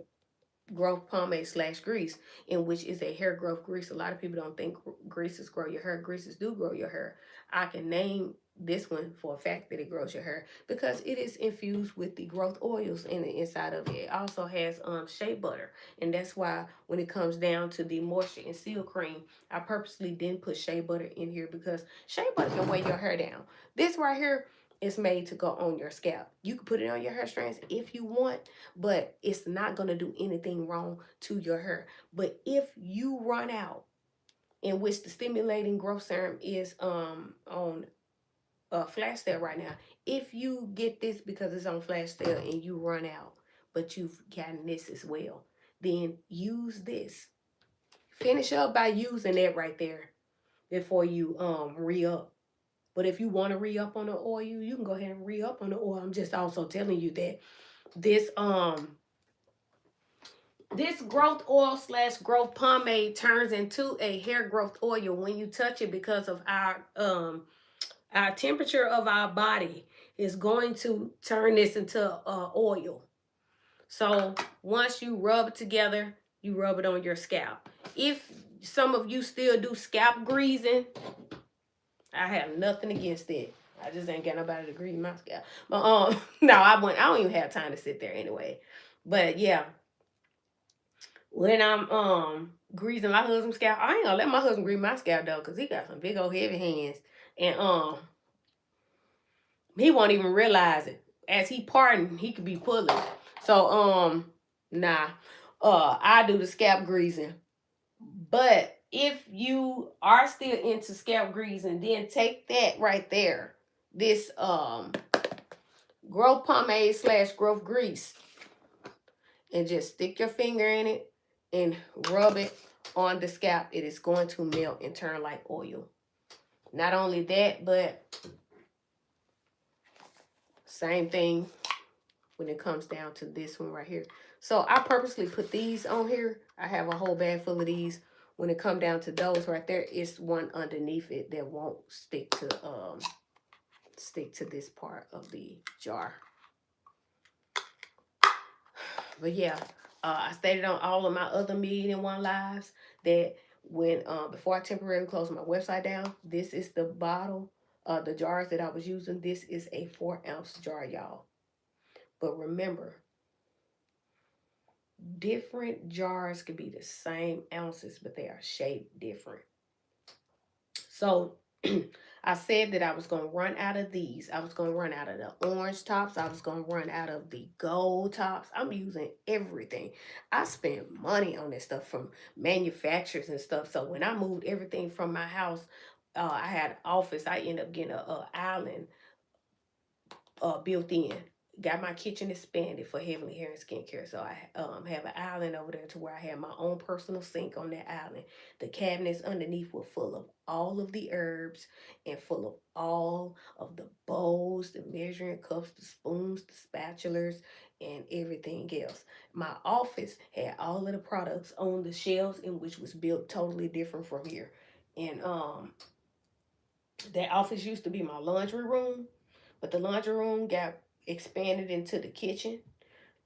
growth pomade slash grease, in which is a hair growth grease. A lot of people don't think greases grow your hair. Greases do grow your hair. I can name this one for a fact that it grows your hair because it is infused with the growth oils in the inside of it. It also has shea butter, and that's why when it comes down to the moisture and seal cream, I purposely didn't put shea butter in here because shea butter can weigh your hair down. This right here is made to go on your scalp. You can put it on your hair strands if you want, but it's not going to do anything wrong to your hair. But if you run out, in which the stimulating growth serum is on flash sale right now, if you get this because it's on flash sale and you run out, but you've gotten this as well, then use this. Finish up by using that right there before you re-up. But if you want to re-up on the oil, you can go ahead and re-up on the oil. I'm just also telling you that this this growth oil slash growth pomade turns into a hair growth oil when you touch it, because of our temperature of our body is going to turn this into oil. So once you rub it together, you rub it on your scalp. If some of you still do scalp greasing, I have nothing against it. I just ain't got nobody to grease my scalp. But no, I don't even have time to sit there anyway. But yeah, when I'm greasing my husband's scalp, I ain't gonna let my husband grease my scalp though, cause he got some big old heavy hands, and he won't even realize it. As he parting, he could be pulling. So nah, I do the scalp greasing. But if you are still into scalp greasing, then take that right there, this growth pomade slash growth grease, and just stick your finger in it and rub it on the scalp. It is going to melt and turn like oil. Not only that, but same thing when it comes down to this one right here. So I purposely put these on here. I have a whole bag full of these. When it come down to those right there, it's one underneath it that won't stick to this part of the jar. But yeah, I stated on all of my other million-and-one lives that when before I temporarily closed my website down, this is the bottle, the jars that I was using. This is a 4-ounce jar, y'all. But remember, different jars could be the same ounces, but they are shaped different. So I said that I was going to run out of these. I was going to run out of the orange tops. I was going to run out of the gold tops. I'm using everything. I spend money on this stuff from manufacturers and stuff. So when I moved everything from my house, I had an office. I ended up getting a island built in. Got my kitchen expanded for Heavenly Hair and Skincare. So I have an island over there to where I have my own personal sink on that island. The cabinets underneath were full of all of the herbs and full of all of the bowls, the measuring cups, the spoons, the spatulas, and everything else. My office had all of the products on the shelves, in which was built totally different from here. And that office used to be my laundry room, but the laundry room got expanded into the kitchen,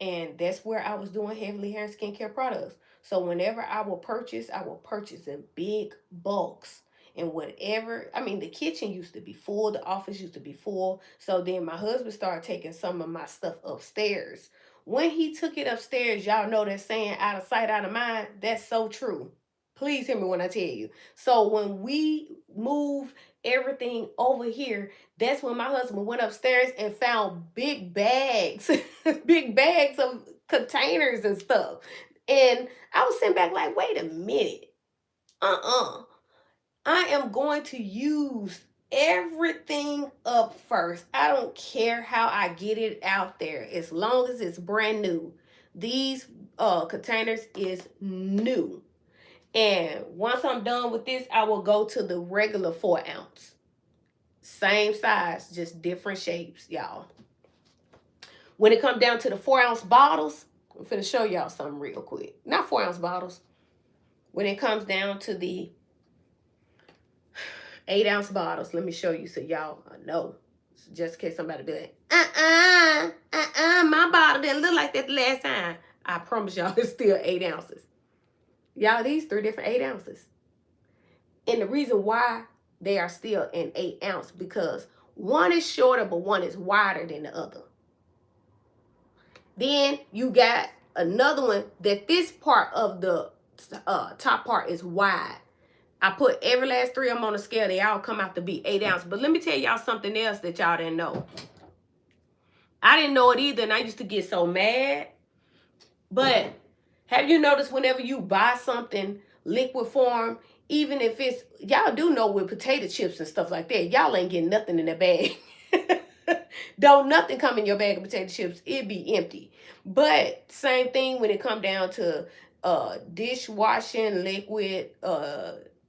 and that's where I was doing Heavenly Hair and Skincare products. So whenever I will purchase in big bulks. And whatever, I mean, the kitchen used to be full, the office used to be full. So then my husband started taking some of my stuff upstairs. When he took it upstairs, y'all know that saying, out of sight, out of mind. That's so true. Please hear me when I tell you. So when we moved everything over here, that's when my husband went upstairs and found big bags, big bags of containers and stuff. And I was sitting back like, wait a minute. I am going to use everything up first. I don't care how I get it out there, as long as it's brand new. These containers is new. And once I'm done with this, I will go to the regular 4-ounce. Same size, just different shapes, y'all. When it comes down to the 4-ounce bottles, I'm finna show y'all something real quick. Not 4-ounce bottles. When it comes down to the 8-ounce bottles, let me show you so y'all know. Just in case somebody be like, my bottle didn't look like that the last time. I promise y'all, it's still 8 ounces. Y'all, these 3 different 8 ounces. And the reason why they are still in 8 ounce, because one is shorter, but one is wider than the other. Then you got another one that this part of the top part is wide. I put every last 3 of them on the scale. They all come out to be 8 ounce. But let me tell y'all something else that y'all didn't know. I didn't know it either, and I used to get so mad. But have you noticed whenever you buy something liquid form, even if it's, y'all do know with potato chips and stuff like that, y'all ain't getting nothing in that bag. Don't nothing come in your bag of potato chips, it be empty. But same thing when it come down to dishwashing liquid,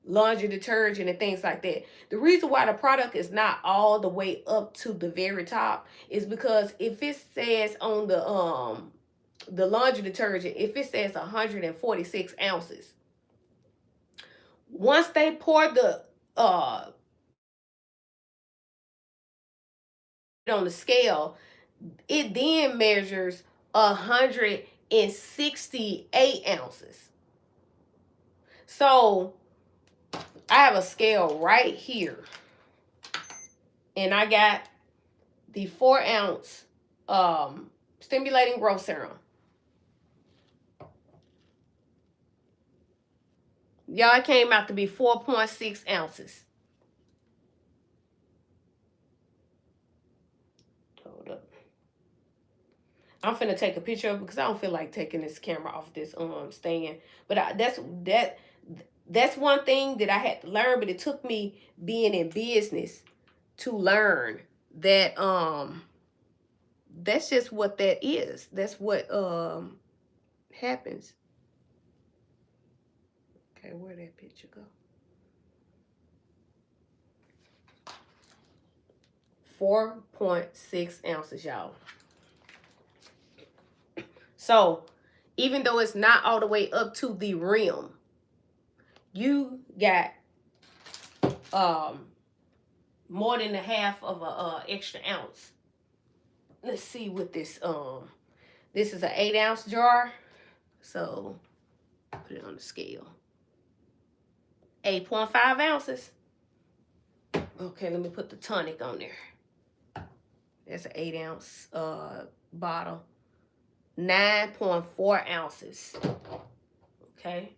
laundry detergent and things like that. The reason why the product is not all the way up to the very top is because if it says on the laundry detergent, if it says 146 ounces, once they pour the on the scale, it then measures 168 ounces. So I have a scale right here, and I got the 4-ounce stimulating growth serum. Y'all, it came out to be 4.6 ounces. Hold up. I'm finna take a picture of it because I don't feel like taking this camera off this stand. But that's one thing that I had to learn, but it took me being in business to learn that that's just what that is. That's what happens. Okay, where'd that picture go? 4.6 ounces, y'all. So even though it's not all the way up to the rim, you got more than a half of a extra ounce. Let's see what this this is an 8-ounce jar, so put it on the scale. 8.5 ounces. Okay, let me put the tonic on there. That's an 8-ounce bottle. 9.4 ounces. Okay.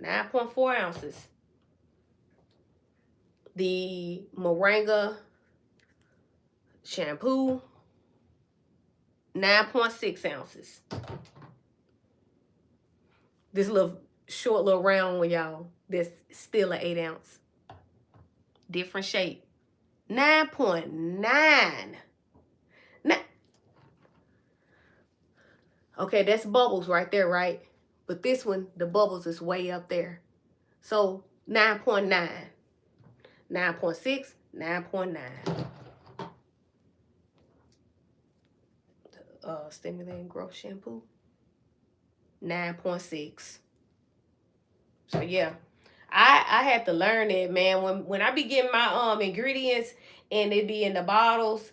9.4 ounces. The Moringa shampoo, 9.6 ounces. This little short little round one, y'all, that's still an 8 ounce. Different shape. 9.9. Okay, that's bubbles right there, right? But this one, the bubbles is way up there. So 9.9. 9.6, 9.9. Stimulating growth shampoo, 9.6. So yeah, I had to learn it, man. When I be getting my ingredients and it be in the bottles,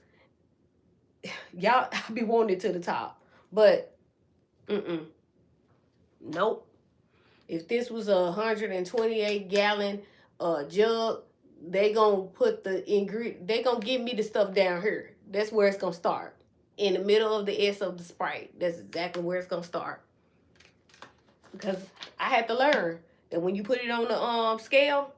y'all, I be wanting it to the top. But nope. If this was a 128 gallon jug, they gonna put the ingredient. They gonna give me the stuff down here. That's where it's gonna start. In the middle of the S of the Sprite. That's exactly where it's gonna start. Because I had to learn that when you put it on the scale,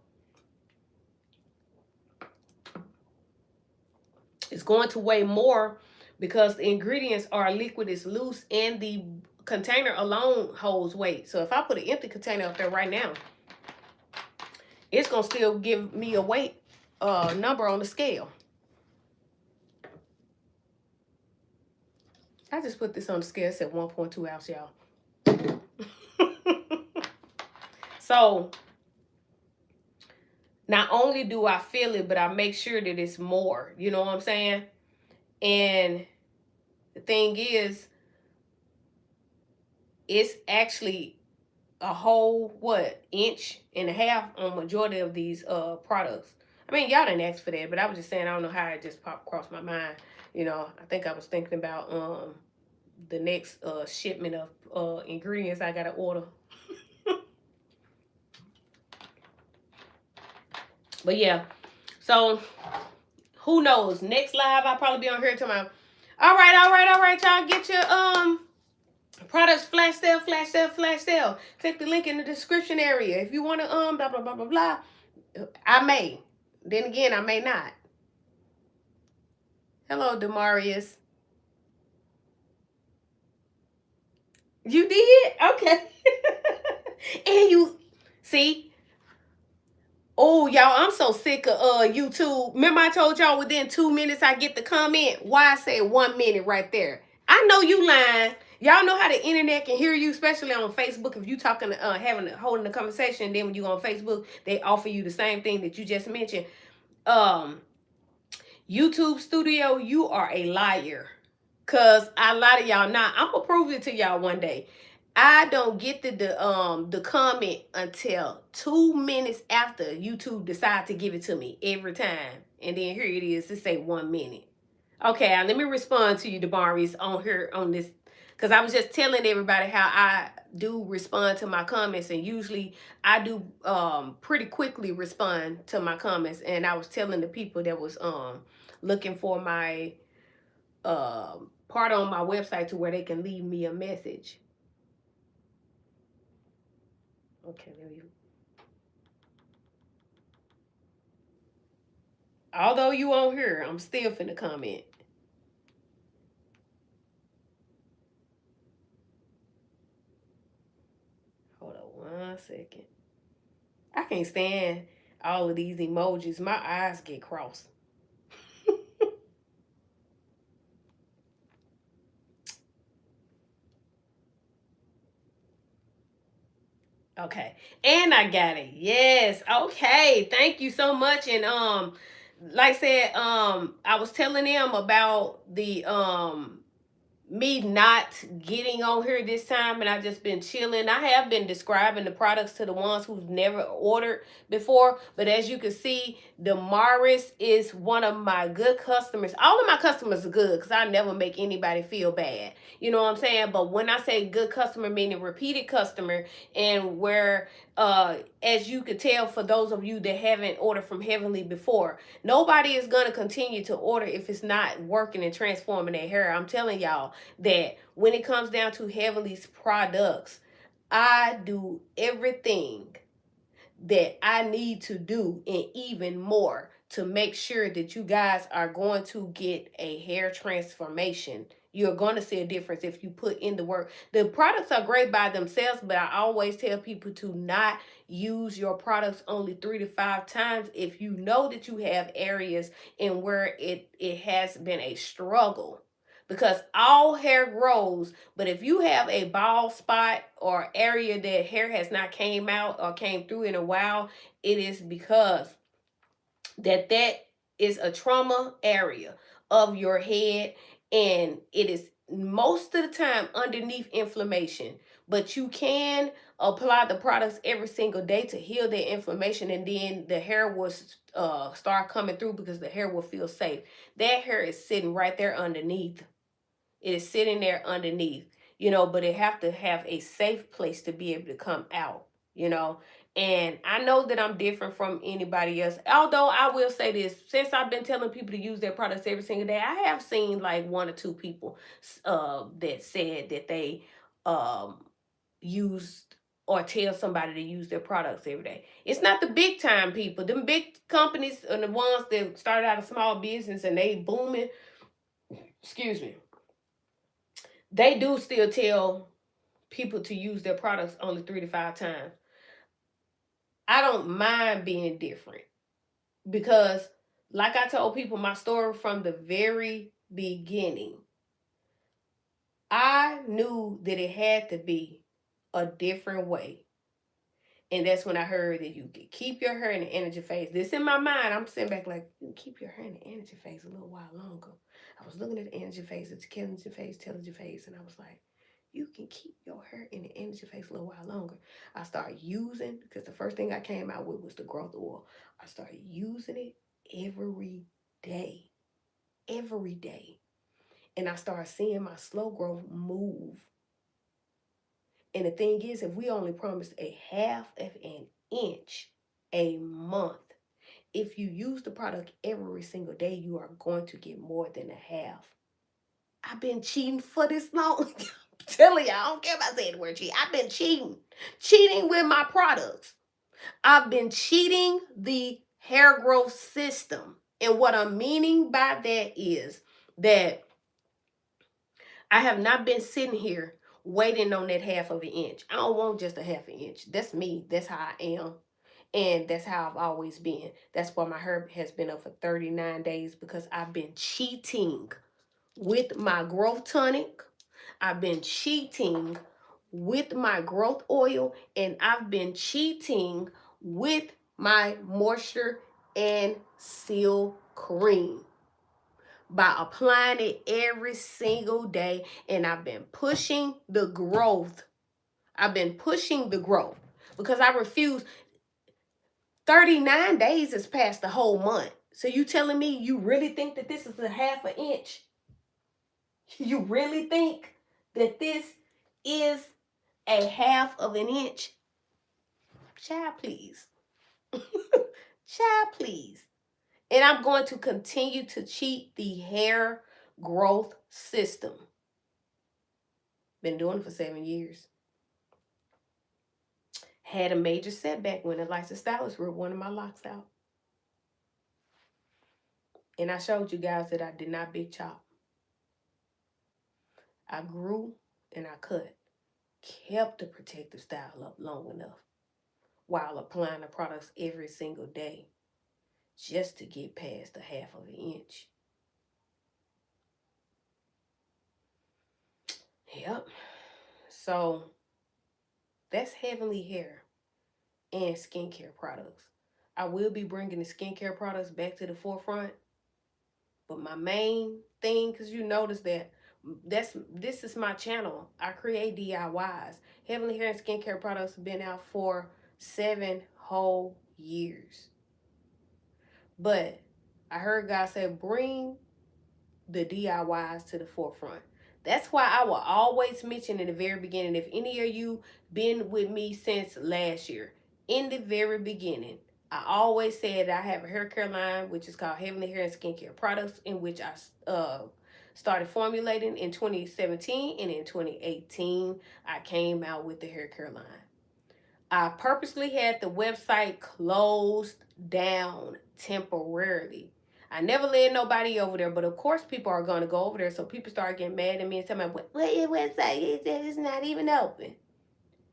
it's going to weigh more because the ingredients are liquid, it's loose, and the container alone holds weight. So if I put an empty container up there right now, it's gonna still give me a weight number on the scale. I just put this on the scale. It said 1.2 ounce, y'all. So not only do I feel it, but I make sure that it's more. You know what I'm saying? And the thing is, it's actually a whole, what, 1.5 inches on majority of these products. I mean, y'all didn't ask for that, but I was just saying, I don't know how it just popped across my mind. You know, I think I was thinking about the next shipment of ingredients I gotta order. But yeah, so who knows? Next live, I'll probably be on here tomorrow. All right, y'all. Get your products flash sale. Click the link in the description area. If you want to blah blah blah blah blah. I may. Then again, I may not. Hello, Demarius. You did? Okay. And you see. Oh, y'all, I'm so sick of YouTube. Remember I told y'all within 2 minutes I get the comment? Why I say 1 minute right there? I know you lying. Y'all know how the internet can hear you, especially on Facebook. If you talking, holding a conversation, then when you go on Facebook, they offer you the same thing that you just mentioned. YouTube Studio, you are a liar. Cause I lie to y'all. Now I'm gonna prove it to y'all one day. I don't get the comment until 2 minutes after YouTube decide to give it to me every time. And then here it is, it say 1 minute. Okay, let me respond to you, Demarius, on here on this. Because I was just telling everybody how I do respond to my comments. And usually I do pretty quickly respond to my comments. And I was telling the people that was looking for my part on my website to where they can leave me a message. Okay, there you go. Although you on here, I'm still finna comment. Hold on 1 second. I can't stand all of these emojis. My eyes get crossed. Okay, and I got it. Yes. Okay, thank you so much. And like I said, I was telling them about the me not getting on here this time, and I just been chilling. I have been describing the products to the ones who've never ordered before, but as you can see, Damaris is one of my good customers. All of my customers are good because I never make anybody feel bad. You know what I'm saying? But when I say good customer, meaning repeated customer, and where as you could tell, for those of you that haven't ordered from Heavenly before, nobody is going to continue to order if it's not working and transforming their hair. I'm telling y'all that when it comes down to Heavenly's products, I do everything that I need to do and even more to make sure that you guys are going to get a hair transformation. You're going to see a difference if you put in the work. The products are great by themselves, but I always tell people to not use your products only 3 to 5 times if you know that you have areas in where it has been a struggle, because all hair grows. But if you have a bald spot or area that hair has not came out or came through in a while, it is because that is a trauma area of your head, and it is most of the time underneath inflammation. But you can apply the products every single day to heal the inflammation, and then the hair will start coming through because the hair will feel safe. That hair is sitting right there underneath. It is sitting there underneath, but it have to have a safe place to be able to come out, you know. And I know that I'm different from anybody else. Although I will say this, since I've been telling people to use their products every single day, I have seen like 1 or 2 people that said that they used or tell somebody to use their products every day. It's not the big time people. Them big companies are the ones that started out a small business and they booming. Excuse me. They do still tell people to use their products only 3 to 5 times. I don't mind being different because, like I told people, my story from the very beginning, I knew that it had to be a different way. And that's when I heard that you could keep your hair in the energy phase. This in my mind, I'm sitting back like, you can keep your hair in the energy phase a little while longer. I was looking at the energy phase, the energy phase, telegy phase, and I was like, you can keep your hair in the energy phase a little while longer. I started using, because the first thing I came out with was the growth oil. I started using it every day, every day. And I started seeing my slow growth move. And the thing is, if we only promised a half of an inch a month, if you use the product every single day, you are going to get more than a half. I've been cheating for this long. I'm telling you, I don't care about saying the word cheat. I've been cheating with my products. I've been cheating the hair growth system. And what I'm meaning by that is that I have not been sitting here waiting on that half of an inch. I don't want just a half an inch. That's me. That's how I am. And that's how I've always been. That's why my hair has been up for 39 days, because I've been cheating with my growth tonic. I've been cheating with my growth oil, and I've been cheating with my moisture and seal cream by applying it every single day. And I've been pushing the growth. I've been pushing the growth because I refuse. 39 days is past the whole month. So you telling me you really think that this is a half an inch? You really think that this is a half of an inch? Child, please. Child, please. And I'm going to continue to cheat the hair growth system. Been doing it for 7 years. Had a major setback when the licensed stylist ripped one of my locks out. And I showed you guys that I did not big chop. I grew and I cut. Kept the protective style up long enough while applying the products every single day just to get past the half of an inch. Yep. So that's Heavenly Hair and skincare products. I will be bringing the skincare products back to the forefront. But my main thing, because you notice that this is my channel. I create DIYs. Heavenly Hair and skincare products have been out for 7 whole years. But I heard God say, bring the DIYs to the forefront. That's why I will always mention in the very beginning, if any of you been with me since last year, in the very beginning, I always said I have a hair care line, which is called Heavenly Hair and Skincare Products, in which I started formulating in 2017, and in 2018, I came out with the hair care line. I purposely had the website closed down temporarily. I never led nobody over there, but of course people are going to go over there, so people start getting mad at me and telling me, what your website is that? It's not even open.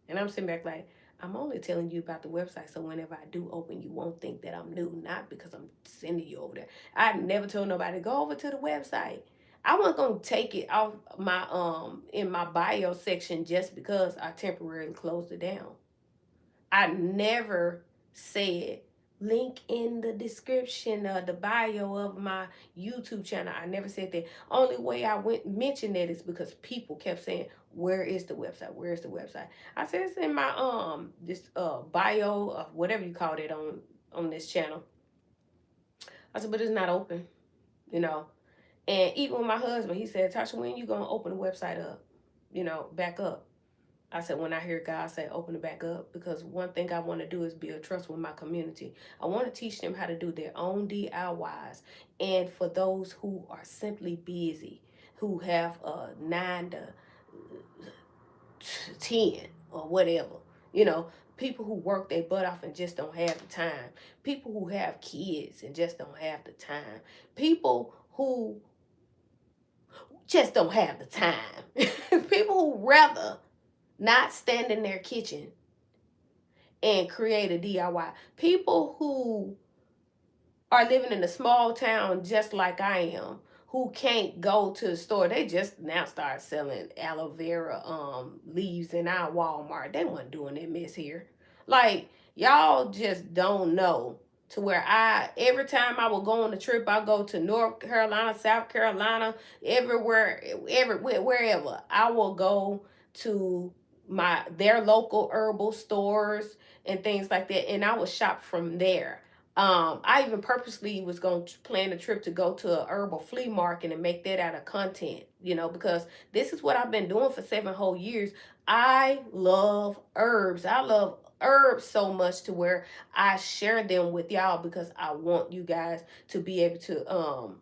And I'm sitting back like, I'm only telling you about the website, so whenever I do open, you won't think that I'm new, not because I'm sending you over there. I never told nobody to go over to the website. I wasn't gonna take it off my in my bio section just because I temporarily closed it down. I never said link in the description of the bio of my YouTube channel. I never said that. Only way I mentioned that is because people kept saying, where is the website? Where is the website? I said it's in my this bio of whatever you call it on this channel. I said, but it's not open, you know. And even with my husband, he said, Tasha, when you gonna open the website up? You know, back up. I said, when I hear God say open it back up, because one thing I want to do is build trust with my community. I want to teach them how to do their own DIYs. And for those who are simply busy, who have 9 to 10 or whatever, you know, people who work their butt off and just don't have the time. People who have kids and just don't have the time. People who just don't have the time. People who rather not stand in their kitchen and create a DIY. People who are living in a small town just like I am, who can't go to the store. They just now start selling aloe vera leaves in our Walmart. They weren't doing that mess here. Like, y'all just don't know. To where every time I will go on a trip, I go to North Carolina, South Carolina, everywhere, wherever. I will go to their local herbal stores and things like that, and I will shop from there. I even purposely was going to plan a trip to go to a herbal flea market and make that out of content, you know, because this is what I've been doing for 7 whole years. I love herbs. I love herbs so much to where I share them with y'all because I want you guys to be able to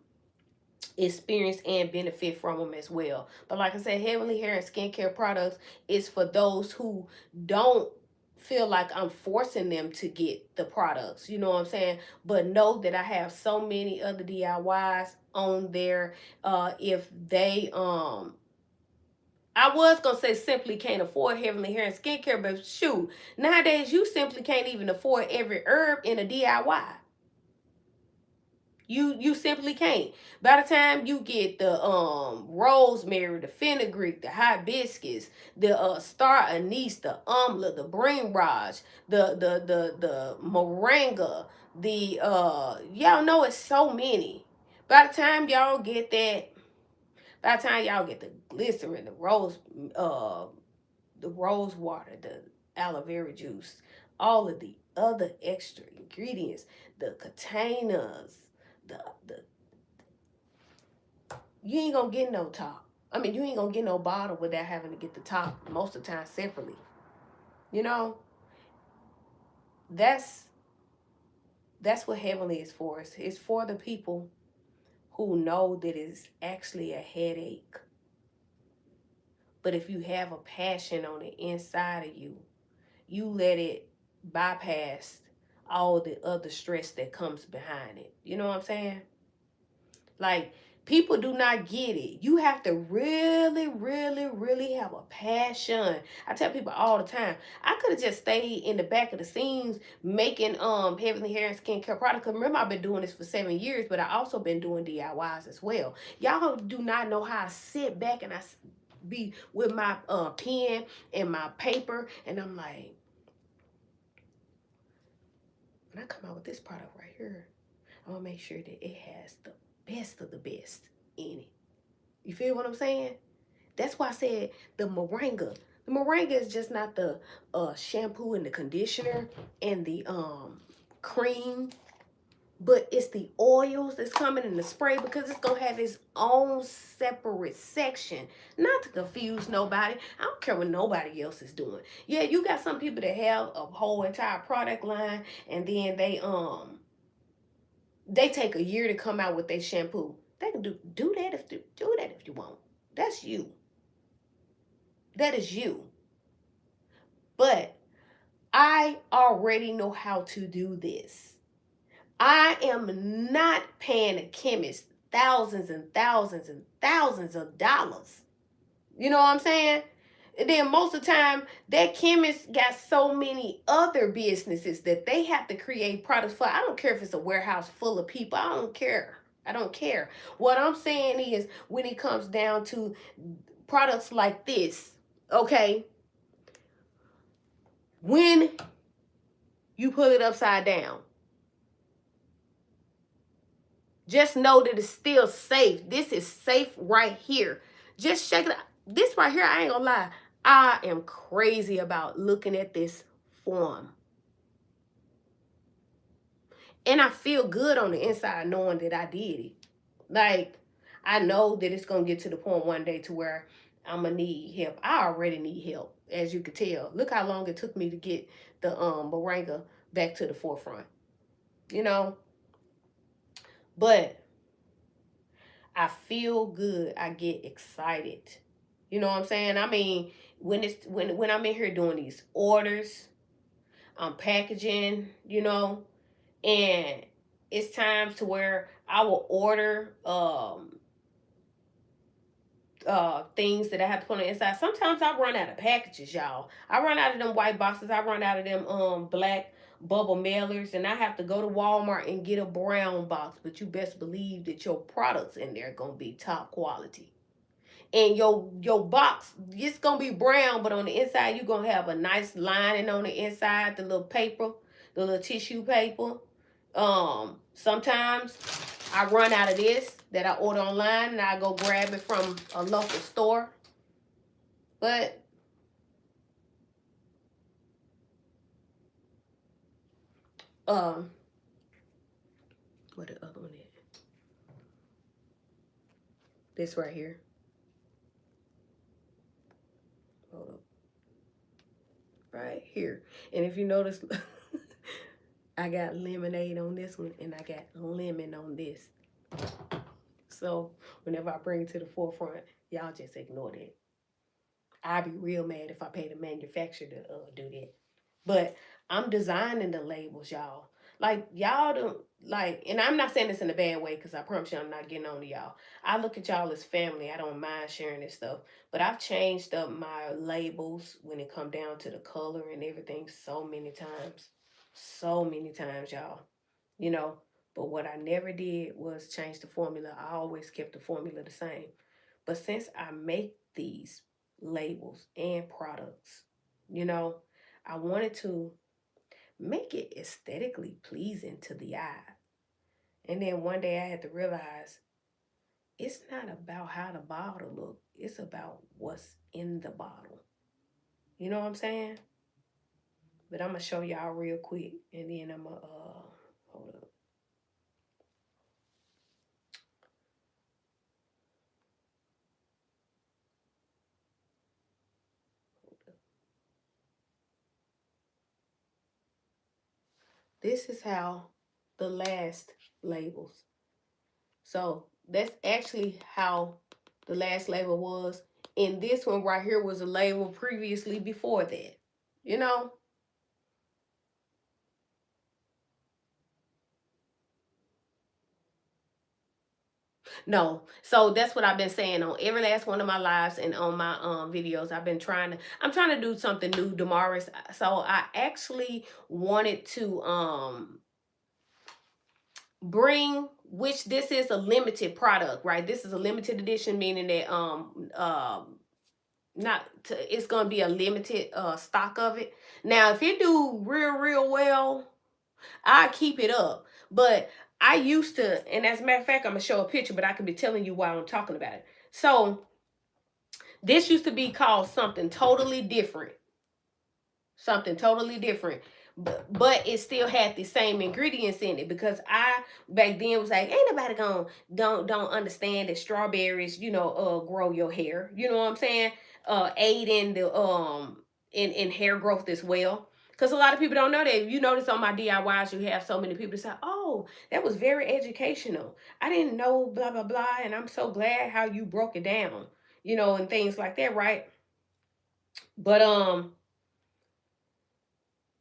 experience and benefit from them as well. But like I said, Heavenly Hair and Skincare Products is for those who don't feel like I'm forcing them to get the products, you know what I'm saying? But know that I have so many other DIYs on there. If they I was gonna say simply can't afford Heavenly Hair and Skincare, but shoot, nowadays you simply can't even afford every herb in a DIY. You simply can't. By the time you get the rosemary, the fenugreek, the hibiscus, the star anise, the amla, the bringraj, the moringa, the y'all know it's so many. By the time y'all get that, by the time y'all get the glycerin, the rose water, the aloe vera juice, all of the other extra ingredients, the containers, the you ain't gonna get no top. I mean, you ain't gonna get no bottle without having to get the top most of the time separately. You know, that's what Heavenly is for. It's for the people who know that it's actually a headache. But if you have a passion on the inside of you, you let it bypass all the other stress that comes behind it. You know what I'm saying? Like, people do not get it. You have to really, really, really have a passion. I tell people all the time, I could have just stayed in the back of the scenes making Heavenly Hair and Skincare products. Cause remember, I've been doing this for 7 years, but I also been doing DIYs as well. Y'all do not know how I sit back and I be with my pen and my paper, and I'm like, when I come out with this product right here, I'm gonna make sure that it has the best of the best in it. You feel what I'm saying? That's why I said the Moringa. The Moringa is just not the shampoo and the conditioner and the cream but it's the oils that's coming in the spray, because it's going to have its own separate section. Not to confuse nobody. I don't care what nobody else is doing. Yeah, you got some people that have a whole entire product line, and then they take a year to come out with their shampoo. They can do that if you want. That's you. That is you. But I already know how to do this. I am not paying a chemist thousands and thousands and thousands of dollars. You know what I'm saying? And then most of the time, that chemist got so many other businesses that they have to create products for. I don't care if it's a warehouse full of people. I don't care. I don't care. What I'm saying is, when it comes down to products like this, okay, when you put it upside down, just know that it's still safe. This is safe right here. Just check it out. This right here, I ain't gonna lie. I am crazy about looking at this form. And I feel good on the inside knowing that I did it. Like, I know that it's gonna get to the point one day to where I'm gonna need help. I already need help, as you can tell. Look how long it took me to get the Moringa back to the forefront. You know? But I feel good. I get excited. You know what I'm saying? I mean, when I'm in here doing these orders, I'm packaging, and it's times to where I will order things that I have to put on the inside. Sometimes I run out of packages, y'all. I run out of them white boxes. I run out of them black bubble mailers, and I have to go to Walmart and get a brown box. But you best believe that your products in there are gonna be top quality. And your box, it's gonna be brown, but on the inside you're gonna have a nice lining on the inside, the little paper, the little tissue paper. Sometimes I run out of this that I order online, and I go grab it from a local store. But what the other one is? This right here. Hold up. Right here. And if you notice, I got lemonade on this one, and I got lemon on this. So whenever I bring it to the forefront, y'all just ignore that. I'd be real mad if I pay the manufacturer to do that. But I'm designing the labels, y'all. Like, y'all don't, like, and I'm not saying this in a bad way, because I promise you I'm not getting on to y'all. I look at y'all as family. I don't mind sharing this stuff. But I've changed up my labels when it come down to the color and everything so many times. So many times, y'all. You know, but what I never did was change the formula. I always kept the formula the same. But since I make these labels and products, I wanted to make it aesthetically pleasing to the eye. And then one day I had to realize it's not about how the bottle look. It's about what's in the bottle. You know what I'm saying? But I'm going to show y'all real quick, and then I'm going to, hold up. This is how the last labels. So that's actually how the last label was. And this one right here was a label previously before that. You know? No. So that's what I've been saying on every last one of my lives and on my videos. I'm trying to do something new, Damaris. So I actually wanted to bring, which this is a limited product, right? This is a limited edition, meaning that it's gonna be a limited stock of it. Now if it do real well, I keep it up. But I used to, and as a matter of fact, I'm gonna show a picture, but I could be telling you while I'm talking about it. So this used to be called something totally different. Something totally different. but it still had the same ingredients in it, because I back then was like, ain't nobody gonna don't understand that strawberries, grow your hair. You know what I'm saying? Aid in the in hair growth as well. Because a lot of people don't know that. You notice on my DIYs, you have so many people that say, "Oh, that was very educational. I didn't know blah blah blah," and I'm so glad how you broke it down, and things like that, right? But a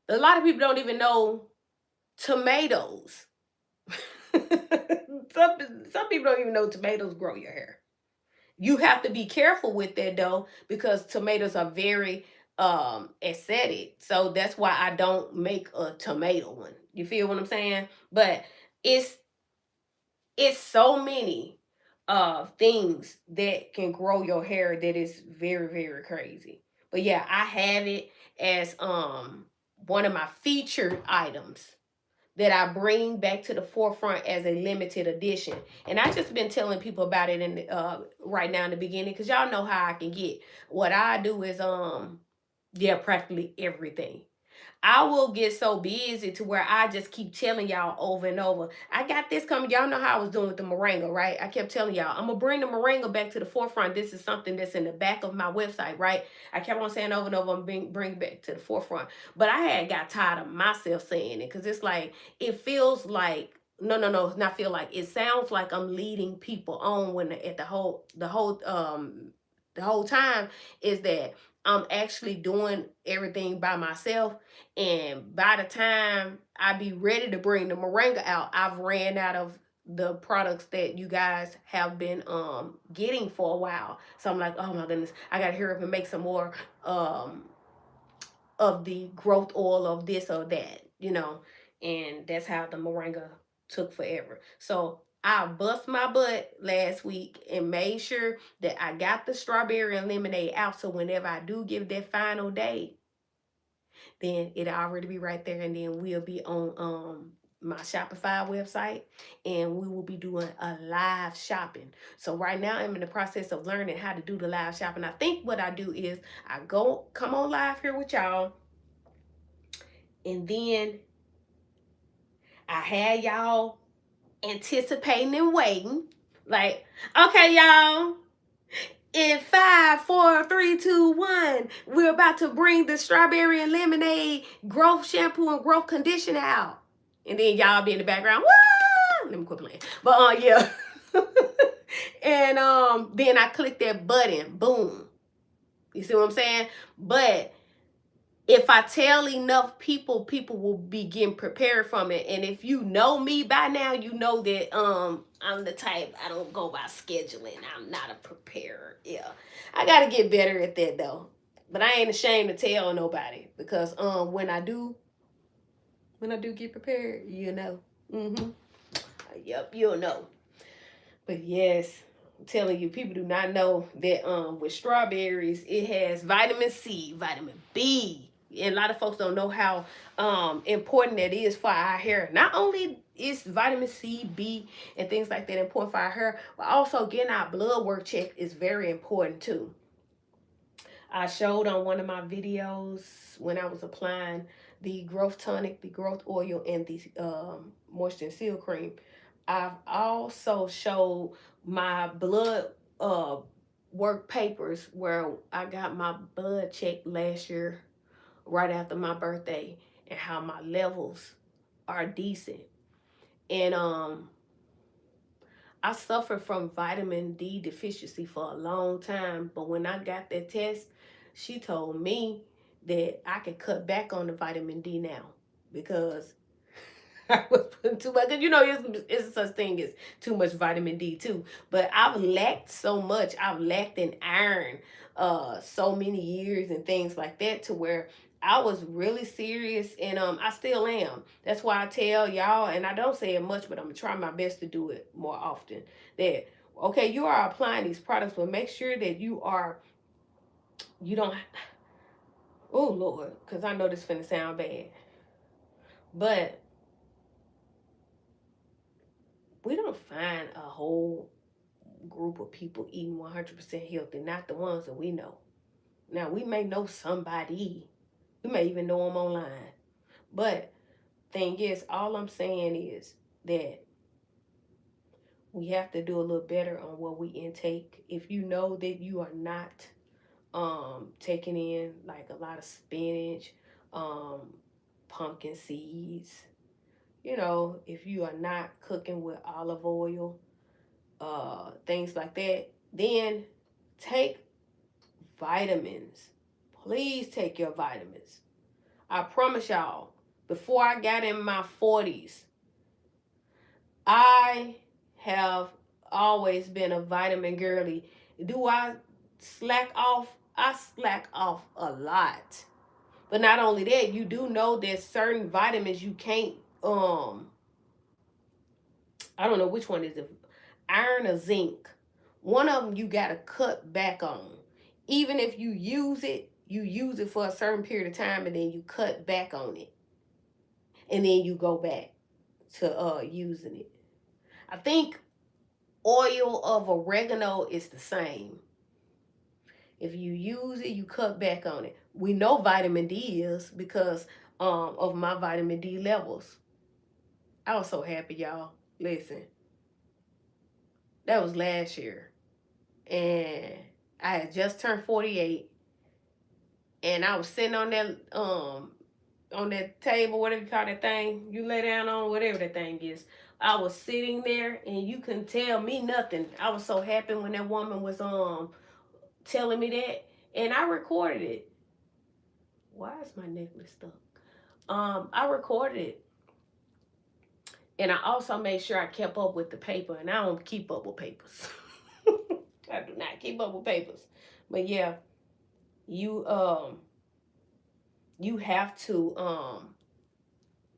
lot of people don't even know tomatoes. some some people don't even know tomatoes grow your hair. You have to be careful with that though, because tomatoes are very acidic. So that's why I don't make a tomato one. You feel what I'm saying? But it's it's so many things that can grow your hair that is very, very crazy. But yeah, I have it as one of my featured items that I bring back to the forefront as a limited edition. And I just been telling people about it in right now in the beginning, because y'all know how I can get. What I do is yeah, practically everything. I will get so busy to where I just keep telling y'all over and over, I got this coming. Y'all know how I was doing with the Moringa, right? I kept telling y'all, I'm going to bring the Moringa back to the forefront. This is something that's in the back of my website, right? I kept on saying over and over, I'm bring back to the forefront. But I had got tired of myself saying it, because it's like, it feels like, no, it's not feel like. It sounds like I'm leading people on when at the whole time is that I'm actually doing everything by myself. And by the time I be ready to bring the Moringa out, I've ran out of the products that you guys have been getting for a while. So I'm like, oh my goodness, I gotta hurry up and make some more of the growth oil of this or that. And that's how the Moringa took forever. So I bust my butt last week and made sure that I got the strawberry and lemonade out. So whenever I do give that final day, then it'll already be right there. And then we'll be on my Shopify website, and we will be doing a live shopping. So right now I'm in the process of learning how to do the live shopping. I think what I do is I come on live here with y'all, and then I had y'all anticipating and waiting. Like, okay, y'all, in 5, 4, 3, 2, 1, we're about to bring the strawberry and lemonade growth shampoo and growth conditioner out. And then y'all be in the background, woo! Let me quit playing. But yeah. And then I click that button, boom. You see what I'm saying? But if I tell enough people, people will be getting prepared from it. And if you know me by now, you know that I'm the type, I don't go by scheduling. I'm not a preparer. Yeah. I gotta get better at that though. But I ain't ashamed to tell nobody, because when I do get prepared, Mm-hmm. Yep, you'll know. But yes, I'm telling you, people do not know that with strawberries, it has vitamin C, vitamin B. And a lot of folks don't know how important that is for our hair. Not only is vitamin C, B, and things like that important for our hair, but also getting our blood work checked is very important too. I showed on one of my videos when I was applying the growth tonic, the growth oil, and the moisture and seal cream. I've also showed my blood work papers where I got my blood checked last year right after my birthday, and how my levels are decent. And I suffered from vitamin D deficiency for a long time, but when I got that test, she told me that I could cut back on the vitamin D now, because I was putting too much. It's such thing as too much vitamin D too. But I've lacked so much. I've lacked in iron so many years and things like that, to where I was really serious, and I still am. That's why I tell y'all, and I don't say it much, but I'm gonna try my best to do it more often. That okay, you are applying these products, but make sure that you don't. Oh Lord, because I know this finna sound bad, but we don't find a whole group of people eating 100% healthy, not the ones that we know. Now, we may know somebody, we may even know them online, But thing is, all I'm saying is that we have to do a little better on what we intake. If you know that you are not taking in like a lot of spinach, um pumpkin seeds, you know, if you are not cooking with olive oil, things like that, then take vitamins. Please take your vitamins. I promise y'all, before I got in my 40s, I have always been a vitamin girly. Do I slack off? I slack off a lot. But not only that, you do know there's certain vitamins you can't I don't know which one is it, iron or zinc. One of them you gotta cut back on. Even if you use it for a certain period of time and then you cut back on it. And then you go back to using it. I think oil of oregano is the same. If you use it, you cut back on it. We know vitamin D is because of my vitamin D levels. I was so happy, y'all. Listen, that was last year. And I had just turned 48. And I was sitting on that table, whatever you call that thing, you lay down on, whatever that thing is. I was sitting there and you couldn't tell me nothing. I was so happy when that woman was telling me that. And I recorded it. Why is my necklace stuck? I recorded it. And I also made sure I kept up with the paper. And I don't keep up with papers. I do not keep up with papers. But yeah, you have to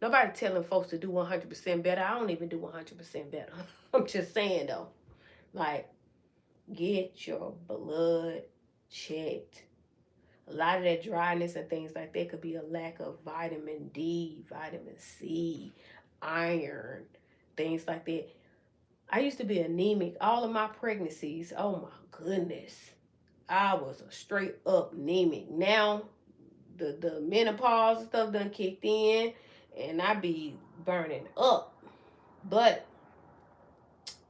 nobody telling folks to do 100% better. I don't even do 100% better. I'm just saying though, like, get your blood checked. A lot of that dryness and things like that could be a lack of vitamin D, vitamin C, iron, things like that. I used to be anemic all of my pregnancies. Oh my goodness. I was a straight up anemic. Now the menopause and stuff done kicked in and I be burning up. But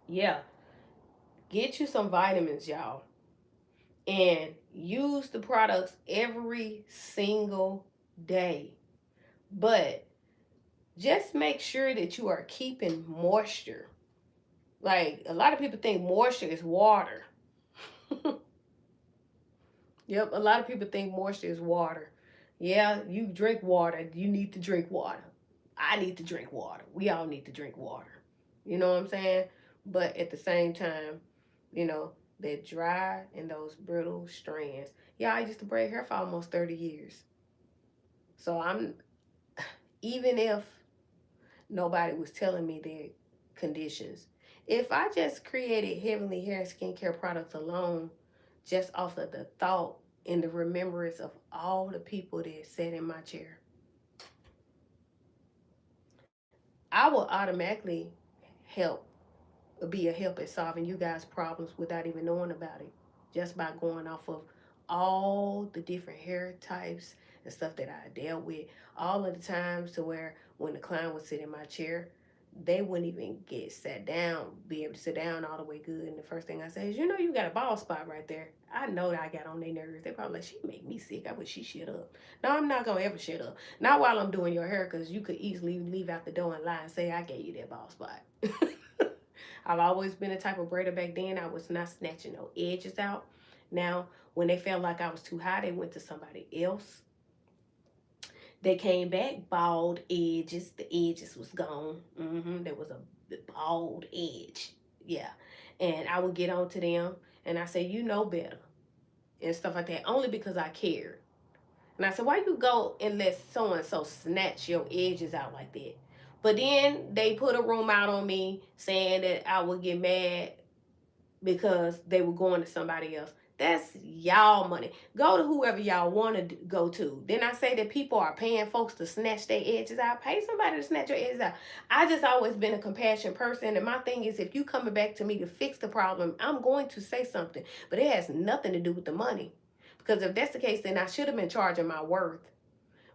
yeah, get you some vitamins, y'all. And use the products every single day. But just make sure that you are keeping moisture. Like, a lot of people think moisture is water. Yep, a lot of people think moisture is water. Yeah, you drink water. You need to drink water. I need to drink water. We all need to drink water. You know what I'm saying? But at the same time, you know, that dry and those brittle strands. Yeah, I used to braid hair for almost 30 years. So even if nobody was telling me their conditions, if I just created Heavenly Hair skincare products alone, just off of the thought and the remembrance of all the people that sat in my chair, I will automatically help be a help at solving you guys' problems without even knowing about it. Just by going off of all the different hair types and stuff that I dealt with, all of the times to where when the client would sit in my chair, they wouldn't even get sat down, be able to sit down all the way good. And the first thing I say is, you know, you got a bald spot right there. I know that I got on their nerves. They probably like, she make me sick. I wish she shut up. No, I'm not going to ever shut up. Not while I'm doing your hair, because you could easily leave out the door and lie and say, I gave you that bald spot. I've always been the type of braider back then. I was not snatching no edges out. Now, when they felt like I was too high, they went to somebody else. They came back, bald edges. The edges was gone. There was a bald edge. Yeah. And I would get on to them and I say, you know better. And stuff like that. Only because I cared. And I said, why you go and let so-and-so snatch your edges out like that? But then they put a room out on me saying that I would get mad because they were going to somebody else. That's y'all money. Go to whoever y'all want to go to. Then I say that people are paying folks to snatch their edges out. Pay somebody to snatch your edges out. I just always been a compassionate person. And my thing is, if you coming back to me to fix the problem, I'm going to say something. But it has nothing to do with the money. Because if that's the case, then I should have been charging my worth.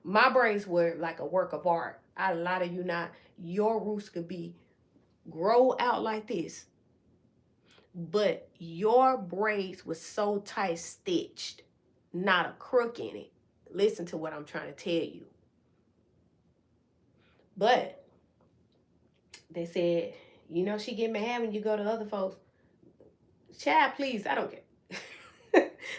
My braids were like a work of art. I lie to you not. Your roots could be grow out like this, but your braids was so tight stitched, not a crook in it. Listen to what I'm trying to tell you. But they said, you know, she get mad when you go to other folks. Child, please, I don't care.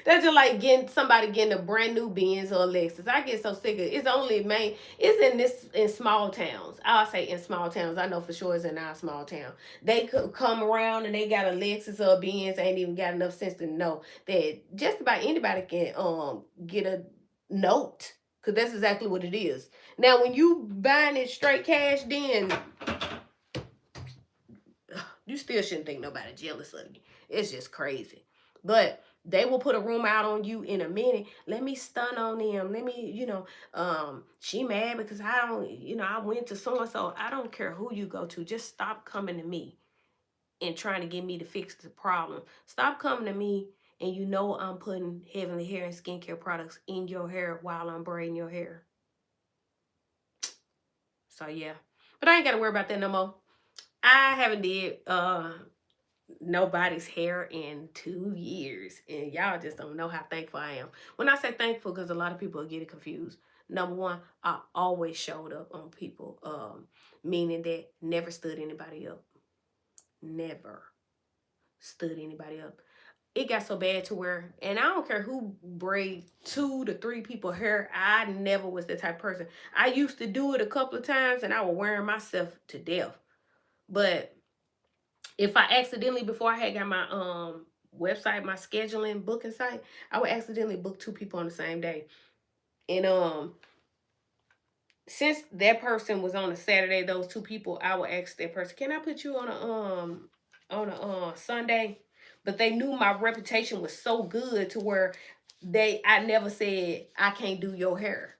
That's just like somebody getting a brand new Benz or a Lexus. I get so sick of it. It's only main. It's in small towns. I'll say in small towns. I know for sure it's in our small town. They could come around and they got a Lexus or a Benz. Ain't even got enough sense to know that just about anybody can get a note, because that's exactly what it is. Now, when you buying it straight cash, then you still shouldn't think nobody jealous of you. It's just crazy. But they will put a room out on you in a minute. Let me stun on them. Let me, she mad because I don't, I went to so-and-so. I don't care who you go to. Just stop coming to me and trying to get me to fix the problem. Stop coming to me and you know I'm putting Heavenly Hair and skincare products in your hair while I'm braiding your hair. So, yeah. But I ain't got to worry about that no more. I haven't did nobody's hair in 2 years, and y'all just don't know how thankful I am. When I say thankful, because a lot of people get it confused. Number one, I always showed up on people, meaning that never stood anybody up. Never stood anybody up. It got so bad to where, and I don't care who braid 2 to 3 people hair, I never was the type of person. I used to do it a couple of times and I was wearing myself to death. But if I accidentally, before I had got my website, my scheduling booking site, I would accidentally book 2 people on the same day. And since that person was on a Saturday, those 2 people, I would ask that person, can I put you on a Sunday? But they knew my reputation was so good to where I never said I can't do your hair.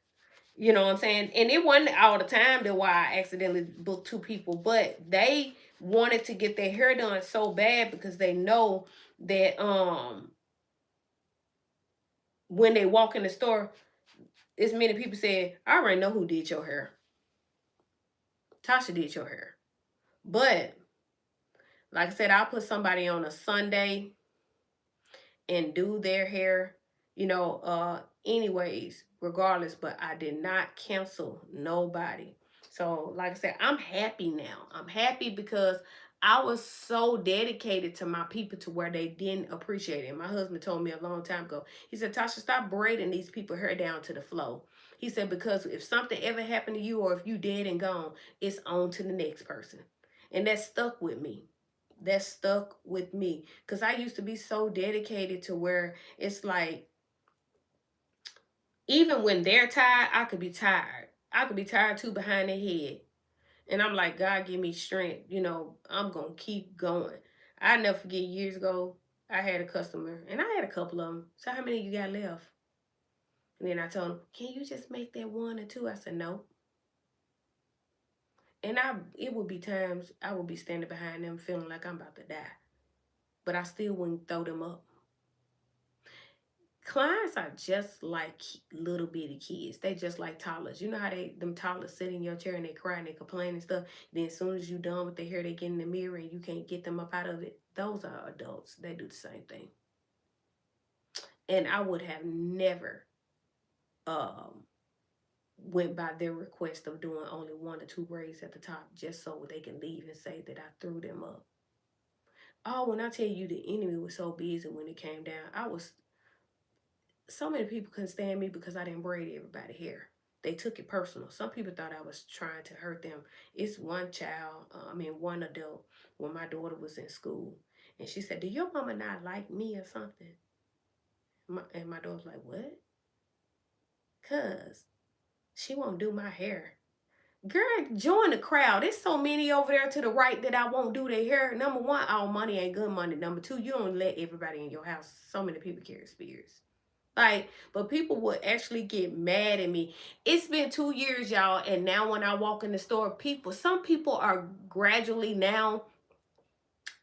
You know what I'm saying? And it wasn't all the time that why I accidentally booked 2 people, but they wanted to get their hair done so bad because they know that when they walk in the store, as many people said, I already know who did your hair. Tasha did your hair. But like I said, I'll put somebody on a Sunday and do their hair, anyways, regardless, but I did not cancel nobody. So like I said, I'm happy now. I'm happy because I was so dedicated to my people to where they didn't appreciate it. My husband told me a long time ago, he said, Tasha, stop braiding these people hair down to the flow. He said, because if something ever happened to you or if you dead and gone, it's on to the next person. And that stuck with me. That stuck with me because I used to be so dedicated to where it's like, even when they're tired, I could be tired. I could be tired too behind their head. And I'm like, God, give me strength. I'm going to keep going. I never forget years ago, I had a customer and I had a couple of them. So how many you got left? And then I told him, can you just make that 1 or 2? I said, no. And it would be times I would be standing behind them feeling like I'm about to die. But I still wouldn't throw them up. Clients are just like little bitty kids. They just like toddlers. You know how them toddlers sit in your chair and they cry and they complain and stuff. Then as soon as you done with their hair, they get in the mirror and you can't get them up out of it. Those are adults. They do the same thing. And I would have never went by their request of doing only 1 or 2 braids at the top just so they can leave and say that I threw them up. Oh, when I tell you the enemy was so busy when it came down, so many people couldn't stand me because I didn't braid everybody's hair. They took it personal. Some people thought I was trying to hurt them. It's one adult, when my daughter was in school. And she said, do your mama not like me or something? And my daughter's like, what? Because she won't do my hair. Girl, join the crowd. There's so many over there to the right that I won't do their hair. Number 1, all money ain't good money. Number 2, you don't let everybody in your house. So many people carry spirits. But people would actually get mad at me. It's been 2 years, y'all, and now when I walk in the store, some people are gradually now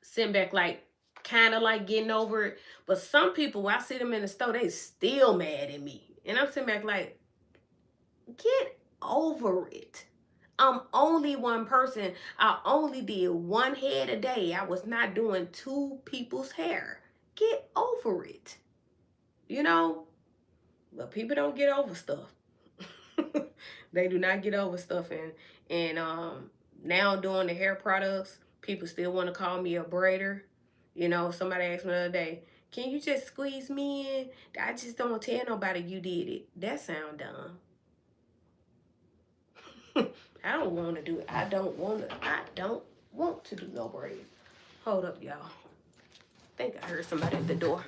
sitting back, like, kind of like getting over it. But some people, when I see them in the store, they still mad at me. And I'm sitting back like, Get over it. I'm only one person. I only did one head a day. I was not doing two people's hair. Get over it. You know? But people don't get over stuff. They do not get over stuff. And now doing the hair products, people still want to call me a braider. You know, somebody asked me the other day, can you just squeeze me in? I just don't tell nobody you did it. That sound dumb. I don't want to do it. I don't want to do no braids. Hold up, y'all. I think I heard somebody at the door.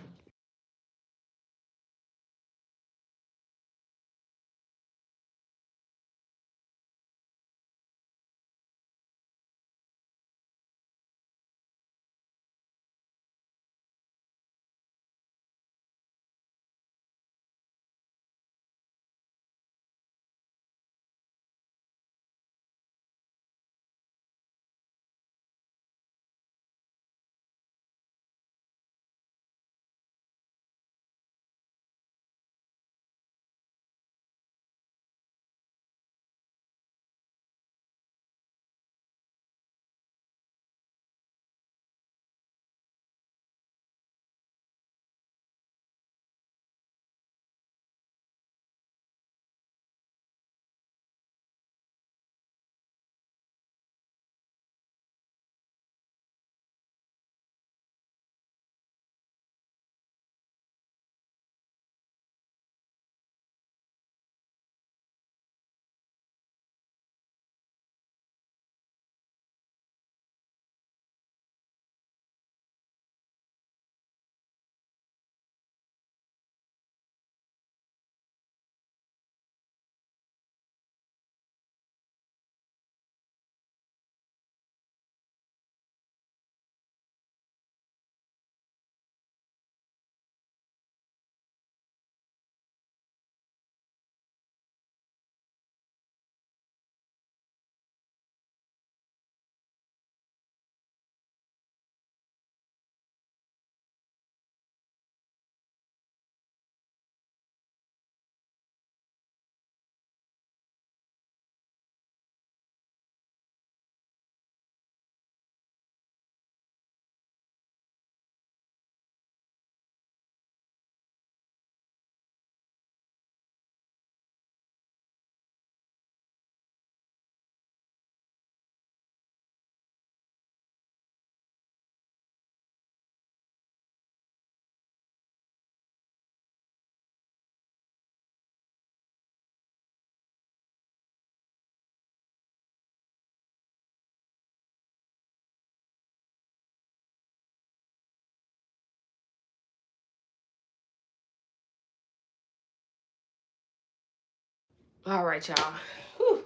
All right, y'all. Whew.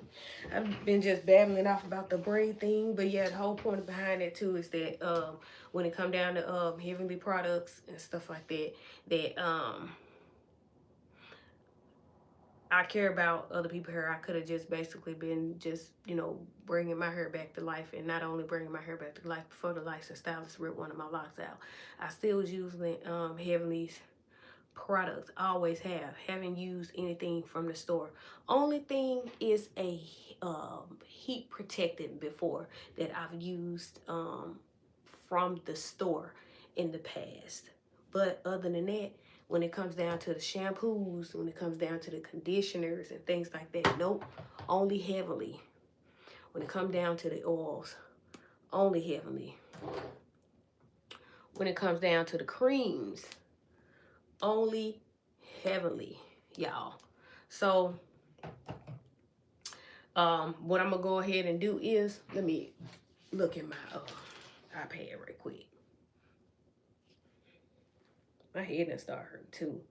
I've been just babbling off about the braid thing, but yeah, the whole point behind it too is that when it come down to heavenly products and stuff like that, that I care about other people's hair. I could have just basically been just, you know, bringing my hair back to life, and not only bringing my hair back to life, before the licensed stylist ripped one of my locks out, I still was using Heavenly's products. I always have. Haven't used anything from the store. Only thing is a heat protectant before that I've used from the store in the past. But other than that, when it comes down to the shampoos, when it comes down to the conditioners and things like that, nope, only Heavenly. When it comes down to the oils, only Heavenly. When it comes down to the creams, only Heavenly, y'all. So what I'm gonna go ahead and do is, let me look at my iPad right quick. My head done start hurting too.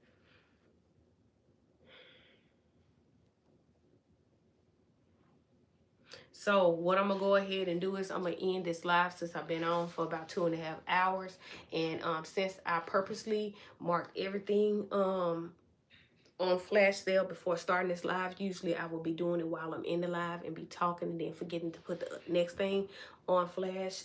So what I'm gonna go ahead and do is I'm gonna end this live, since I've been on for about 2.5 hours, and since I purposely marked everything on flash sale before starting this live. Usually I will be doing it while I'm in the live and be talking and then forgetting to put the next thing on flash.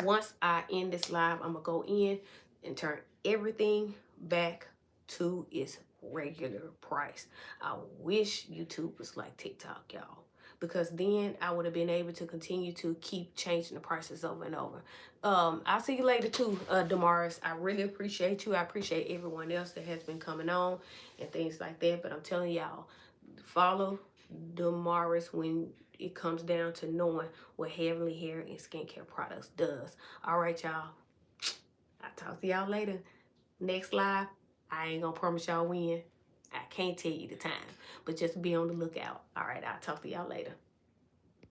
Once I end this live, I'm gonna go in and turn everything back to its regular price. I wish YouTube was like TikTok, y'all, because then I would have been able to continue to keep changing the prices over and over. I'll see you later too, Damaris. I really appreciate you. I appreciate everyone else that has been coming on and things like that. But I'm telling y'all, follow Damaris when it comes down to knowing what Heavenly Hair and Skincare Products does. All right, y'all. I'll talk to y'all later. Next live, I ain't gonna promise y'all when. I can't tell you the time, but just be on the lookout. All right, I'll talk to y'all later.